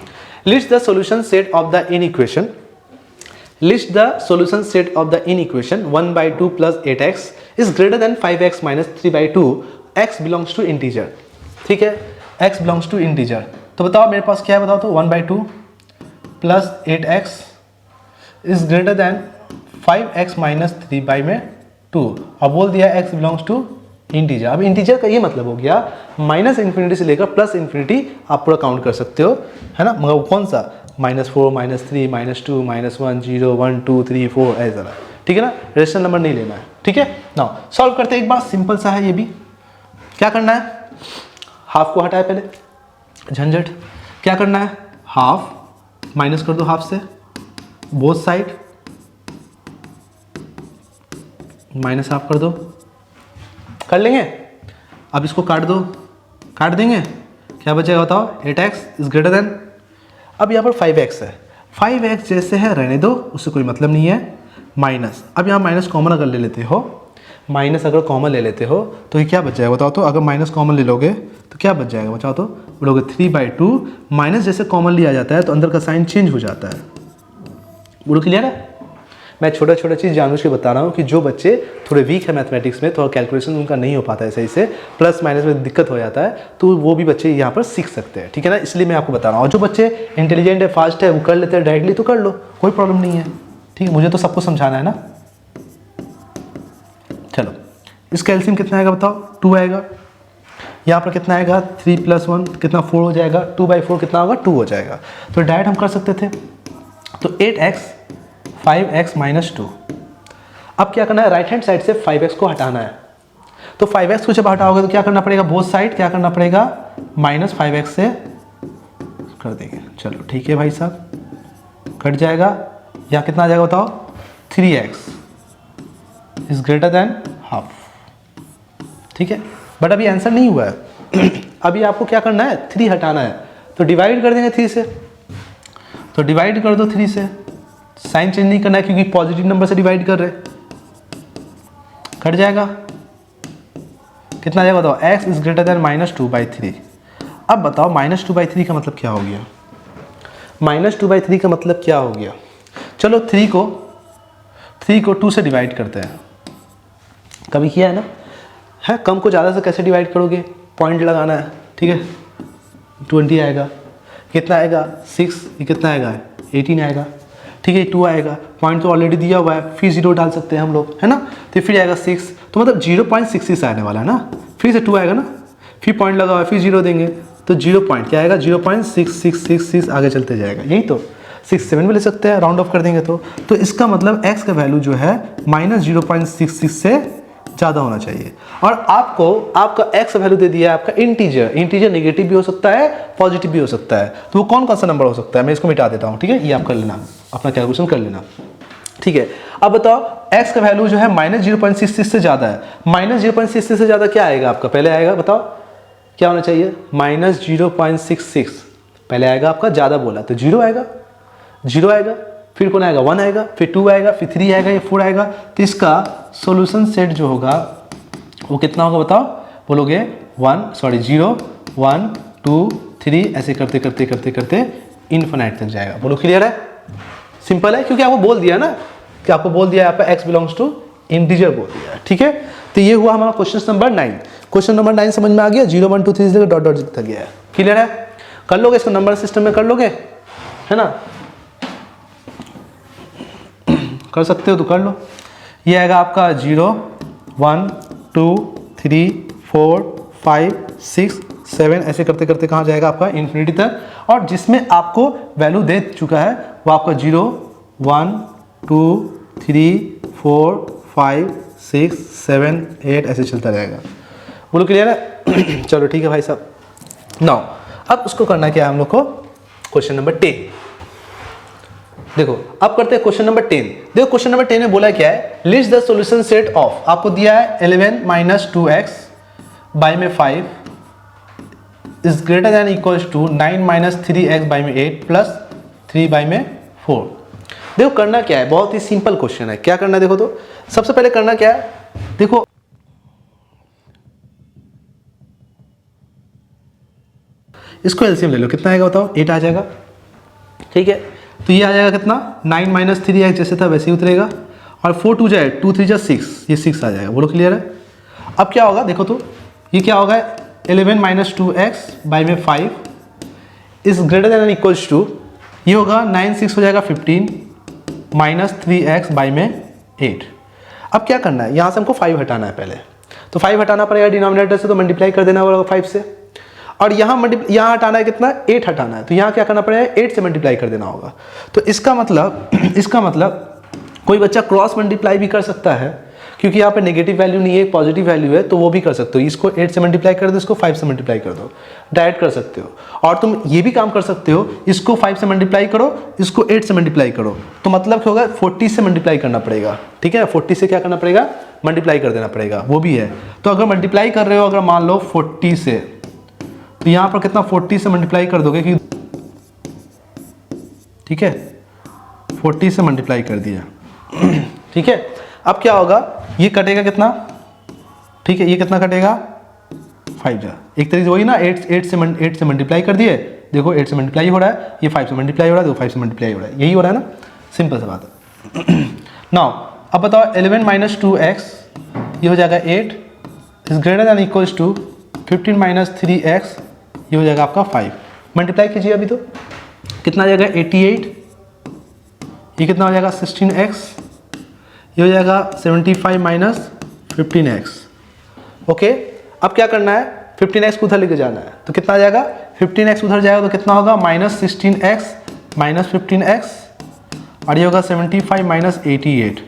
List the solution set of the inequation, list the solution set of the inequation 1/2 + 8x is greater than 5x - 3/2, x belongs to integer, ठीक है, x बिलोंग्स टू इंटीजर। तो बताओ मेरे पास क्या है बताओ तो, 1/2 + 8x is greater than 5x - 3/2, अब बोल दिया x बिलोंग्स टू इंटीजर। अब इंटीजर का ये मतलब हो गया -∞ से लेकर +∞ आप पूरा काउंट कर सकते हो, है ना, मगर कौन सा, -4 -3 -2 -1 0 1 2 3 4 ऐसा, ठीक है ना, रेशनल नंबर नहीं लेना है, ठीक है। नाउ सॉल्व करते हैं एक बार, सिंपल सा है ये भी, क्या करना है, हाफ को हटाए पहले, झंझट, क्या करना है, हाफ माइनस कर दो हाफ से, बोथ साइड माइनस हाफ कर दो, कर लेंगे। अब इसको काट दो, काट देंगे, क्या बचेगा बताओ, 8x इज ग्रेटर देन, अब यहाँ पर 5x है, 5x जैसे है रहने दो, उससे कोई मतलब नहीं है, माइनस, अब यहाँ माइनस कॉमन अगर ले लेते हो, माइनस अगर कॉमन ले लेते हो तो ये क्या बच जाएगा बताओ तो, अगर माइनस कॉमन ले लोगे तो क्या बच जाएगा बताओ तो, बोलोगे 3/2, माइनस जैसे कॉमन लिया जाता है तो अंदर का साइन चेंज हो जाता है, बोलो क्लियर है। मैं छोटा छोटा चीज़ जानबूझ के बता रहा हूँ कि जो बच्चे थोड़े वीक है मैथमेटिक्स में, थोड़ा कैलकुलेशन उनका नहीं हो पाता है सही से, प्लस माइनस में दिक्कत हो जाता है, तो वो भी बच्चे यहाँ पर सीख सकते हैं, ठीक है ना, इसलिए मैं आपको बता रहा हूँ। और जो बच्चे इंटेलिजेंट है, फास्ट है, वो कर लेते हैं डायरेक्टली, तो कर लो, कोई प्रॉब्लम नहीं है, ठीक है, मुझे तो सबको समझाना है ना। चलो इसका एलसीएम कितना आएगा बताओ, 2 आएगा, यहाँ पर कितना आएगा, 3 + 1 कितना 4 हो जाएगा, 2/4 कितना होगा, 2 हो जाएगा, तो डायरेक्ट हम कर सकते थे। तो 8x 5x - 2, अब क्या करना है, राइट हैंड साइड से 5x को हटाना है, तो 5x को जब हटाओगे तो क्या करना पड़ेगा, बोथ साइड क्या करना पड़ेगा, -5x से कर देंगे। चलो ठीक है भाई साहब, कट जाएगा। यहाँ कितना आ जाएगा बताओ, 3x is greater than half. ठीक है, बट अभी आंसर नहीं हुआ है अभी आपको क्या करना है, 3 हटाना है, तो डिवाइड कर देंगे 3 से। तो डिवाइड कर दो 3 से, साइन चेंज नहीं करना है क्योंकि पॉजिटिव नंबर से डिवाइड कर रहे, कट जाएगा। कितना आ जाएगा बताओ, x इज ग्रेटर देन -2/3। अब बताओ -2/3 का मतलब क्या हो गया, -2/3 का मतलब क्या हो गया। चलो 3 को 2 से डिवाइड करते हैं, कभी किया है ना, है कम को ज़्यादा से कैसे डिवाइड करोगे, पॉइंट लगाना है। ठीक है, 20 आएगा, कितना आएगा 6, ये कितना आएगा 18 आएगा। ठीक है, 2 आएगा, पॉइंट तो ऑलरेडी दिया हुआ है, फिर 0 डाल सकते हैं हम लोग, है ना। तो फिर आएगा 6, तो मतलब 0.66 आने वाला है ना, फिर से 2 आएगा ना, फिर पॉइंट लगा हुआ है, फिर 0 देंगे तो 0 पॉइंट क्या आएगा, 0.6666 आगे चलते जाएगा। यही तो 67 भी ले सकते हैं, राउंड ऑफ कर देंगे तो इसका मतलब x का वैल्यू जो है -0.66 से ज़्यादा होना चाहिए। और आपको आपका x वैल्यू दे दिया है आपका इंटीजर नेगेटिव भी हो सकता है, पॉजिटिव भी हो सकता है, तो वो कौन सा नंबर हो सकता है, मैं इसको मिटा देता हूँ। ठीक है, ये आप कर लेना, अपना कैलकुलेशन कर लेना। ठीक है, अब बताओ x का वैल्यू जो है -0.66 से ज़्यादा है, -0.66 से ज़्यादा क्या आएगा आपका, पहले आएगा बताओ क्या होना चाहिए, -0.66 पहले आएगा आपका, ज़्यादा बोला तो 0 आएगा, 0 आएगा, फिर कौन आएगा 1 आएगा, फिर 2 आएगा, फिर 3 आएगा, ये 4 आएगा। तो इसका सॉल्यूशन सेट जो होगा वो कितना होगा बताओ, बोलोगे 0 1 2 3 ऐसे करते करते करते करते इन्फिनाइट तक जाएगा। बोलो क्लियर है, सिंपल है, क्योंकि आपको बोल दिया ना कि आपको बोल दिया आपका x बिलोंग्स टू इंटीजर बोल दिया है। ठीक है, तो ये हुआ हमारा क्वेश्चन नंबर 9। क्वेश्चन नंबर 9 समझ में आ गया, 0 1 2 3 से डॉट डॉट तक गया है। क्लियर है, कर लोगे इसको, नंबर सिस्टम में कर लोगे, है ना, कर सकते हो तो कर लो। ये आएगा आपका 0 1 2 3 4 5 6 7 ऐसे करते करते कहाँ जाएगा आपका इन्फिनिटी तक, और जिसमें आपको वैल्यू दे चुका है वो आपका 0 1 2 3 4 5 6 7 8 ऐसे चलता रहेगा। बोलो क्लियर है चलो ठीक है भाई साहब। नाउ अब उसको करना क्या है हम लोग को, क्वेश्चन नंबर 10। देखो अब करते हैं क्वेश्चन नंबर 10। देखो क्वेश्चन नंबर 10 में बोला क्या है, list the solution set of, आपको दिया है 11 - 2x बाई में 5 is greater than equals to 9 - 3x by में 8 प्लस 3 बाई में 4। देखो करना क्या है, बहुत ही सिंपल क्वेश्चन है। क्या करना है देखो, तो सबसे पहले करना क्या है, देखो इसको एलसीएम ले लो, कितना आएगा बताओ, 8 आ जाएगा। ठीक है, तो ये आ जाएगा कितना, 9 - 3x जैसे था वैसे ही उतरेगा, और 4 2 जाए 2 3 जा 6, ये 6 आ जाएगा। बोलो क्लियर है। अब क्या होगा देखो, तो ये क्या होगा, 11 - 2x बाई में 5 is greater than equals to, ये होगा 9 6 हो जाएगा 15 माइनस 3x बाई में 8। अब क्या करना है, यहाँ से हमको 5 हटाना है पहले, तो 5 हटाना पड़ेगा डिनोमिनेटर से, तो मल्टीप्लाई कर देना होगा 5 से, और यहाँ हटाना है कितना, 8 हटाना है, तो यहाँ क्या करना पड़ेगा, 8 से मल्टीप्लाई कर देना होगा। तो इसका मतलब कोई बच्चा क्रॉस मल्टीप्लाई भी कर सकता है, क्योंकि यहाँ पे नेगेटिव वैल्यू नहीं है, पॉजिटिव वैल्यू है, तो वो भी कर सकते हो। इसको 8 से मल्टीप्लाई कर दो, इसको 5 से मल्टीप्लाई कर दो, डायरेक्ट कर सकते हो। और तुम ये भी काम कर सकते हो, इसको 5 से मल्टीप्लाई करो, इसको 8 से मल्टीप्लाई करो, तो मतलब क्या होगा, 40 से मल्टीप्लाई करना पड़ेगा। ठीक है, 40 से क्या करना पड़ेगा, मल्टीप्लाई कर देना पड़ेगा, वो भी है। तो अगर मल्टीप्लाई कर रहे हो, अगर मान लो 40 से, तो यहाँ पर कितना 40 से मल्टीप्लाई कर दोगे कि, ठीक है 40 से मल्टीप्लाई कर दिया ठीक है, अब क्या होगा, ये कटेगा कितना, ठीक है, ये कितना कटेगा 5 जा, एक तरीके से वही ना, 8 से मल्टीप्लाई कर दिए, देखो 8 से मल्टीप्लाई हो रहा है, ये 5 से मल्टीप्लाई हो रहा है, देखो 5 से मल्टीप्लाई हो रहा है, यही हो रहा है ना, सिंपल सा बात है। नाउ अब बताओ 11 - 2x, ये हो जाएगा 8 is greater than equals to 15 - 3x, ये हो जाएगा आपका 5। मल्टीप्लाई कीजिए अभी, तो कितना आ जाएगा 88, ये कितना हो जाएगा 16x, ये हो जाएगा 75 - 15x। ओके, अब क्या करना है, 15x को उधर लेके जाना है, तो कितना आ जाएगा, 15x उधर जाएगा तो कितना होगा, -16x - 15x, और ये होगा 75 - 88।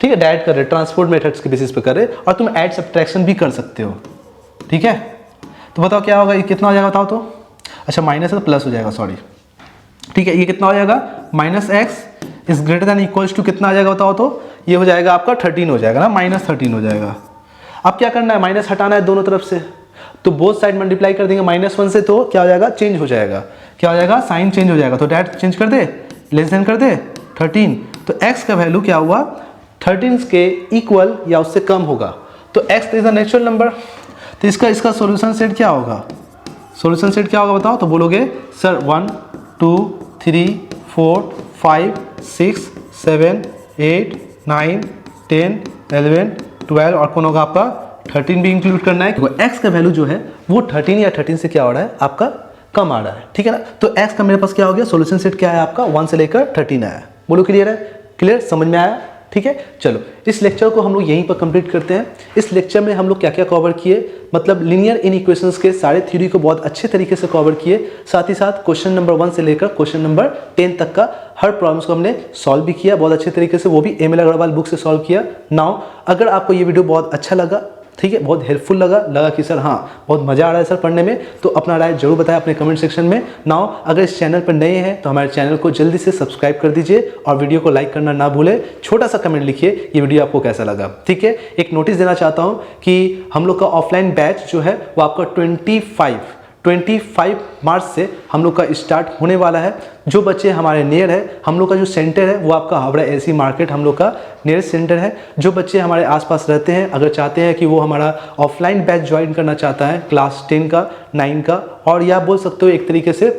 ठीक है, डायरेक्ट कर रहे, ट्रांसपोर्ट मेथड्स के बेसिस पे कर रहे, और तुम ऐड सब्ट्रैक्शन भी कर सकते हो। ठीक है, तो बताओ क्या होगा, ये कितना हो जाएगा बताओ तो। अच्छा माइनस है तो प्लस हो जाएगा, सॉरी। ठीक है, ये कितना हो जाएगा, minus x is greater than equals to कितना आ जाएगा बताओ तो, ये हो जाएगा आपका 13 हो जाएगा ना, माइनस 13 हो जाएगा। अब क्या करना है, माइनस हटाना है दोनों तरफ से, तो बोथ साइड मल्टीप्लाई कर देंगे -1 से, तो क्या हो जाएगा, चेंज हो जाएगा, क्या हो जाएगा, साइन चेंज हो जाएगा, तो डायरेक्ट चेंज कर दे, लेस देन कर दे 13, तो x का वैल्यू क्या हुआ, 13 के इक्वल या उससे कम होगा, तो x is a natural number, तो इसका सॉल्यूशन सेट क्या होगा, सॉल्यूशन सेट क्या होगा बताओ, तो बोलोगे सर 1 2 3 4 5 6 7 8 9 10 11 12 और कौन होगा आपका 13 भी इंक्लूड करना है, क्योंकि x का वैल्यू जो है वो 13 या 13 से क्या हो रहा है आपका कम आ रहा है। ठीक है ना, तो x का मेरे पास क्या हो गया, सॉल्यूशन सेट क्या है आपका 1 से लेकर 13 आया। बोलो क्लियर है, क्लियर समझ में आया। ठीक है, चलो इस लेक्चर को हम लोग यहीं पर कंप्लीट करते हैं। इस लेक्चर में हम लोग क्या क्या कवर किए, मतलब लीनियर इनइक्वेशंस के सारे थ्योरी को बहुत अच्छे तरीके से कवर किए, साथ ही साथ क्वेश्चन नंबर 1 से लेकर क्वेश्चन नंबर 10 तक का हर प्रॉब्लम्स को हमने सॉल्व भी किया बहुत अच्छे तरीके से, वो भी एम एल अग्रवाल बुक से सॉल्व किया। नाउ अगर आपको ये वीडियो बहुत अच्छा लगा, ठीक है, बहुत हेल्पफुल लगा कि सर हाँ बहुत मज़ा आ रहा है सर पढ़ने में, तो अपना राय जरूर बताएं अपने कमेंट सेक्शन में। नाउ अगर इस चैनल पर नए हैं तो हमारे चैनल को जल्दी से सब्सक्राइब कर दीजिए और वीडियो को लाइक करना ना भूलें। छोटा सा कमेंट लिखिए ये वीडियो आपको कैसा लगा। ठीक है, एक नोटिस देना चाहता हूँ कि हम लोग का ऑफलाइन बैच जो है वो आपका 25 मार्च से हम लोग का स्टार्ट होने वाला है। जो बच्चे हमारे नियर है, हम लोग का जो सेंटर है वो आपका हावड़ा एसी मार्केट हम लोग का नियरेस्ट सेंटर है। जो बच्चे हमारे आसपास रहते हैं, अगर चाहते हैं कि वो हमारा ऑफलाइन बैच ज्वाइन करना चाहता है क्लास 10 का 9 का, और या बोल सकते हो एक तरीके से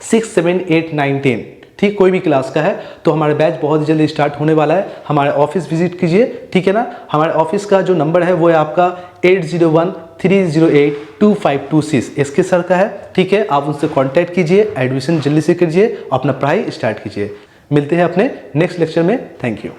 6 7 8 9 10, ठीक कोई भी क्लास का है, तो हमारा बैच बहुत ही जल्दी स्टार्ट होने वाला है। हमारे ऑफिस विजिट कीजिए, ठीक है ना। हमारे ऑफिस का जो नंबर है वो है आपका 8013082526, इसके सर का है। ठीक है, आप उनसे कांटेक्ट कीजिए, एडमिशन जल्दी से कीजिए, अपना पढ़ाई स्टार्ट कीजिए। मिलते हैं अपने नेक्स्ट लेक्चर में। Thank you.